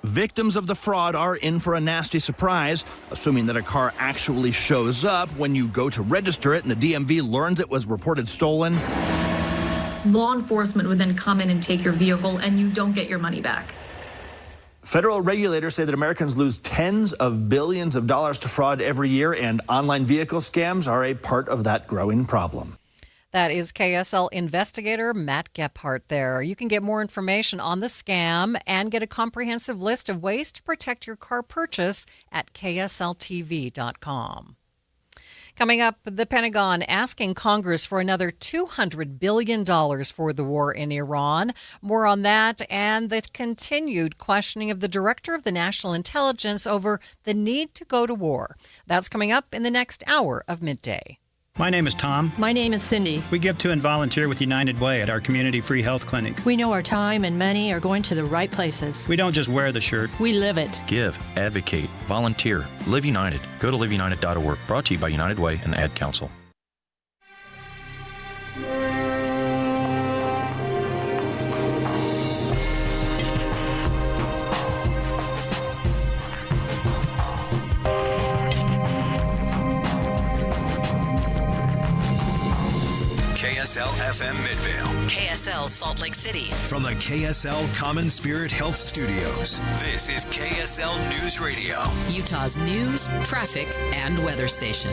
Victims of the fraud are in for a nasty surprise, assuming that a car actually shows up when you go to register it and the DMV learns it was reported stolen. Law enforcement would then come in and take your vehicle and you don't get your money back. Federal regulators say that Americans lose tens of billions of dollars to fraud every year, and online vehicle scams are a part of that growing problem. That is KSL investigator Matt Gephardt there. You can get more information on the scam and get a comprehensive list of ways to protect your car purchase at ksltv.com. Coming up, the Pentagon asking Congress for another $200 billion for the war in Iran. More on that and the continued questioning of the director of the National Intelligence over the need to go to war. That's coming up in the next hour of Midday. My name is Tom. My name is Cindy. We give to and volunteer with United Way at our community free health clinic. We know our time and money are going to the right places. We don't just wear the shirt. We live it. Give, advocate, volunteer, live United. Go to liveunited.org. Brought to you by United Way and the Ad Council. KSL FM Midvale. KSL Salt Lake City. From the KSL Common Spirit Health Studios, this is KSL News Radio. Utah's news, traffic, and weather station.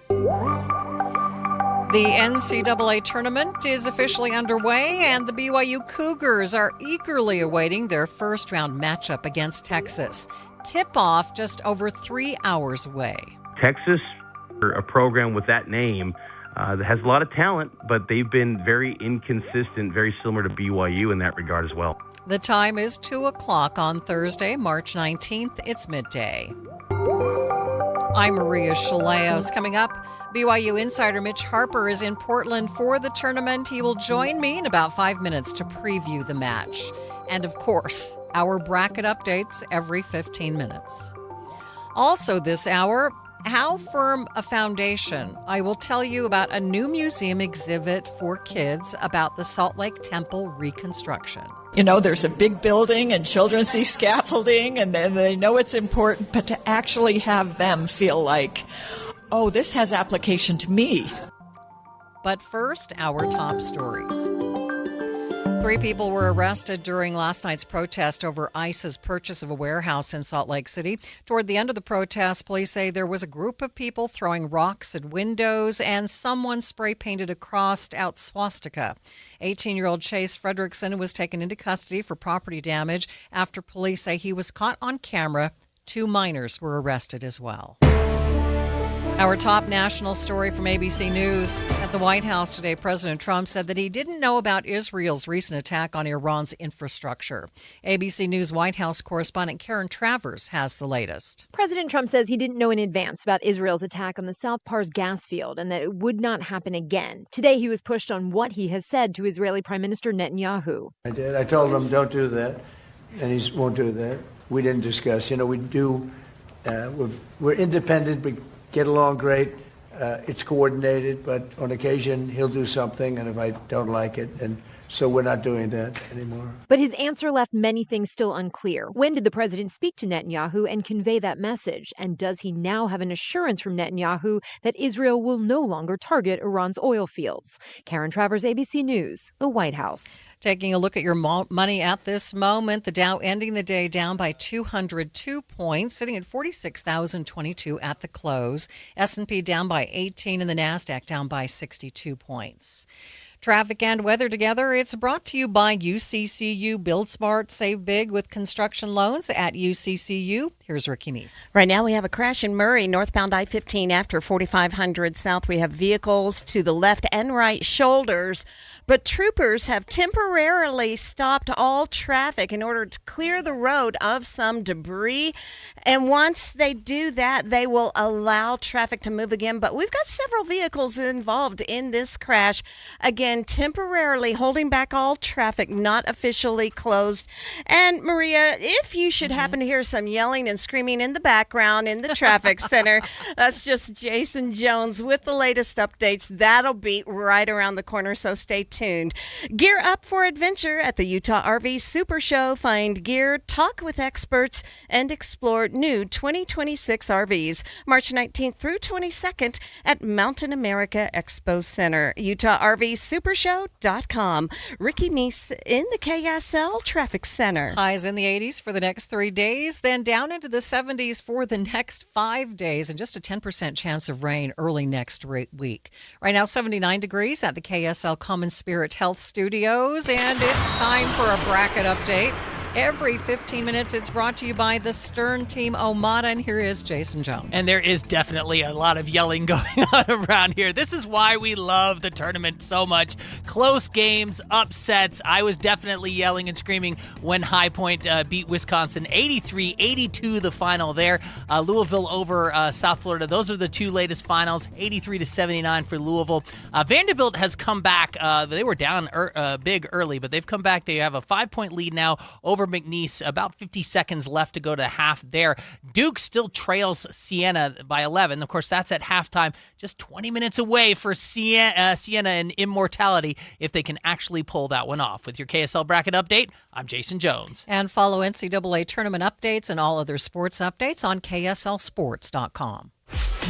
The NCAA tournament is officially underway, and the BYU Cougars are eagerly awaiting their first-round matchup against Texas. Tip-off just over 3 hours away. Texas, a program with that name, that has a lot of talent, but they've been very inconsistent, very similar to BYU in that regard as well. The time is 2 o'clock on Thursday, March 19th. It's midday. I'm Maria Shilaos. Coming up, BYU insider Mitch Harper is in Portland for the tournament. He will join me in about 5 minutes to preview the match. And of course, our bracket updates every 15 minutes. Also this hour, how firm a foundation? I will tell you about a new museum exhibit for kids about the Salt Lake Temple reconstruction. You know, there's a big building and children see scaffolding and then they know it's important, but to actually have them feel like, oh, this has application to me. But first, our top stories. 3 people were arrested during last night's protest over ICE's purchase of a warehouse in Salt Lake City. Toward the end of the protest, police say there was a group of people throwing rocks at windows and someone spray-painted a crossed-out swastika. 18-year-old Chase Fredrickson was taken into custody for property damage after police say he was caught on camera. 2 minors were arrested as well. Our top national story from ABC News. At the White House today, President Trump said that he didn't know about Israel's recent attack on Iran's infrastructure. ABC News White House correspondent Karen Travers has the latest. President Trump says he didn't know in advance about Israel's attack on the South Pars gas field and that it would not happen again. Today, he was pushed on what he has said to Israeli Prime Minister Netanyahu. I did. I told him, don't do that, and he won't do that. We didn't discuss. We do. We're independent, but get along great. It's coordinated, but on occasion he'll do something, and if I don't like it, and so we're not doing that anymore. But his answer left many things still unclear. When did the president speak to Netanyahu and convey that message? And does he now have an assurance from Netanyahu that Israel will no longer target Iran's oil fields? Karen Travers, ABC News, the White House. Taking a look at your money at this moment, the Dow ending the day down by 202 points, sitting at 46,022 at the close. S&P down by 18 and the NASDAQ down by 62 points. Traffic and weather together. It's brought to you by UCCU. Build smart, save big with construction loans at UCCU. Here's Ricky Meese. Right now we have a crash in Murray, northbound I-15 after 4500 south. We have vehicles to the left and right shoulders, but troopers have temporarily stopped all traffic in order to clear the road of some debris. And once they do that, they will allow traffic to move again. But we've got several vehicles involved in this crash. Again, temporarily holding back all traffic, not officially closed. And Maria, if you should happen to hear some yelling and screaming in the background in the traffic center, that's just Jason Jones with the latest updates. That'll be right around the corner, so stay tuned. Gear up for adventure at the Utah RV Super Show. Find gear, talk with experts, and explore new 2026 RVs. March 19th through 22nd at Mountain America Expo Center. Utah RV Supershow.com. Ricky Meese in the KSL Traffic Center. Highs in the 80s for the next 3 days, then down into the 70s for the next 5 days, and just a 10% chance of rain early next week. Right now, 79 degrees at the KSL Common Spirit Health Studios, and it's time for a bracket update. Every 15 minutes, it's brought to you by the Stern Team Omada, and here is Jason Jones. And there is definitely a lot of yelling going on around here. This is why we love the tournament so much. Close games, upsets. I was definitely yelling and screaming when High Point beat Wisconsin 83-82 the final there. Louisville over South Florida. Those are the two latest finals, 83-79 for Louisville. Vanderbilt has come back. They were down big early, but they've come back. They have a 5-point lead now over McNeese. About 50 seconds left to go to half there. Duke still trails Siena by 11. Of course, that's at halftime. Just 20 minutes away for Siena and immortality if they can actually pull that one off. With your KSL bracket update, I'm Jason Jones. And follow NCAA tournament updates and all other sports updates on KSLSports.com.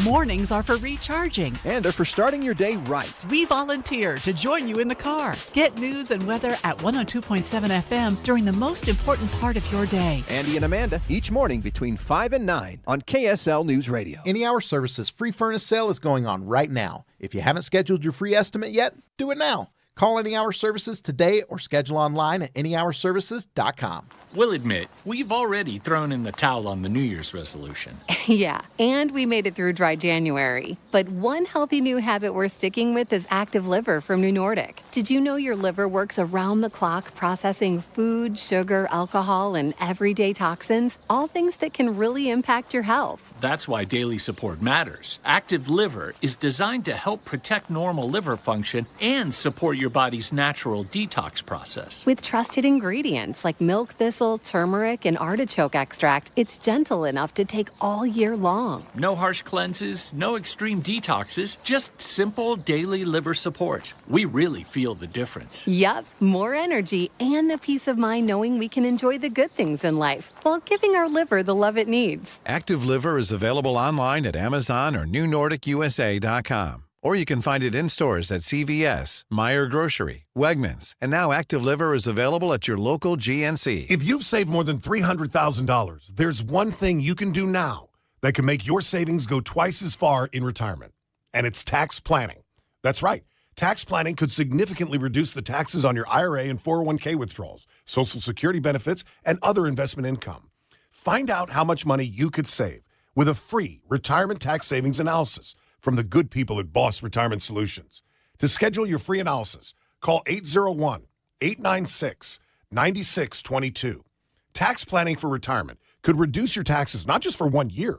Mornings are for recharging. And they're for starting your day right. We volunteer to join you in the car. Get news and weather at 102.7 FM during the most important part of your day. Andy and Amanda, each morning between 5 and 9 on KSL News Radio. Any Hour Services free furnace sale is going on right now. If you haven't scheduled your free estimate yet, do it now. Call Any Hour Services today or schedule online at anyhourservices.com. We'll admit, we've already thrown in the towel on the New Year's resolution. Yeah, and we made it through dry January. But one healthy new habit we're sticking with is Active Liver from New Nordic. Did you know your liver works around the clock processing food, sugar, alcohol, and everyday toxins? All things that can really impact your health. That's why daily support matters. Active Liver is designed to help protect normal liver function and support your body's natural detox process. With trusted ingredients like milk thistle, turmeric, and artichoke extract, it's gentle enough to take all year long. No harsh cleanses, no extreme detoxes, just simple daily liver support. We really feel the difference. Yup, more energy and the peace of mind knowing we can enjoy the good things in life while giving our liver the love it needs. Active Liver is available online at Amazon or NewNordicUSA.com. Or you can find it in stores at CVS, Meijer Grocery, Wegmans, and now Active Liver is available at your local GNC. If you've saved more than $300,000, there's one thing you can do now that can make your savings go twice as far in retirement, and it's tax planning. That's right. Tax planning could significantly reduce the taxes on your IRA and 401k withdrawals, Social Security benefits, and other investment income. Find out how much money you could save with a free retirement tax savings analysis from the good people at Boss Retirement Solutions. To schedule your free analysis, call 801-896-9622. Tax planning for retirement could reduce your taxes not just for 1 year,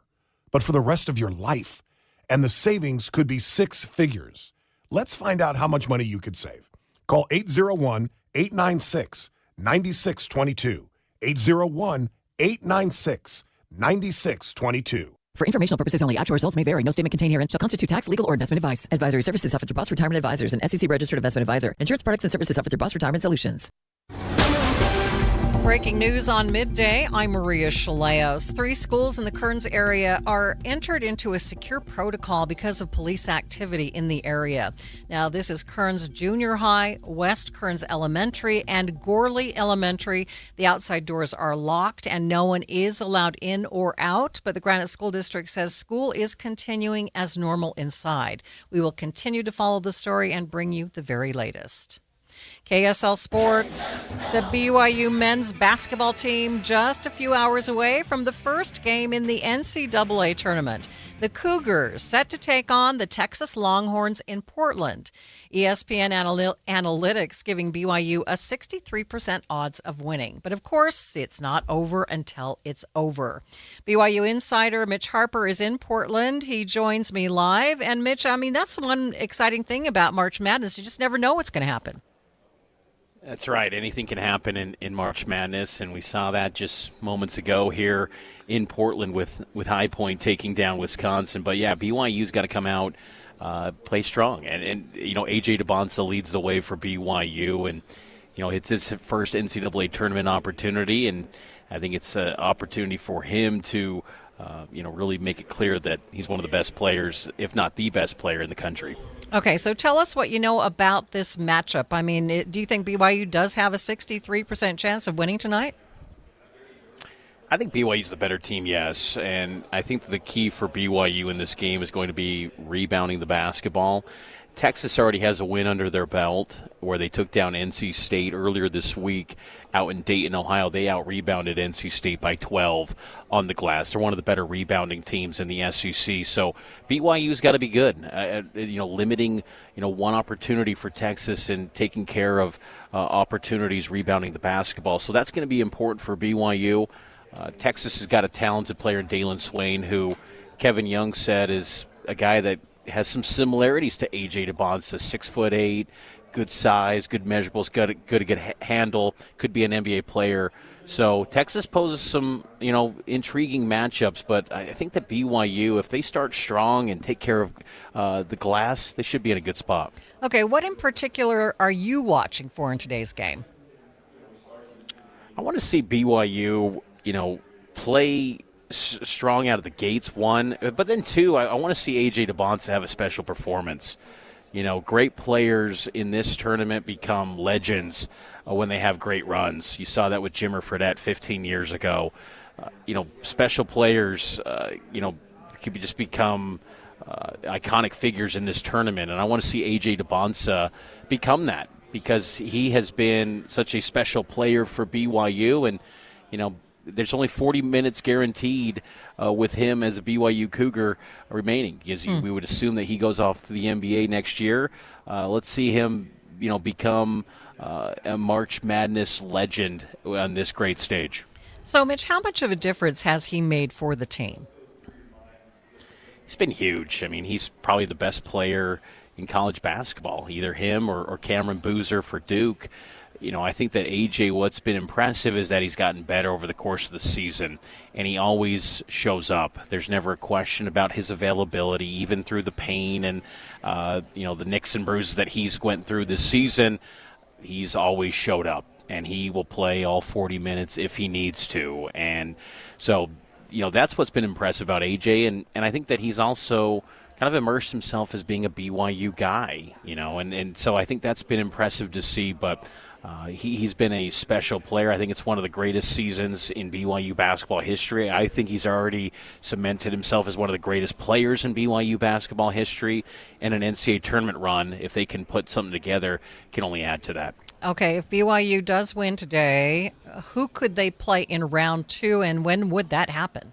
but for the rest of your life. And the savings could be six figures. Let's find out how much money you could save. Call 801-896-9622. 801-896-9622. For informational purposes only, actual results may vary. No statement contained herein shall constitute tax, legal, or investment advice. Advisory services offered through Boss Retirement Advisors and SEC registered investment advisor. Insurance products and services offered through Boss Retirement Solutions. Breaking news on Midday, I'm Maria Shilaos. 3 schools in the Kearns area are entered into a secure protocol because of police activity in the area. Now, this is Kearns Junior High, West Kearns Elementary, and Gorley Elementary. The outside doors are locked and no one is allowed in or out, but the Granite School District says school is continuing as normal inside. We will continue to follow the story and bring you the very latest. KSL Sports, the BYU men's basketball team just a few hours away from the first game in the NCAA tournament. The Cougars set to take on the Texas Longhorns in Portland. ESPN Analytics giving BYU a 63% odds of winning. But of course, it's not over until it's over. BYU insider Mitch Harper is in Portland. He joins me live. And Mitch, I mean, that's one exciting thing about March Madness. You just never know what's going to happen. That's right. Anything can happen in March Madness, and we saw that just moments ago here in Portland with High Point taking down Wisconsin. But, yeah, BYU's got to come out, play strong. And A.J. DeBonsa leads the way for BYU, and, it's his first NCAA tournament opportunity, and I think it's an opportunity for him to, really make it clear that he's one of the best players, if not the best player in the country. Okay, so tell us what you know about this matchup. I mean, do you think BYU does have a 63% chance of winning tonight? I think BYU's the better team, yes. And I think the key for BYU in this game is going to be rebounding the basketball. Texas already has a win under their belt where they took down NC State earlier this week out in Dayton, Ohio. They out-rebounded NC State by 12 on the glass. They're one of the better rebounding teams in the SEC. So BYU's got to be good. Limiting one opportunity for Texas and taking care of opportunities rebounding the basketball. So that's going to be important for BYU. Texas has got a talented player in Dalen Swain, who Kevin Young said is a guy that has some similarities to A.J. DeBonsa, 6'8", good size, good measurables, got a good handle, could be an NBA player. So Texas poses some, intriguing matchups, but I think that BYU, if they start strong and take care of the glass, they should be in a good spot. Okay, what in particular are you watching for in today's game? I want to see BYU, play strong out of the gates, one, but then two, I want to see A.J. DeBonsa have a special performance. Great players in this tournament become legends when they have great runs. You saw that with Jimmer Fredette 15 years ago. Special players, could just become iconic figures in this tournament, and I want to see A.J. DeBonsa become that because he has been such a special player for BYU, and, there's only 40 minutes guaranteed with him as a BYU Cougar remaining because we would assume that he goes off to the NBA next year. Let's see him, become a March Madness legend on this great stage. So, Mitch, how much of a difference has he made for the team? He's been huge. I mean, he's probably the best player in college basketball, either him or Cameron Boozer for Duke. I think that A.J., what's been impressive is that he's gotten better over the course of the season, and he always shows up. There's never a question about his availability, even through the pain and, the nicks and bruises that he's went through this season. He's always showed up, and he will play all 40 minutes if he needs to. And so, that's what's been impressive about A.J., and I think that he's also kind of immersed himself as being a BYU guy, and so I think that's been impressive to see, but he's been a special player. I think it's one of the greatest seasons in BYU basketball history. I think he's already cemented himself as one of the greatest players in BYU basketball history, and an NCAA tournament run, if they can put something together, can only add to that. Okay, if BYU does win today, who could they play in round 2, and when would that happen?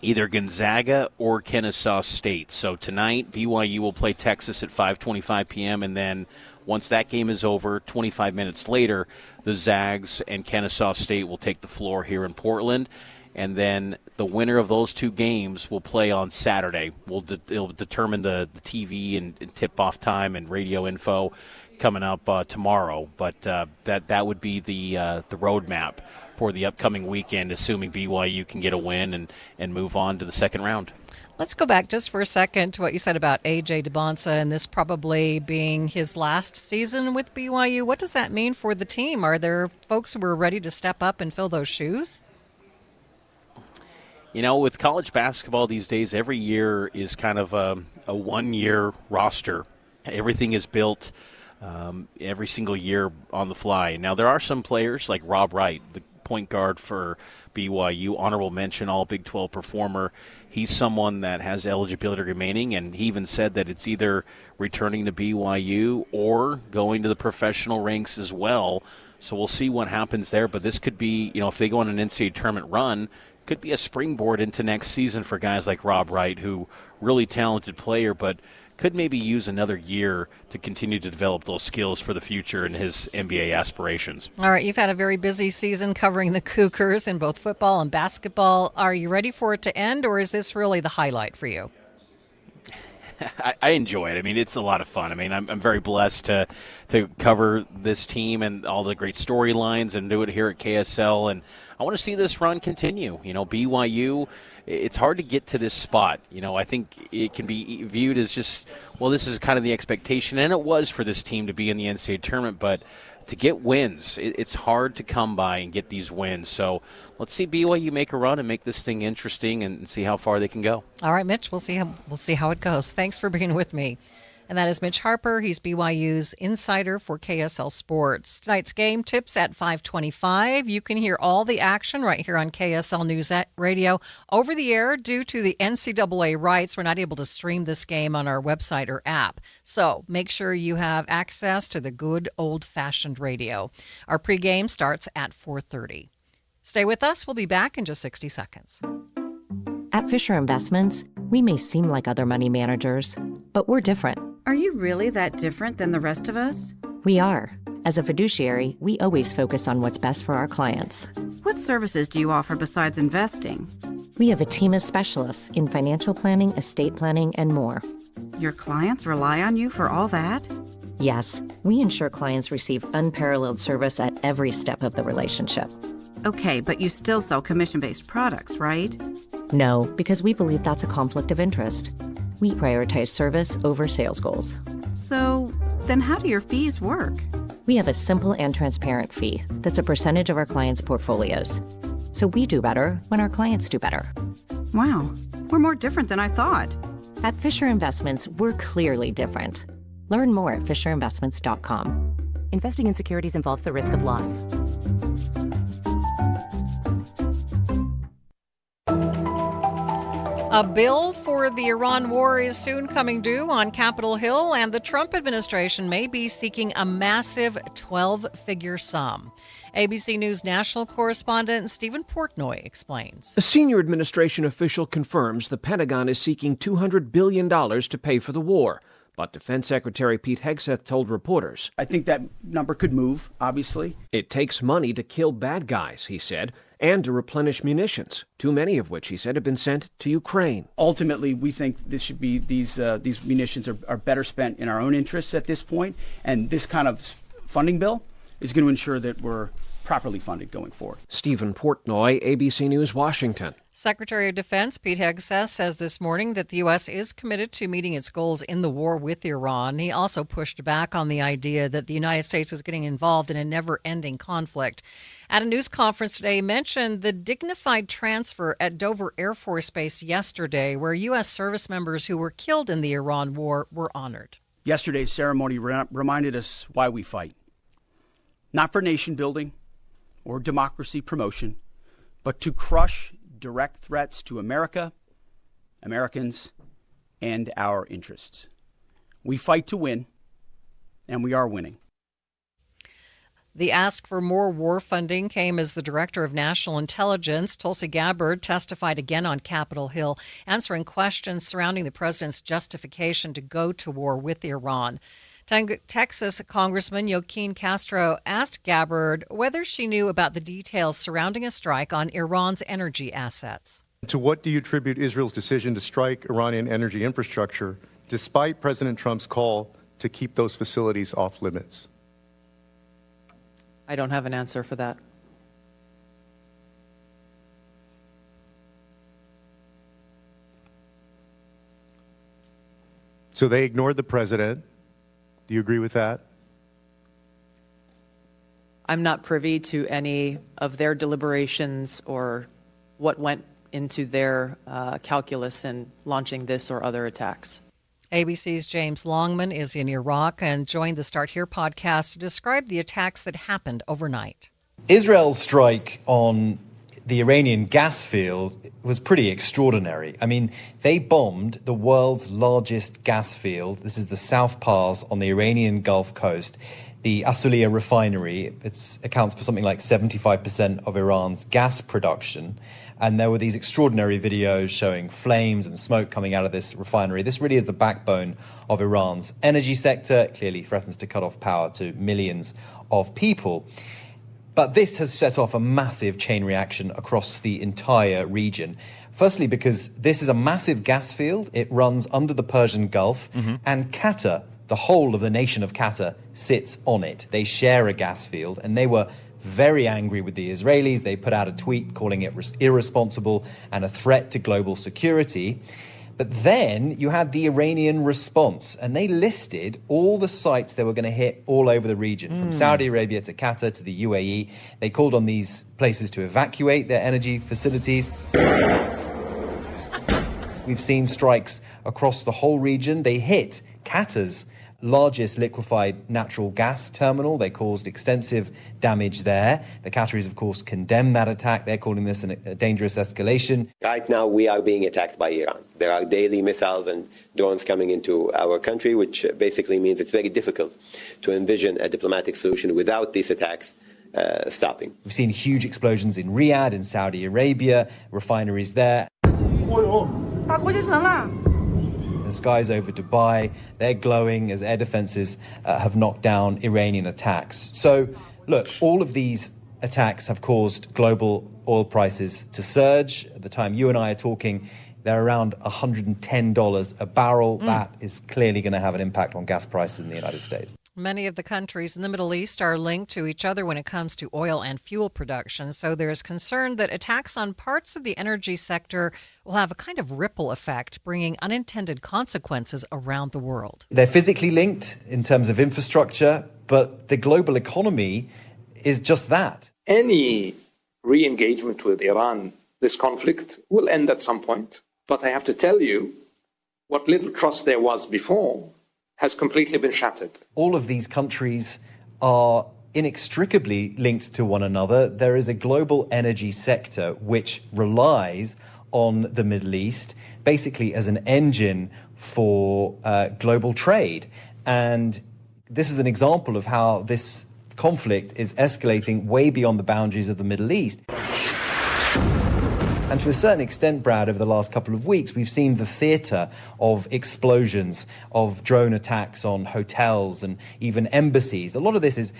either Gonzaga or Kennesaw State. So tonight, BYU will play Texas at 5:25 p.m., and then once that game is over, 25 minutes later, the Zags and Kennesaw State will take the floor here in Portland. And then the winner of those two games will play on Saturday. It'll determine the TV and tip-off time and radio info coming up tomorrow. But that would be the roadmap for the upcoming weekend, assuming BYU can get a win and move on to the second round. Let's go back just for a second to what you said about A.J. DeBonsa and this probably being his last season with BYU. What does that mean for the team? Are there folks who are ready to step up and fill those shoes? You know, with college basketball these days, every year is kind of a one-year roster. Everything is built every single year on the fly. Now, there are some players like Rob Wright, the point guard for BYU, honorable mention, all Big 12 performer. He's someone that has eligibility remaining, and he even said that it's either returning to BYU or going to the professional ranks as well. So we'll see what happens there. But this could be, you know, if they go on an NCAA tournament run, could be a springboard into next season for guys like Rob Wright, who really talented player, but could maybe use another year to continue to develop those skills for the future in his NBA aspirations. All right, you've had a very busy season covering the Cougars in both football and basketball. Are you ready for it to end, or is this really the highlight for you? I enjoy it. I mean, it's a lot of fun. I mean, I'm very blessed to cover this team and all the great storylines and do it here at KSL. And I want to see this run continue. You know, BYU, it's hard to get to this spot. You know, I think it can be viewed as just, well, this is kind of the expectation. And it was for this team to be in the NCAA tournament. But to get wins, it's hard to come by and get these wins. So let's see BYU make a run and make this thing interesting and see how far they can go. All right, Mitch, we'll see how it goes. Thanks for being with me. And that is Mitch Harper. He's BYU's insider for KSL Sports. Tonight's game tips at 5:25. You can hear all the action right here on KSL News Radio over the air. Due to the NCAA rights, we're not able to stream this game on our website or app. So make sure you have access to the good old-fashioned radio. Our pregame starts at 4:30. Stay with us. We'll be back in just 60 seconds. At Fisher Investments, we may seem like other money managers, but we're different. Are you really that different than the rest of us? We are. As a fiduciary, we always focus on what's best for our clients. What services do you offer besides investing? We have a team of specialists in financial planning, estate planning, and more. Your clients rely on you for all that? Yes, we ensure clients receive unparalleled service at every step of the relationship. Okay, but you still sell commission-based products, right? No, because we believe that's a conflict of interest. We prioritize service over sales goals. So, then how do your fees work? We have a simple and transparent fee that's a percentage of our clients' portfolios. So we do better when our clients do better. Wow, we're more different than I thought. At Fisher Investments, we're clearly different. Learn more at FisherInvestments.com. Investing in securities involves the risk of loss. A bill for the Iran war is soon coming due on Capitol Hill, and the Trump administration may be seeking a massive 12-figure sum. ABC News national correspondent Stephen Portnoy explains. A senior administration official confirms the Pentagon is seeking $200 billion to pay for the war. But Defense Secretary Pete Hegseth told reporters, I think that number could move, obviously. It takes money to kill bad guys, he said, and to replenish munitions, too many of which, he said, have been sent to Ukraine. Ultimately, we think this should be these munitions are better spent in our own interests at this point, and this kind of funding bill is going to ensure that we're properly funded going forward. Stephen Portnoy, ABC News, Washington. Secretary of Defense Pete Hegseth says this morning that the U.S. is committed to meeting its goals in the war with Iran. He also pushed back on the idea that the United States is getting involved in a never-ending conflict. At a news conference today, he mentioned the dignified transfer at Dover Air Force Base yesterday, where U.S. service members who were killed in the Iran war were honored. Yesterday's ceremony reminded us why we fight. Not for nation building or democracy promotion, but to crush direct threats to America, Americans, and our interests. We fight to win, and we are winning. The ask for more war funding came as the Director of National Intelligence, Tulsi Gabbard, testified again on Capitol Hill, answering questions surrounding the president's justification to go to war with Iran. Texas Congressman Joaquin Castro asked Gabbard whether she knew about the details surrounding a strike on Iran's energy assets. To what do you attribute Israel's decision to strike Iranian energy infrastructure, despite President Trump's call to keep those facilities off limits? I don't have an answer for that. So they ignored the president. Do you agree with that? I'm not privy to any of their deliberations or what went into their calculus in launching this or other attacks. ABC's James Longman is in Iraq and joined the Start Here podcast to describe the attacks that happened overnight. Israel's strike on the Iranian gas field was pretty extraordinary. I mean, they bombed the world's largest gas field. This is the South Pars on the Iranian Gulf Coast. The Asuliya refinery, it accounts for something like 75% of Iran's gas production. And there were these extraordinary videos showing flames and smoke coming out of this refinery. This really is the backbone of Iran's energy sector. It clearly threatens to cut off power to millions of people. But this has set off a massive chain reaction across the entire region. Firstly, because this is a massive gas field. It runs under the Persian Gulf, and Qatar, the whole of the nation of Qatar, sits on it. They share a gas field, and they were very angry with the Israelis. They put out a tweet calling it irresponsible and a threat to global security. But then you had the Iranian response, and they listed all the sites they were going to hit all over the region, from Saudi Arabia to Qatar to the UAE. They called on these places to evacuate their energy facilities. We've seen strikes across the whole region. They hit Qatar's largest liquefied natural gas terminal. They caused extensive damage there. The Qataris, of course, condemn that attack. They're calling this a dangerous escalation. Right now, we are being attacked by Iran. There are daily missiles and drones coming into our country, which basically means it's very difficult to envision a diplomatic solution without these attacks stopping. We've seen huge explosions in Riyadh, in Saudi Arabia, refineries there. The skies over Dubai, they're glowing as air defenses have knocked down Iranian attacks. So, look, all of these attacks have caused global oil prices to surge. At the time you and I are talking, they're around $110 a barrel. That is clearly going to have an impact on gas prices in the United States. Many of the countries in the Middle East are linked to each other when it comes to oil and fuel production, so there's concern that attacks on parts of the energy sector will have a kind of ripple effect, bringing unintended consequences around the world. They're physically linked in terms of infrastructure, but the global economy is just that. Any re-engagement with Iran, this conflict will end at some point. But I have to tell you, what little trust there was before has completely been shattered. All of these countries are inextricably linked to one another. There is a global energy sector which relies on the Middle East basically as an engine for global trade. And this is an example of how this conflict is escalating way beyond the boundaries of the Middle East. And to a certain extent, Brad, over the last couple of weeks, we've seen the theatre of explosions, of drone attacks on hotels and even embassies. A lot of this is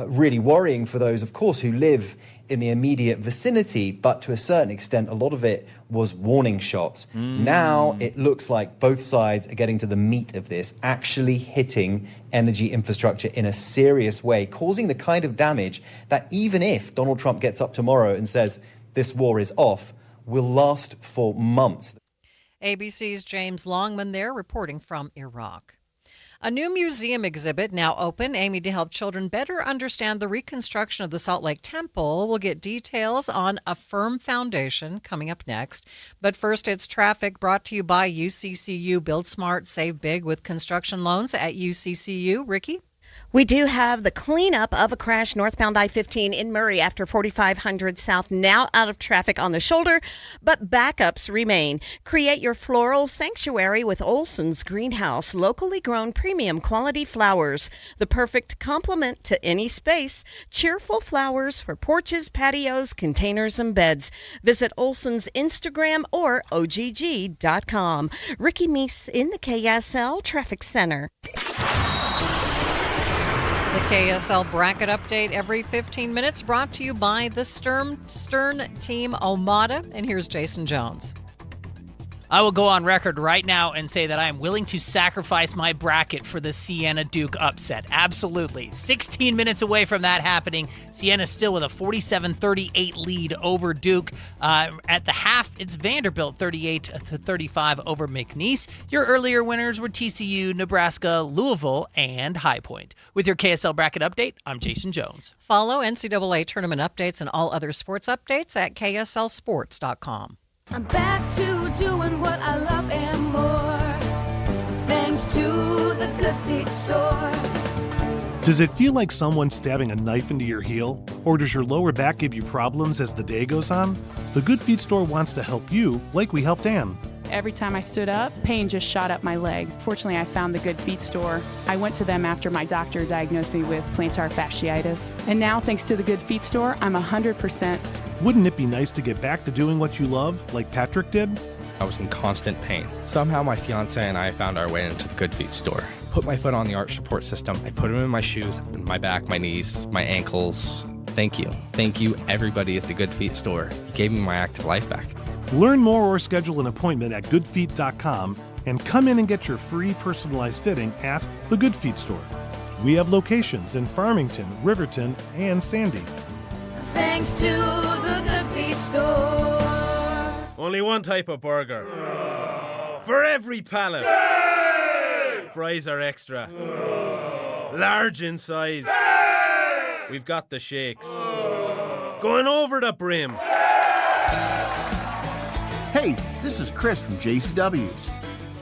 really worrying for those, of course, who live in the immediate vicinity, but to a certain extent, a lot of it was warning shots. Now it looks like both sides are getting to the meat of this, actually hitting energy infrastructure in a serious way, causing the kind of damage that even if Donald Trump gets up tomorrow and says this war is off, will last for months. ABC's James Longman there reporting from Iraq. A new museum exhibit now open, aiming to help children better understand the reconstruction of the Salt Lake Temple. We'll get details on a firm foundation coming up next. But first, it's traffic brought to you by UCCU. Build smart, save big with construction loans at UCCU. Ricky? We do have the cleanup of a crash northbound I-15 in Murray after 4500 South, now out of traffic on the shoulder, but backups remain. Create your floral sanctuary with Olson's Greenhouse, locally grown premium quality flowers. The perfect complement to any space. Cheerful flowers for porches, patios, containers, and beds. Visit Olson's Instagram or ogg.com. Ricky Meese in the KSL Traffic Center. The KSL bracket update every 15 minutes, brought to you by the Stern Team Omada. And here's Jason Jones. I will go on record right now and say that I am willing to sacrifice my bracket for the Siena-Duke upset. Absolutely. 16 minutes away from that happening. Siena still with a 47-38 lead over Duke. At the half, it's Vanderbilt 38-35 over McNeese. Your earlier winners were TCU, Nebraska, Louisville, and High Point. With your KSL bracket update, I'm Jason Jones. Follow NCAA tournament updates and all other sports updates at kslsports.com. I'm back to doing what I love and more, thanks to the Good Feet store. Does it feel like someone stabbing a knife into your heel? Or does your lower back give you problems as the day goes on? The Good Feet store wants to help you, like we helped Ann. Every time I stood up, pain just shot up my legs. Fortunately, I found the Good Feet store. I went to them after my doctor diagnosed me with plantar fasciitis. And now, thanks to the Good Feet store, I'm 100%. Wouldn't it be nice to get back to doing what you love, like Patrick did? I was in constant pain. Somehow my fiance and I found our way into the Good Feet store. Put my foot on the arch support system. I put them in my shoes, my back, my knees, my ankles. Thank you. Thank you, everybody at the Good Feet store. You gave me my active life back. Learn more or schedule an appointment at goodfeet.com and come in and get your free personalized fitting at the Good Feet store. We have locations in Farmington, Riverton, and Sandy. Thanks to the Good Feet store. Only one type of burger. For every pallet. Fries are extra. Large in size. We've got the shakes. Going over the brim. Hey, this is Chris from JCW's.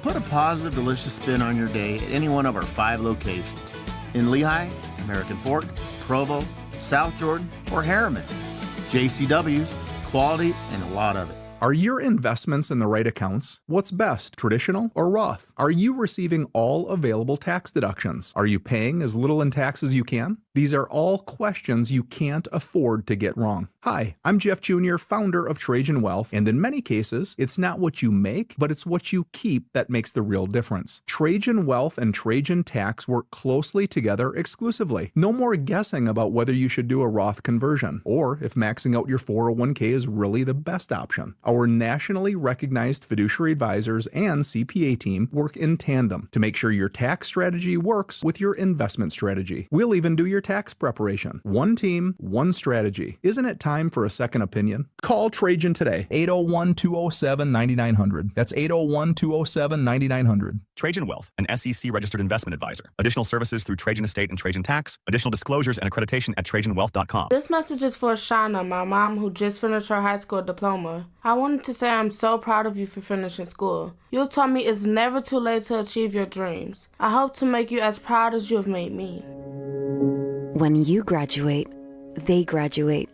Put a positive, delicious spin on your day at any one of our 5 locations. In Lehigh, American Fork, Provo, South Jordan, or Harriman. JCW's, quality and a lot of it. Are your investments in the right accounts? What's best, traditional or Roth? Are you receiving all available tax deductions? Are you paying as little in tax as you can? These are all questions you can't afford to get wrong. Hi, I'm Jeff Jr., founder of Trajan Wealth, and in many cases, it's not what you make, but it's what you keep that makes the real difference. Trajan Wealth and Trajan Tax work closely together exclusively. No more guessing about whether you should do a Roth conversion, or if maxing out your 401k is really the best option. Our nationally recognized fiduciary advisors and CPA team work in tandem to make sure your tax strategy works with your investment strategy. We'll even do your tax preparation. One team, one strategy. Isn't it time for a second opinion? Call Trajan today. 801-207-9900. That's 801-207-9900. Trajan Wealth, an SEC registered investment advisor. Additional services through Trajan Estate and Trajan Tax. Additional disclosures and accreditation at TrajanWealth.com. This message is for Shauna, my mom, who just finished her high school diploma. I wanted to say I'm so proud of you for finishing school. You taught me it's never too late to achieve your dreams. I hope to make you as proud as you have made me. When you graduate, they graduate.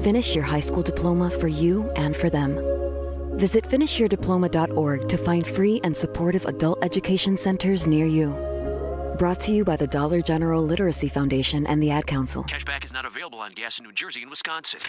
Finish your high school diploma for you and for them. Visit finishyourdiploma.org to find free and supportive adult education centers near you. Brought to you by the Dollar General Literacy Foundation and the Ad Council. Cashback is not available on gas in New Jersey and Wisconsin.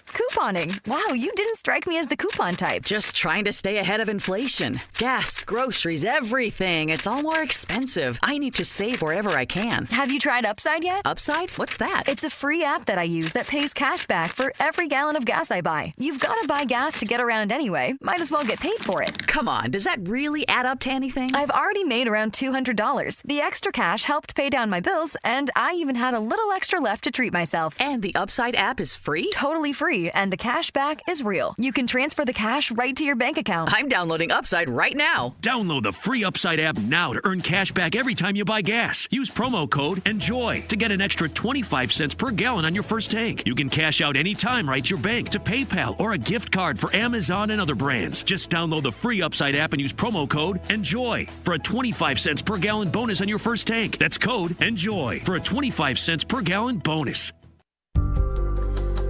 Couponing. Wow, you didn't strike me as the coupon type. Just trying to stay ahead of inflation. Gas, groceries, everything. It's all more expensive. I need to save wherever I can. Have you tried Upside yet? Upside? What's that? It's a free app that I use that pays cash back for every gallon of gas I buy. You've got to buy gas to get around anyway. Might as well get paid for it. Come on, does that really add up to anything? I've already made around $200. The extra cash helped pay down my bills, and I even had a little extra left to treat myself. And the Upside app is free? Totally free. easy, and the cash back is real. You can transfer the cash right to your bank account. I'm downloading Upside right now. Download the free Upside app now to earn cash back every time you buy gas. Use promo code ENJOY to get an extra 25 cents per gallon on your first tank. You can cash out anytime right to your bank, to PayPal, or a gift card for Amazon and other brands. Just download the free Upside app and use promo code ENJOY for a 25 cents per gallon bonus on your first tank. That's code ENJOY for a 25 cents per gallon bonus.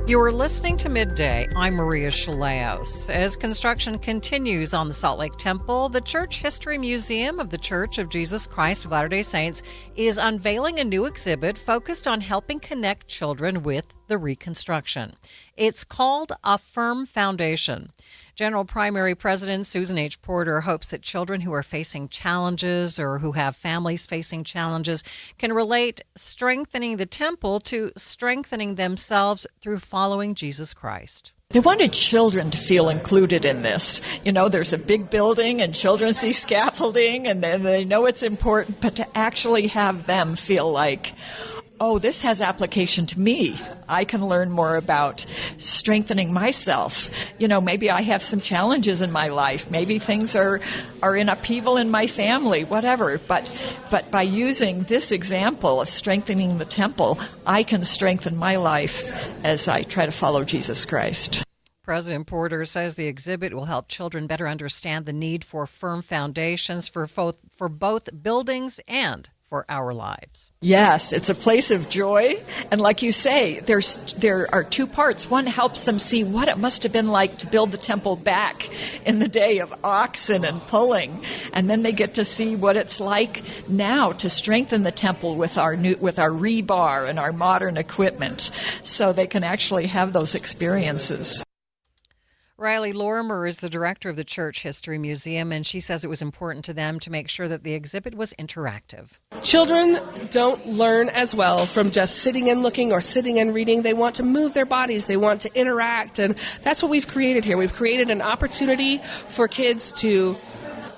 You are listening to Midday. I'm Maria Shilaos. As construction continues on the Salt Lake Temple, the Church History Museum of the Church of Jesus Christ of Latter-day Saints is unveiling a new exhibit focused on helping connect children with the reconstruction. It's called A Firm Foundation. General Primary President Susan H. Porter hopes that children who are facing challenges or who have families facing challenges can relate strengthening the temple to strengthening themselves through following Jesus Christ. They wanted children to feel included in this. You know, there's a big building and children see scaffolding and they know it's important, but to actually have them feel like, oh, this has application to me. I can learn more about strengthening myself. You know, maybe I have some challenges in my life. Maybe things are in upheaval in my family, whatever. But by using this example of strengthening the temple, I can strengthen my life as I try to follow Jesus Christ. President Porter says the exhibit will help children better understand the need for firm foundations for both buildings and for our lives. Yes, it's a place of joy. And like you say, there are two parts. One helps them see what it must have been like to build the temple back in the day of oxen and pulling. And then they get to see what it's like now to strengthen the temple with our rebar and our modern equipment, so they can actually have those experiences. Riley Lorimer is the director of the Church History Museum, and she says it was important to them to make sure that the exhibit was interactive. Children don't learn as well from just sitting and looking or sitting and reading. They want to move their bodies. They want to interact, and that's what we've created here. We've created an opportunity for kids to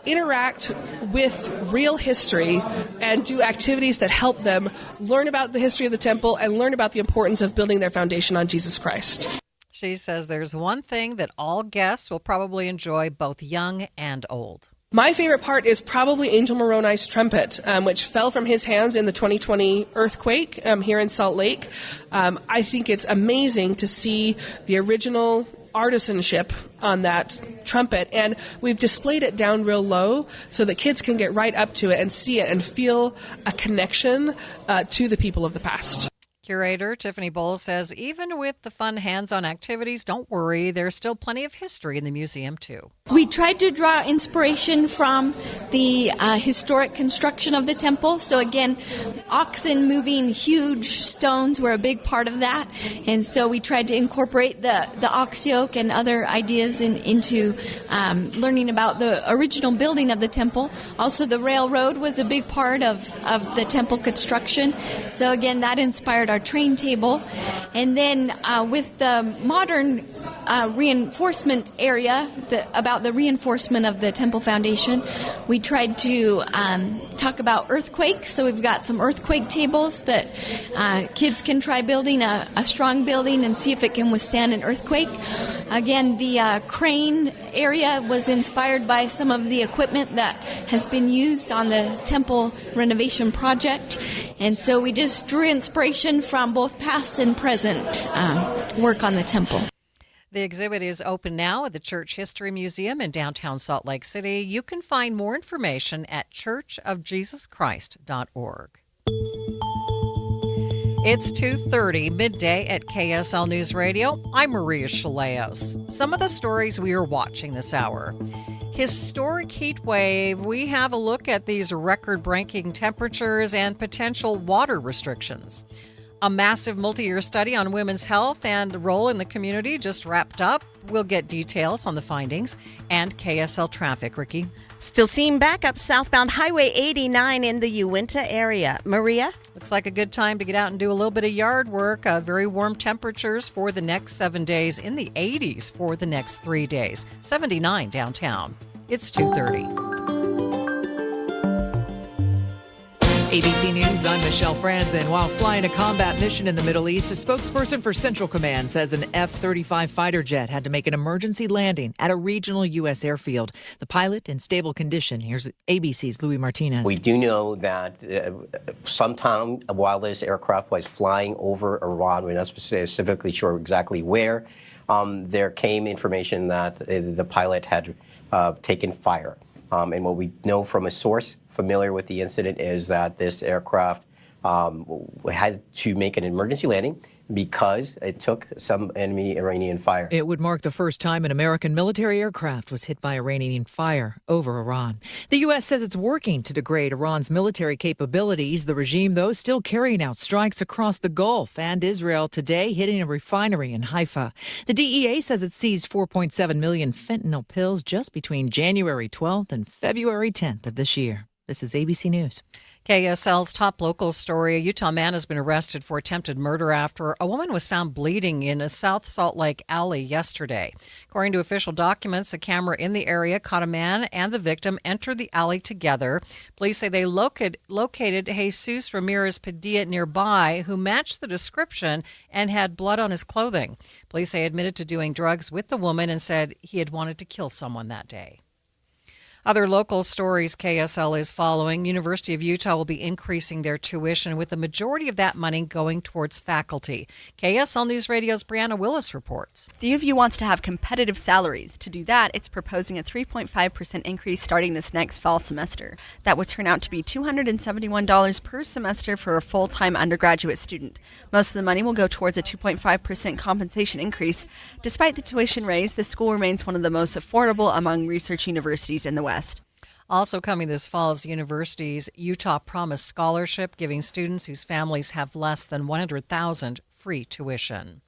interact with real history and do activities that help them learn about the history of the temple and learn about the importance of building their foundation on Jesus Christ. She says there's one thing that all guests will probably enjoy, both young and old. My favorite part is probably Angel Moroni's trumpet, which fell from his hands in the 2020 earthquake here in Salt Lake. I think it's amazing to see the original artisanship on that trumpet, and we've displayed it down real low so that kids can get right up to it and see it and feel a connection to the people of the past. Curator Tiffany Bowles says even with the fun hands-on activities, don't worry, there's still plenty of history in the museum too. We tried to draw inspiration from the historic construction of the temple. So again, oxen moving huge stones were a big part of that. And so we tried to incorporate the ox yoke and other ideas into learning about the original building of the temple. Also, the railroad was a big part of the temple construction. So again, that inspired our train table. And then with the modern reinforcement area about the reinforcement of the temple foundation, we tried to talk about earthquakes. So we've got some earthquake tables that kids can try building a strong building and see if it can withstand an earthquake. Again, the crane area was inspired by some of the equipment that has been used on the temple renovation project. And so we just drew inspiration from both past and present work on the temple. The exhibit is open now at the Church History Museum in downtown Salt Lake City. You can find more information at churchofjesuschrist.org. It's 2:30, midday at KSL News Radio. I'm Maria Shilaos. Some of the stories we are watching this hour. Historic heat wave. We have a look at these record-breaking temperatures and potential water restrictions. A massive multi-year study on women's health and role in the community just wrapped up. We'll get details on the findings. And KSL traffic, Ricky. Still seeing backup southbound Highway 89 in the Uinta area. Maria? Looks like a good time to get out and do a little bit of yard work. Very warm temperatures for the next 7 days, in the 80s for the next 3 days. 79 downtown. It's 2:30. ABC News, I'm Michelle Franzen. While flying a combat mission in the Middle East, a spokesperson for Central Command says an F-35 fighter jet had to make an emergency landing at a regional U.S. airfield. The pilot in stable condition. Here's ABC's Louis Martinez. We do know that sometime while this aircraft was flying over Iran, we're not specifically sure exactly where, there came information that the pilot had taken fire. And what we know from a source familiar with the incident is that this aircraft had to make an emergency landing because it took some enemy Iranian fire. It would mark the first time an American military aircraft was hit by Iranian fire over Iran. The U.S. says it's working to degrade Iran's military capabilities. The regime, though, still carrying out strikes across the Gulf and Israel today, hitting a refinery in Haifa. The DEA says it seized 4.7 million fentanyl pills just between January 12th and February 10th of this year. This is ABC News. KSL's top local story. A Utah man has been arrested for attempted murder after a woman was found bleeding in a South Salt Lake alley yesterday. According to official documents, a camera in the area caught a man and the victim enter the alley together. Police say they located Jesus Ramirez Padilla nearby, who matched the description and had blood on his clothing. Police say he admitted to doing drugs with the woman and said he had wanted to kill someone that day. Other local stories KSL is following. University of Utah will be increasing their tuition, with the majority of that money going towards faculty. KSL News Radio's Brianna Willis reports. The U of U wants to have competitive salaries. To do that, it's proposing a 3.5% increase starting this next fall semester. That would turn out to be $271 per semester for a full-time undergraduate student. Most of the money will go towards a 2.5% compensation increase. Despite the tuition raise, the school remains one of the most affordable among research universities in the West. Also coming this fall is the university's Utah Promise Scholarship, giving students whose families have less than $100,000 free tuition.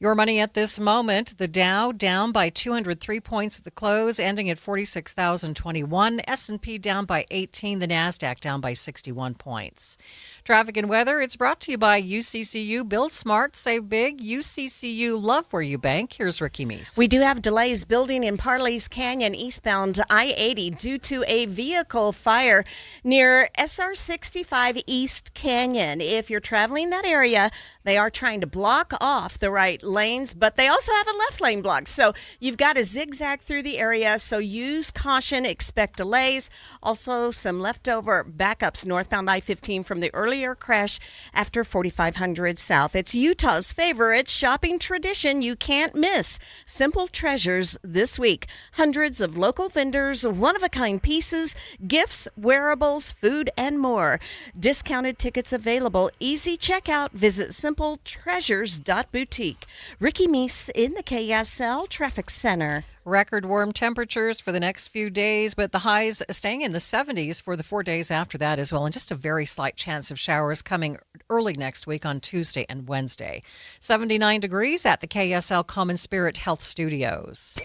Your money at this moment: the Dow down by 203 points at the close, ending at 46,021. S&P down by 18. The NASDAQ down by 61 points. Traffic and weather, it's brought to you by UCCU. Build smart, save big. UCCU, love where you bank. Here's Ricky Meese. We do have delays building in Parley's Canyon eastbound I-80 due to a vehicle fire near SR 65 East Canyon. If you're traveling that area, they are trying to block off the right lanes, but they also have a left lane blocked. So you've got to zigzag through the area, so use caution, expect delays. Also, some leftover backups northbound I-15 from the earlier crash after 4500 South. It's Utah's favorite shopping tradition you can't miss. Simple Treasures this week. Hundreds of local vendors, one-of-a-kind pieces, gifts, wearables, food, and more. Discounted tickets available. Easy checkout. Visit simpletreasures.boutique. Ricky Meese in the KSL Traffic Center. Record warm temperatures for the next few days, but the highs staying in the 70s for the 4 days after that as well, and just a very slight chance of showers coming early next week on Tuesday and Wednesday. 79 degrees at the KSL Common Spirit Health Studios.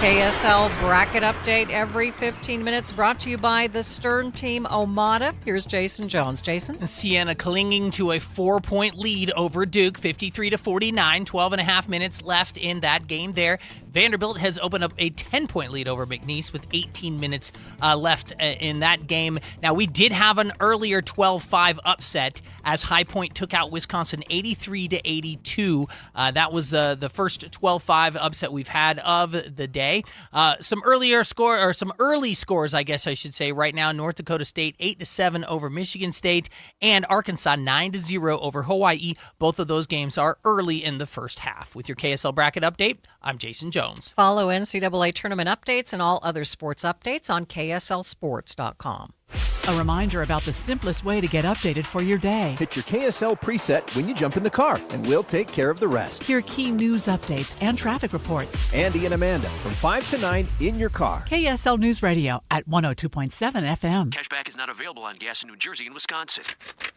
KSL Bracket Update every 15 minutes, brought to you by the Stern Team Omada. Here's Jason Jones. Jason? Siena clinging to a 4-point lead over Duke, 53-49, 12 and a half minutes left in that game there. Vanderbilt has opened up a 10-point lead over McNeese with 18 minutes left in that game. Now, we did have an earlier 12-5 upset as High Point took out Wisconsin 83-82. That was the first 12-5 upset we've had of the day. Some early scores, I guess I should say, right now. North Dakota State 8-7 over Michigan State, and Arkansas 9-0 over Hawaii. Both of those games are early in the first half. With your KSL Bracket Update, I'm Jason Jones. Follow NCAA tournament updates and all other sports updates on KSLSports.com. A reminder about the simplest way to get updated for your day. Hit your KSL preset when you jump in the car, and we'll take care of the rest. Hear key news updates and traffic reports. Andy and Amanda from 5 to 9 in your car. KSL News Radio at 102.7 FM. Cashback is not available on gas in New Jersey and Wisconsin.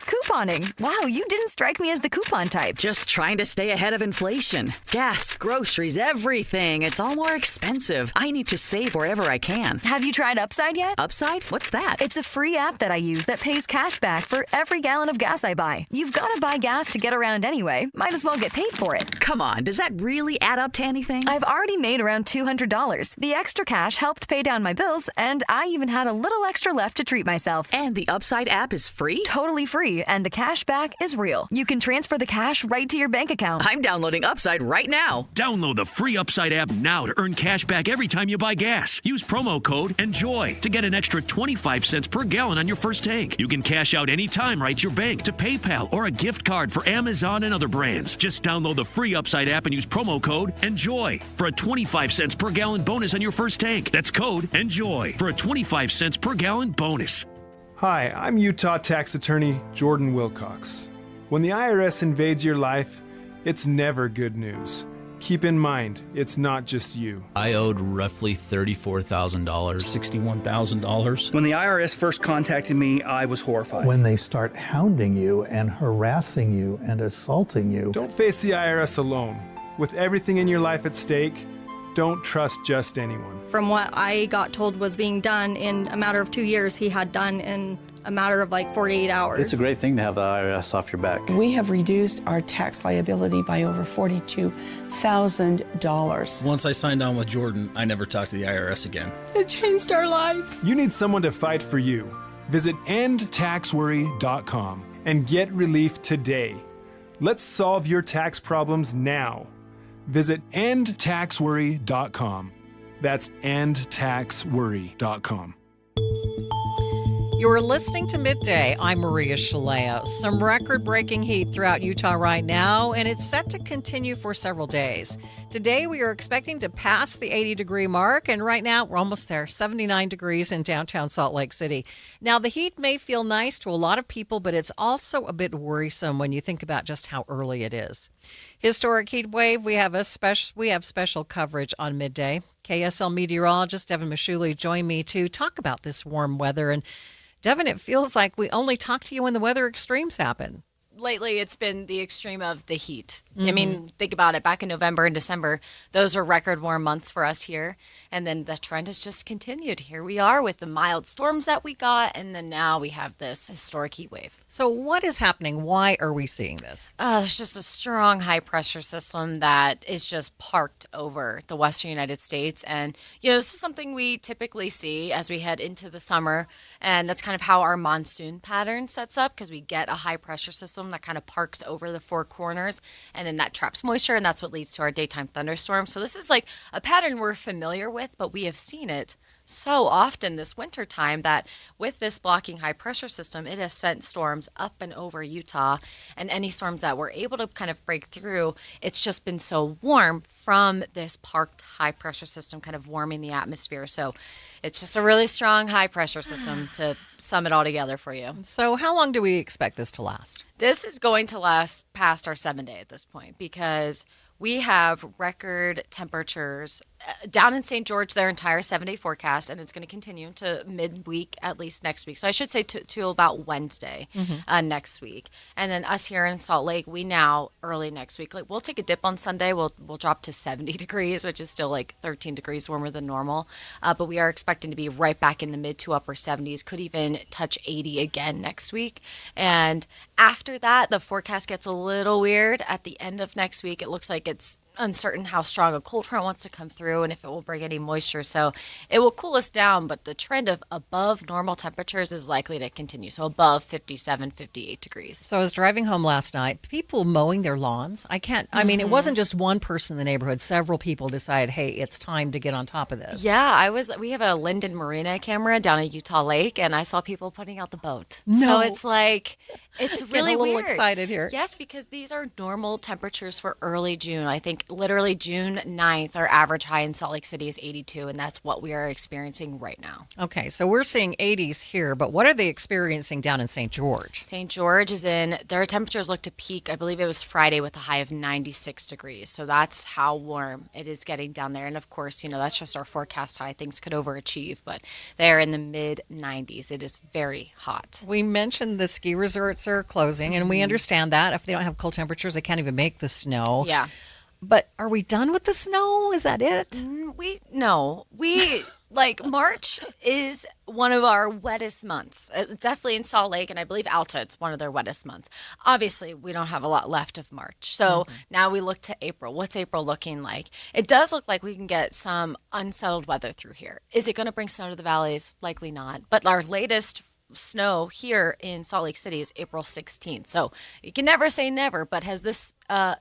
Couponing. Wow, you didn't strike me as the coupon type. Just trying to stay ahead of inflation. Gas, groceries, everything. It's all more expensive. I need to save wherever I can. Have you tried Upside yet? Upside? What's that? It's a free app that I use that pays cash back for every gallon of gas I buy. You've got to buy gas to get around anyway. Might as well get paid for it. Come on, does that really add up to anything? I've already made around $200. The extra cash helped pay down my bills, and I even had a little extra left to treat myself. And the Upside app is free? Totally free, and the cash back is real. You can transfer the cash right to your bank account. I'm downloading Upside right now. Download the free Upside app now to earn cash back every time you buy gas. Use promo code ENJOY to get an extra 25 cents per gallon on your first tank. You can cash out anytime right to your bank, to PayPal, or a gift card for Amazon and other brands. Just download the free Upside app and use promo code ENJOY for a 25 cents per gallon bonus on your first tank. That's code ENJOY for a 25 cents per gallon bonus. Hi, I'm Utah tax attorney Jordan Wilcox. When the IRS invades your life, it's never good news. Keep in mind, it's not just you. I owed roughly $34,000. $61,000. When the IRS first contacted me, I was horrified. When they start hounding you and harassing you and assaulting you. Don't face the IRS alone. With everything in your life at stake, don't trust just anyone. From what I got told was being done in a matter of 2 years, he had done in a matter of like 48 hours. It's a great thing to have the IRS off your back. We have reduced our tax liability by over $42,000. Once I signed on with Jordan, I never talked to the IRS again. It changed our lives. You need someone to fight for you. Visit endtaxworry.com and get relief today. Let's solve your tax problems now. Visit endtaxworry.com. That's endtaxworry.com. You're listening to Midday. I'm Maria Shilaos. Some record-breaking heat throughout Utah right now, and it's set to continue for several days. Today, we are expecting to pass the 80-degree mark, and right now, we're almost there, 79 degrees in downtown Salt Lake City. Now, the heat may feel nice to a lot of people, but it's also a bit worrisome when you think about just how early it is. Historic heat wave, we have special coverage on Midday. KSL meteorologist Devin Mashuli joined me to talk about this warm weather. And Devin, it feels like we only talk to you when the weather extremes happen. Lately, it's been the extreme of the heat. I mean, think about it. Back in November and December, those were record warm months for us here. And then the trend has just continued. Here we are with the mild storms that we got. And then now we have this historic heat wave. So what is happening? Why are we seeing this? There's just a strong high pressure system that is just parked over the western United States. And, this is something we typically see as we head into the summer. And that's kind of how our monsoon pattern sets up, because we get a high pressure system that kind of parks over the four corners, and then that traps moisture, and that's what leads to our daytime thunderstorms. So this is like a pattern we're familiar with, but we have seen it so often this winter time that with this blocking high pressure system, it has sent storms up and over Utah, and any storms that were able to kind of break through, it's just been so warm from this parked high pressure system kind of warming the atmosphere. So it's just a really strong high pressure system to sum it all together for you. So how long do we expect this to last? This is going to last past our 7-day at this point, because we have record temperatures down in St. George, their entire 7-day forecast, and it's going to continue to midweek, at least next week. So I should say to about Wednesday next week. And then us here in Salt Lake, we now, early next week, we'll take a dip on Sunday. We'll drop to 70 degrees, which is still like 13 degrees warmer than normal. But we are expecting to be right back in the mid to upper 70s, could even touch 80 again next week. And after that, the forecast gets a little weird. At the end of next week, it looks like it's uncertain how strong a cold front wants to come through and if it will bring any moisture. So it will cool us down, but the trend of above normal temperatures is likely to continue. So above 57, 58 degrees. So I was driving home last night, people mowing their lawns. I mean, it wasn't just one person in the neighborhood. Several people decided, hey, it's time to get on top of this. Yeah, we have a Linden Marina camera down at Utah Lake, and I saw people putting out the boat. No. So it's like, it's really Get a little weird. excited here. Yes, because these are normal temperatures for early June. I think literally June 9th, our average high in Salt Lake City is 82, and that's what we are experiencing right now. Okay, so we're seeing 80s here, but what are they experiencing down in St. George? St. George their temperatures look to peak, I believe it was Friday, with a high of 96 degrees. So that's how warm it is getting down there. And of course, that's just our forecast high. Things could overachieve, but they're in the mid 90s. It is very hot. We mentioned the ski resorts parks are closing, and we understand that. If they don't have cold temperatures, they can't even make the snow. Yeah. But are we done with the snow? Is that it? Like March is one of our wettest months. Definitely in Salt Lake, and I believe Alta, it's one of their wettest months. Obviously, we don't have a lot left of March. So now we look to April. What's April looking like? It does look like we can get some unsettled weather through here. Is it going to bring snow to the valleys? Likely not. But our latest snow here in Salt Lake City is April 16th. So you can never say never, but has this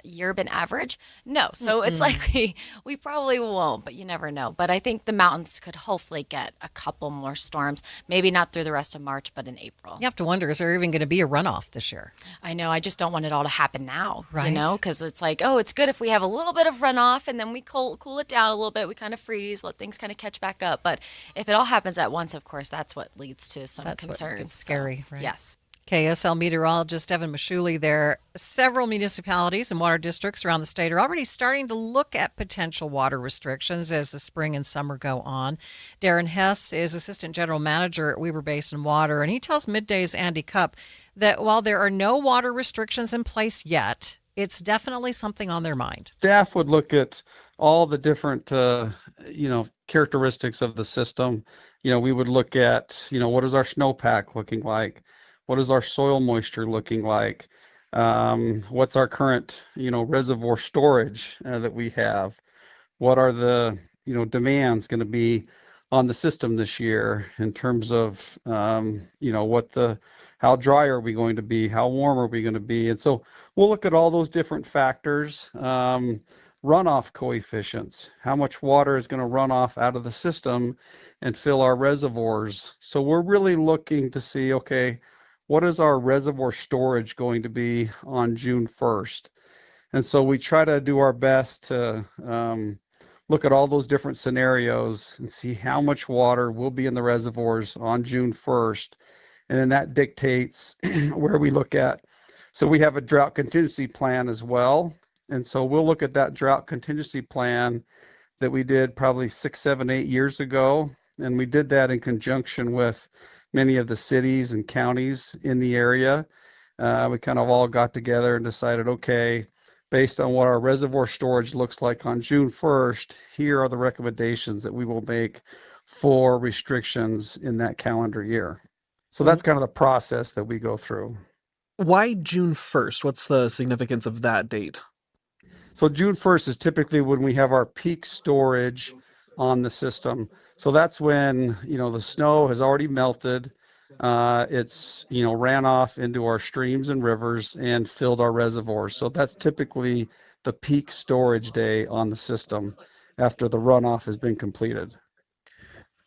year been average? No. So it's likely we probably won't, but you never know. But I think the mountains could hopefully get a couple more storms, maybe not through the rest of March, but in April. You have to wonder, is there even going to be a runoff this year? I know. I just don't want it all to happen now, Right. you know, because it's like, oh, it's good if we have a little bit of runoff and then we cool it down a little bit. We kind of freeze, let things kind of catch back up. But if it all happens at once, of course, that's what leads to some concerns. What gets scary, right? Yes. KSL meteorologist Evan Mashuli there. Several municipalities and water districts around the state are already starting to look at potential water restrictions as the spring and summer go on. Darren Hess is Assistant General Manager at Weber Basin Water, and he tells Midday's Andy Cupp that while there are no water restrictions in place yet, it's definitely something on their mind. Staff would look at all the different, characteristics of the system. We would look at, what is our snowpack looking like? What is our soil moisture looking like? What's our current, reservoir storage that we have? What are the, demands going to be on the system this year in terms of, how dry are we going to be? How warm are we going to be? And so we'll look at all those different factors. Runoff coefficients, how much water is going to run off out of the system and fill our reservoirs. So we're really looking to see, okay, what is our reservoir storage going to be on June 1st? And so we try to do our best to look at all those different scenarios and see how much water will be in the reservoirs on June 1st. And then that dictates where we look at. So we have a drought contingency plan as well. And so we'll look at that drought contingency plan that we did probably 6, 7, 8 years ago. And we did that in conjunction with many of the cities and counties in the area. We kind of all got together and decided, okay, based on what our reservoir storage looks like on June 1st, here are the recommendations that we will make for restrictions in that calendar year. So that's kind of the process that we go through. Why June 1st? What's the significance of that date? So June 1st is typically when we have our peak storage on the system. So that's when, the snow has already melted. It's, ran off into our streams and rivers and filled our reservoirs. So that's typically the peak storage day on the system after the runoff has been completed.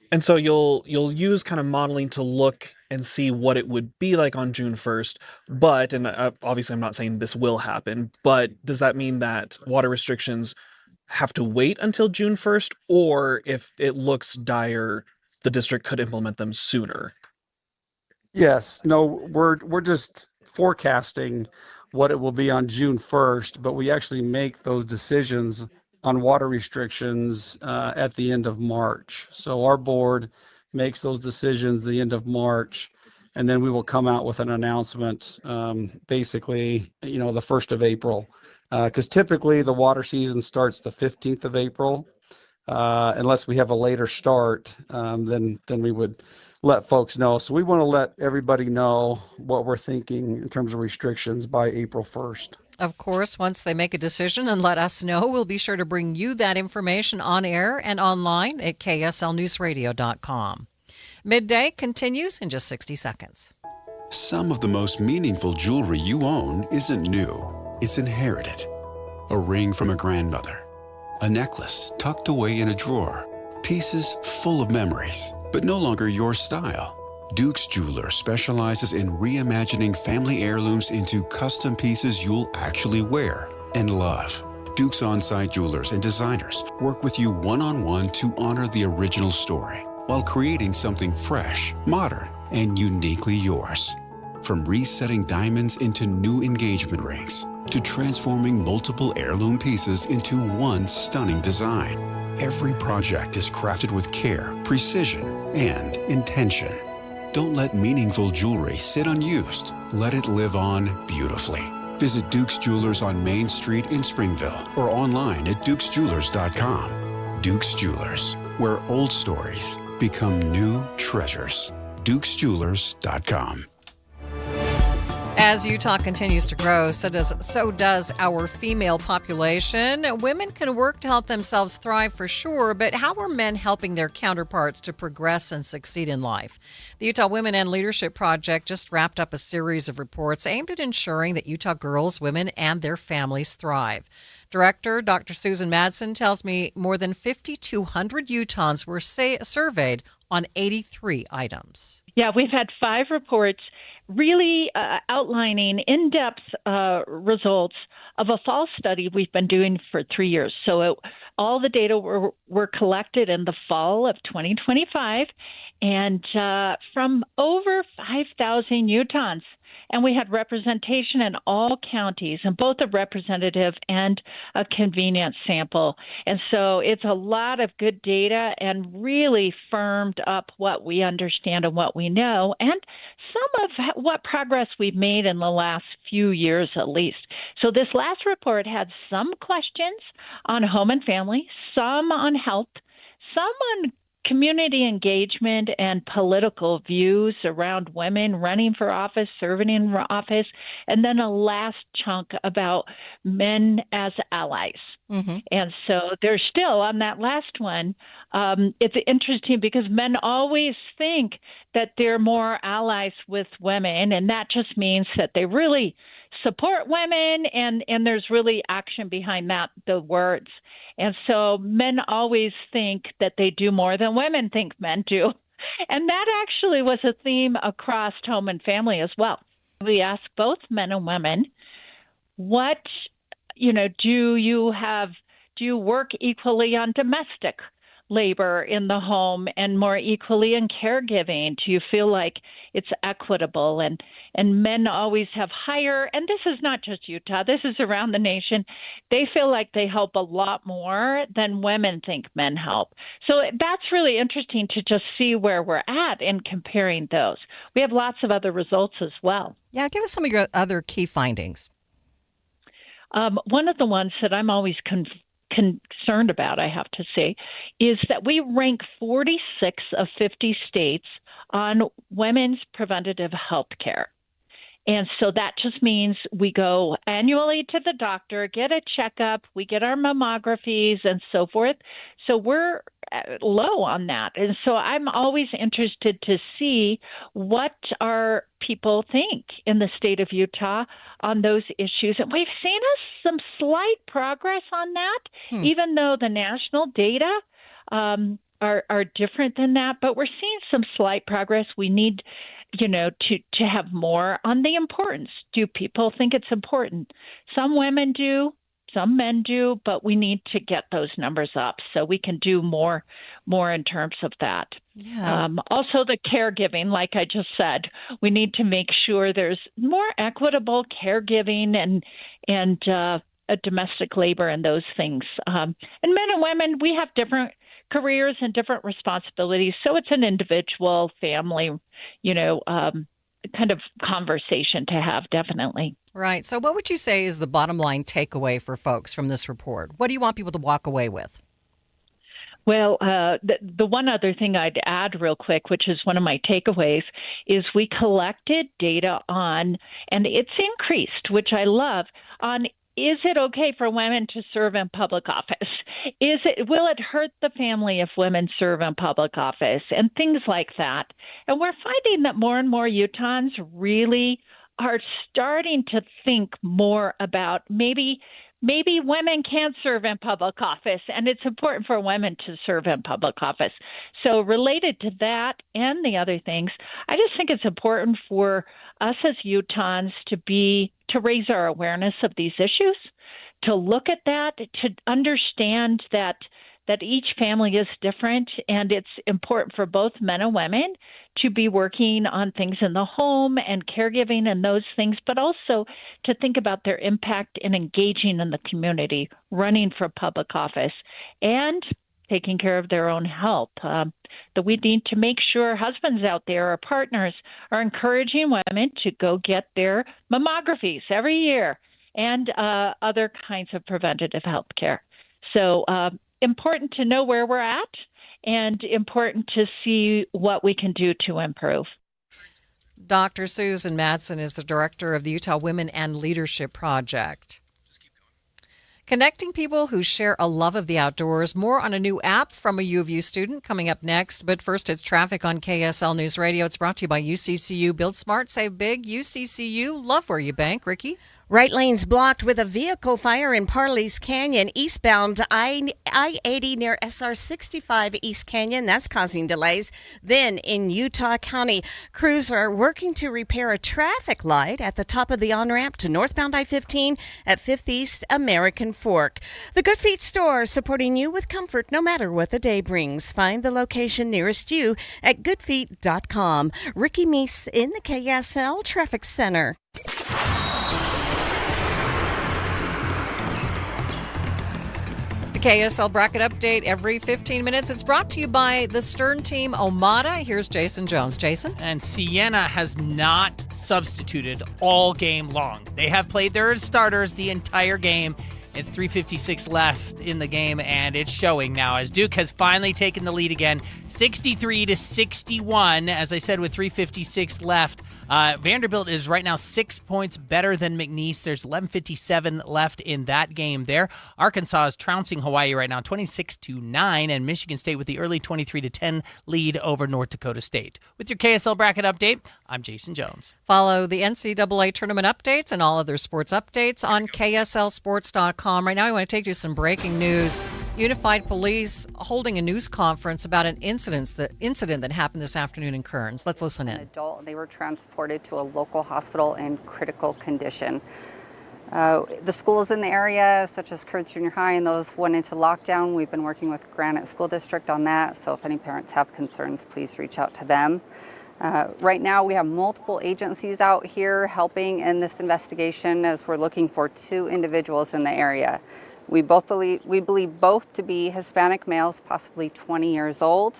And so you'll use kind of modeling to look and see what it would be like on June 1st. But, and obviously I'm not saying this will happen, but does that mean that water restrictions have to wait until June 1st? Or if it looks dire, the district could implement them sooner? Yes, no, we're just forecasting what it will be on June 1st, but we actually make those decisions on water restrictions at the end of March. So our board makes those decisions the end of March, and then we will come out with an announcement basically, the 1st of April. Because typically the water season starts the 15th of April. Unless we have a later start, then we would let folks know. So we want to let everybody know what we're thinking in terms of restrictions by April 1st. Of course, once they make a decision and let us know, we'll be sure to bring you that information on air and online at kslnewsradio.com. Midday continues in just 60 seconds. Some of the most meaningful jewelry you own isn't new. It's inherited. A ring from a grandmother. A necklace tucked away in a drawer. Pieces full of memories, but no longer your style. Duke's Jeweler specializes in reimagining family heirlooms into custom pieces you'll actually wear and love. Duke's on-site jewelers and designers work with you one-on-one to honor the original story while creating something fresh, modern, and uniquely yours. From resetting diamonds into new engagement rings to transforming multiple heirloom pieces into one stunning design. Every project is crafted with care, precision, and intention. Don't let meaningful jewelry sit unused. Let it live on beautifully. Visit Duke's Jewelers on Main Street in Springville or online at dukesjewelers.com. Duke's Jewelers, where old stories become new treasures. dukesjewelers.com. As Utah continues to grow, so does our female population. Women can work to help themselves thrive for sure, but how are men helping their counterparts to progress and succeed in life? The Utah Women and Leadership Project just wrapped up a series of reports aimed at ensuring that Utah girls, women, and their families thrive. Director Dr. Susan Madsen tells me more than 5,200 Utahns were surveyed on 83 items. Yeah, we've had 5 reports really outlining in-depth results of a fall study we've been doing for 3 years. So all the data were collected in the fall of 2025 and from over 5,000 Utahns. And we had representation in all counties, and both a representative and a convenience sample. And so it's a lot of good data and really firmed up what we understand and what we know, and some of what progress we've made in the last few years at least. So this last report had some questions on home and family, some on health, some on community engagement and political views around women running for office, serving in office, and then a last chunk about men as allies. Mm-hmm. And so there's still, on that last one, it's interesting because men always think that they're more allies with women, and that just means that they really support women, and there's really action behind that, the words. And so men always think that they do more than women think men do. And that actually was a theme across home and family as well. We asked both men and women, what, do you work equally on domestic labor in the home and more equally in caregiving? Do you feel like it's equitable? And men always have higher, and this is not just Utah, this is around the nation, they feel like they help a lot more than women think men help. So that's really interesting to just see where we're at in comparing those. We have lots of other results as well. Yeah, give us some of your other key findings. One of the ones that I'm always concerned about, I have to say, is that we rank 46 of 50 states on women's preventative health care. And so that just means we go annually to the doctor, get a checkup, we get our mammographies and so forth. So we're low on that. And so I'm always interested to see what our people think in the state of Utah on those issues. And we've seen some slight progress on that, even though the national data are different than that. But we're seeing some slight progress. We need to have more on the importance. Do people think it's important? Some women do, some men do, but we need to get those numbers up so we can do more in terms of that. Yeah. Also, the caregiving, like I just said, we need to make sure there's more equitable caregiving and domestic labor and those things. And men and women, we have different careers and different responsibilities. So it's an individual, family, kind of conversation to have, definitely. Right. So what would you say is the bottom line takeaway for folks from this report? What do you want people to walk away with? Well, the one other thing I'd add real quick, which is one of my takeaways, is we collected data on, and it's increased, which I love, on is it okay for women to serve in public office? Will it hurt the family if women serve in public office? And things like that. And we're finding that more and more Utahns really are starting to think more about maybe women can serve in public office, and it's important for women to serve in public office. So related to that and the other things, I just think it's important for us as Utahns to raise our awareness of these issues, to look at that, to understand that each family is different, and it's important for both men and women to be working on things in the home and caregiving and those things, but also to think about their impact in engaging in the community, running for public office, and taking care of their own health. That we need to make sure husbands out there or partners are encouraging women to go get their mammographies every year and other kinds of preventative health care. So important to know where we're at and important to see what we can do to improve. Dr. Susan Madsen is the director of the Utah Women and Leadership Project. Connecting people who share a love of the outdoors. More on a new app from a U of U student coming up next. But first, it's traffic on KSL News Radio. It's brought to you by UCCU. Build smart, save big. UCCU. Love where you bank. Ricky? Right lanes blocked with a vehicle fire in Parley's Canyon, eastbound I-80 near SR 65 East Canyon. That's causing delays. Then in Utah County, crews are working to repair a traffic light at the top of the on-ramp to northbound I-15 at 5th East American Fork. The Good Feet store, supporting you with comfort no matter what the day brings. Find the location nearest you at goodfeet.com. Ricky Meese in the KSL Traffic Center. The KSL Bracket Update every 15 minutes. It's brought to you by the Stern Team Omada. Here's Jason Jones. Jason? And Sienna has not substituted all game long. They have played their starters the entire game. It's 3:56 left in the game, and it's showing now as Duke has finally taken the lead again, 63-61. As I said, with 3:56 left, Vanderbilt is right now 6 points better than McNeese. There's 11:57 left in that game there. Arkansas is trouncing Hawaii right now, 26-9, and Michigan State with the early 23-10 lead over North Dakota State. With your KSL Bracket Update, I'm Jason Jones. Follow the NCAA tournament updates and all other sports updates on KSLSports.com. Right now, I want to take you to some breaking news. Unified Police holding a news conference about an incident that happened this afternoon in Kearns. Let's listen in. An adult, they were transported to a local hospital in critical condition. The schools in the area, such as Kearns Junior High, and those went into lockdown. We've been working with Granite School District on that, so if any parents have concerns, please reach out to them. Right now, we have multiple agencies out here helping in this investigation as we're looking for 2 individuals in the area. We believe both to be Hispanic males, possibly 20 years old.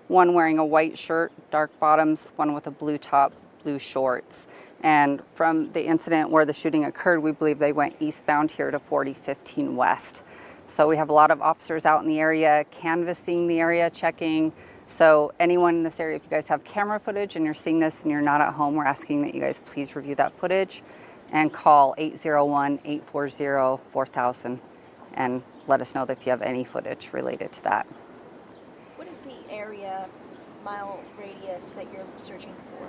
One wearing a white shirt, dark bottoms, one with a blue top, blue shorts. And from the incident where the shooting occurred, we believe they went eastbound here to 4015 West. So we have a lot of officers out in the area, canvassing the area, checking. So anyone in this area, if you guys have camera footage and you're seeing this and you're not at home, we're asking that you guys please review that footage and call 801-840-4000 and let us know if you have any footage related to that. What is the area mile radius that you're searching for?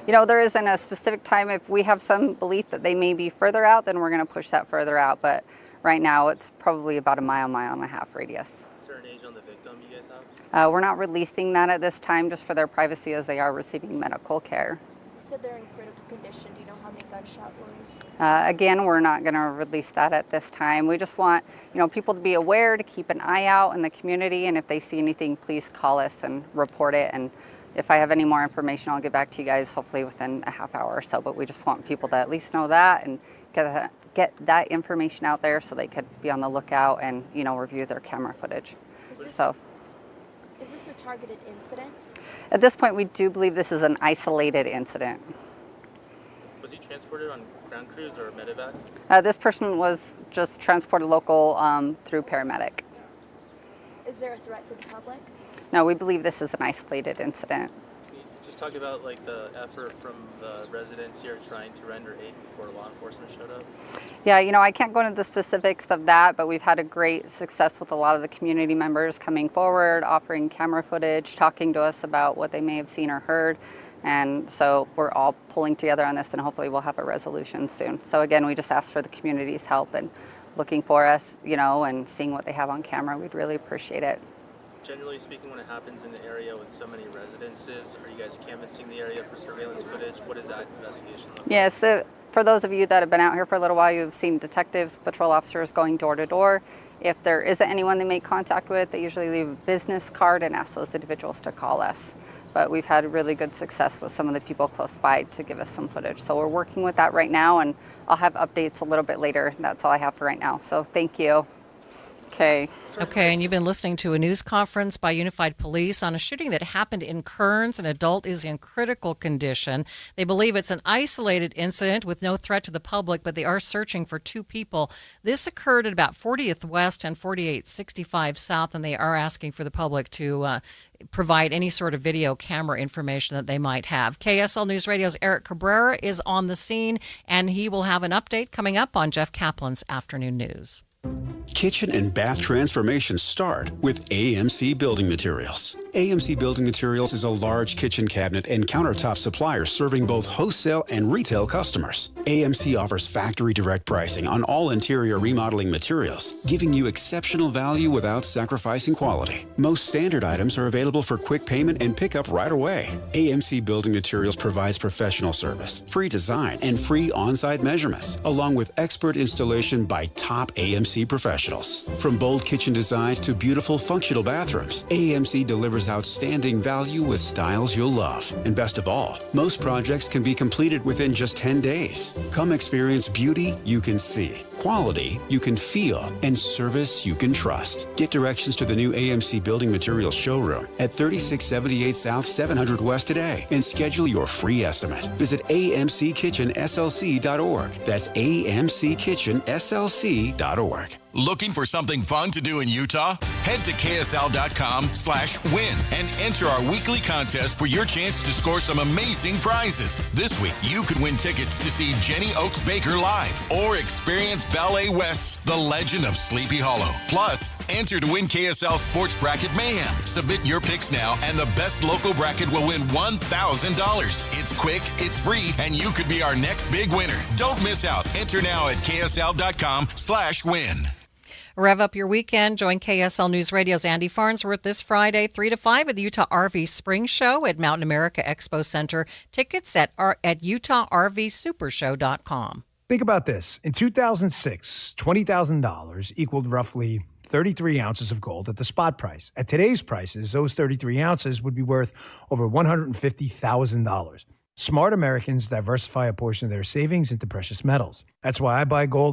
You know, there isn't a specific time. If we have some belief that they may be further out, then we're going to push that further out. But right now, it's probably about a mile and a half radius. Is there an age on the victim you guys have? We're not releasing that at this time just for their privacy as they are receiving medical care. You said they're in critical condition. Do you know how many gunshot wounds? Again, we're not going to release that at this time. We just want, people to be aware, to keep an eye out in the community, and if they see anything, please call us and report it. And if I have any more information, I'll get back to you guys hopefully within a half hour or so. But we just want people to at least know that and get that information out there so they could be on the lookout and, review their camera footage. Is this a targeted incident? At this point, we do believe this is an isolated incident. Was he transported on ground crews or medevac? This person was just transported local through paramedic. Is there a threat to the public? No, we believe this is an isolated incident. Can you just talk about the effort from the residents here trying to render aid before law enforcement showed up? Yeah, I can't go into the specifics of that, but we've had a great success with a lot of the community members coming forward, offering camera footage, talking to us about what they may have seen or heard. And so we're all pulling together on this, and hopefully we'll have a resolution soon. So again, we just ask for the community's help and looking for us, and seeing what they have on camera. We'd really appreciate it. Generally speaking, when it happens in the area with so many residences, are you guys canvassing the area for surveillance footage? What is that investigation look like? Yes, for those of you that have been out here for a little while, you've seen detectives, patrol officers going door to door. If there isn't anyone they make contact with, they usually leave a business card and ask those individuals to call us. But we've had really good success with some of the people close by to give us some footage. So we're working with that right now, and I'll have updates a little bit later. That's all I have for right now. So thank you. Okay. Okay, and you've been listening to a news conference by Unified Police on a shooting that happened in Kearns. An adult is in critical condition. They believe it's an isolated incident with no threat to the public, but they are searching for 2 people. This occurred at about 40th West and 4865 South, and they are asking for the public to provide any sort of video camera information that they might have. KSL News Radio's Eric Cabrera is on the scene, and he will have an update coming up on Jeff Kaplan's Afternoon News. Kitchen and bath transformations start with AMC Building Materials. AMC Building Materials is a large kitchen cabinet and countertop supplier serving both wholesale and retail customers. AMC offers factory direct pricing on all interior remodeling materials, giving you exceptional value without sacrificing quality. Most standard items are available for quick payment and pickup right away. AMC Building Materials provides professional service, free design, and free on-site measurements, along with expert installation by top AMC professionals. From bold kitchen designs to beautiful functional bathrooms, AMC delivers outstanding value with styles you'll love. And best of all, most projects can be completed within just 10 days. Come experience beauty you can see, quality you can feel, and service you can trust. Get directions to the new AMC Building Materials showroom at 3678 South 700 West today and schedule your free estimate. Visit amckitchenslc.org. That's amckitchenslc.org. Looking for something fun to do in Utah? Head to ksl.com/win and enter our weekly contest for your chance to score some amazing prizes. This week, you could win tickets to see Jenny Oaks Baker live or experience Ballet West's The Legend of Sleepy Hollow. Plus, enter to win KSL Sports Bracket Mayhem. Submit your picks now and the best local bracket will win $1,000. It's quick, it's free, and you could be our next big winner. Don't miss out. Enter now at ksl.com/win. Rev up your weekend. Join KSL News Radio's Andy Farnsworth this Friday, 3 to 5 at the Utah RV Spring Show at Mountain America Expo Center. Tickets at UtahRVSupershow.com. Think about this. In 2006, $20,000 equaled roughly 33 ounces of gold at the spot price. At today's prices, those 33 ounces would be worth over $150,000. Smart Americans diversify a portion of their savings into precious metals. That's why I buy gold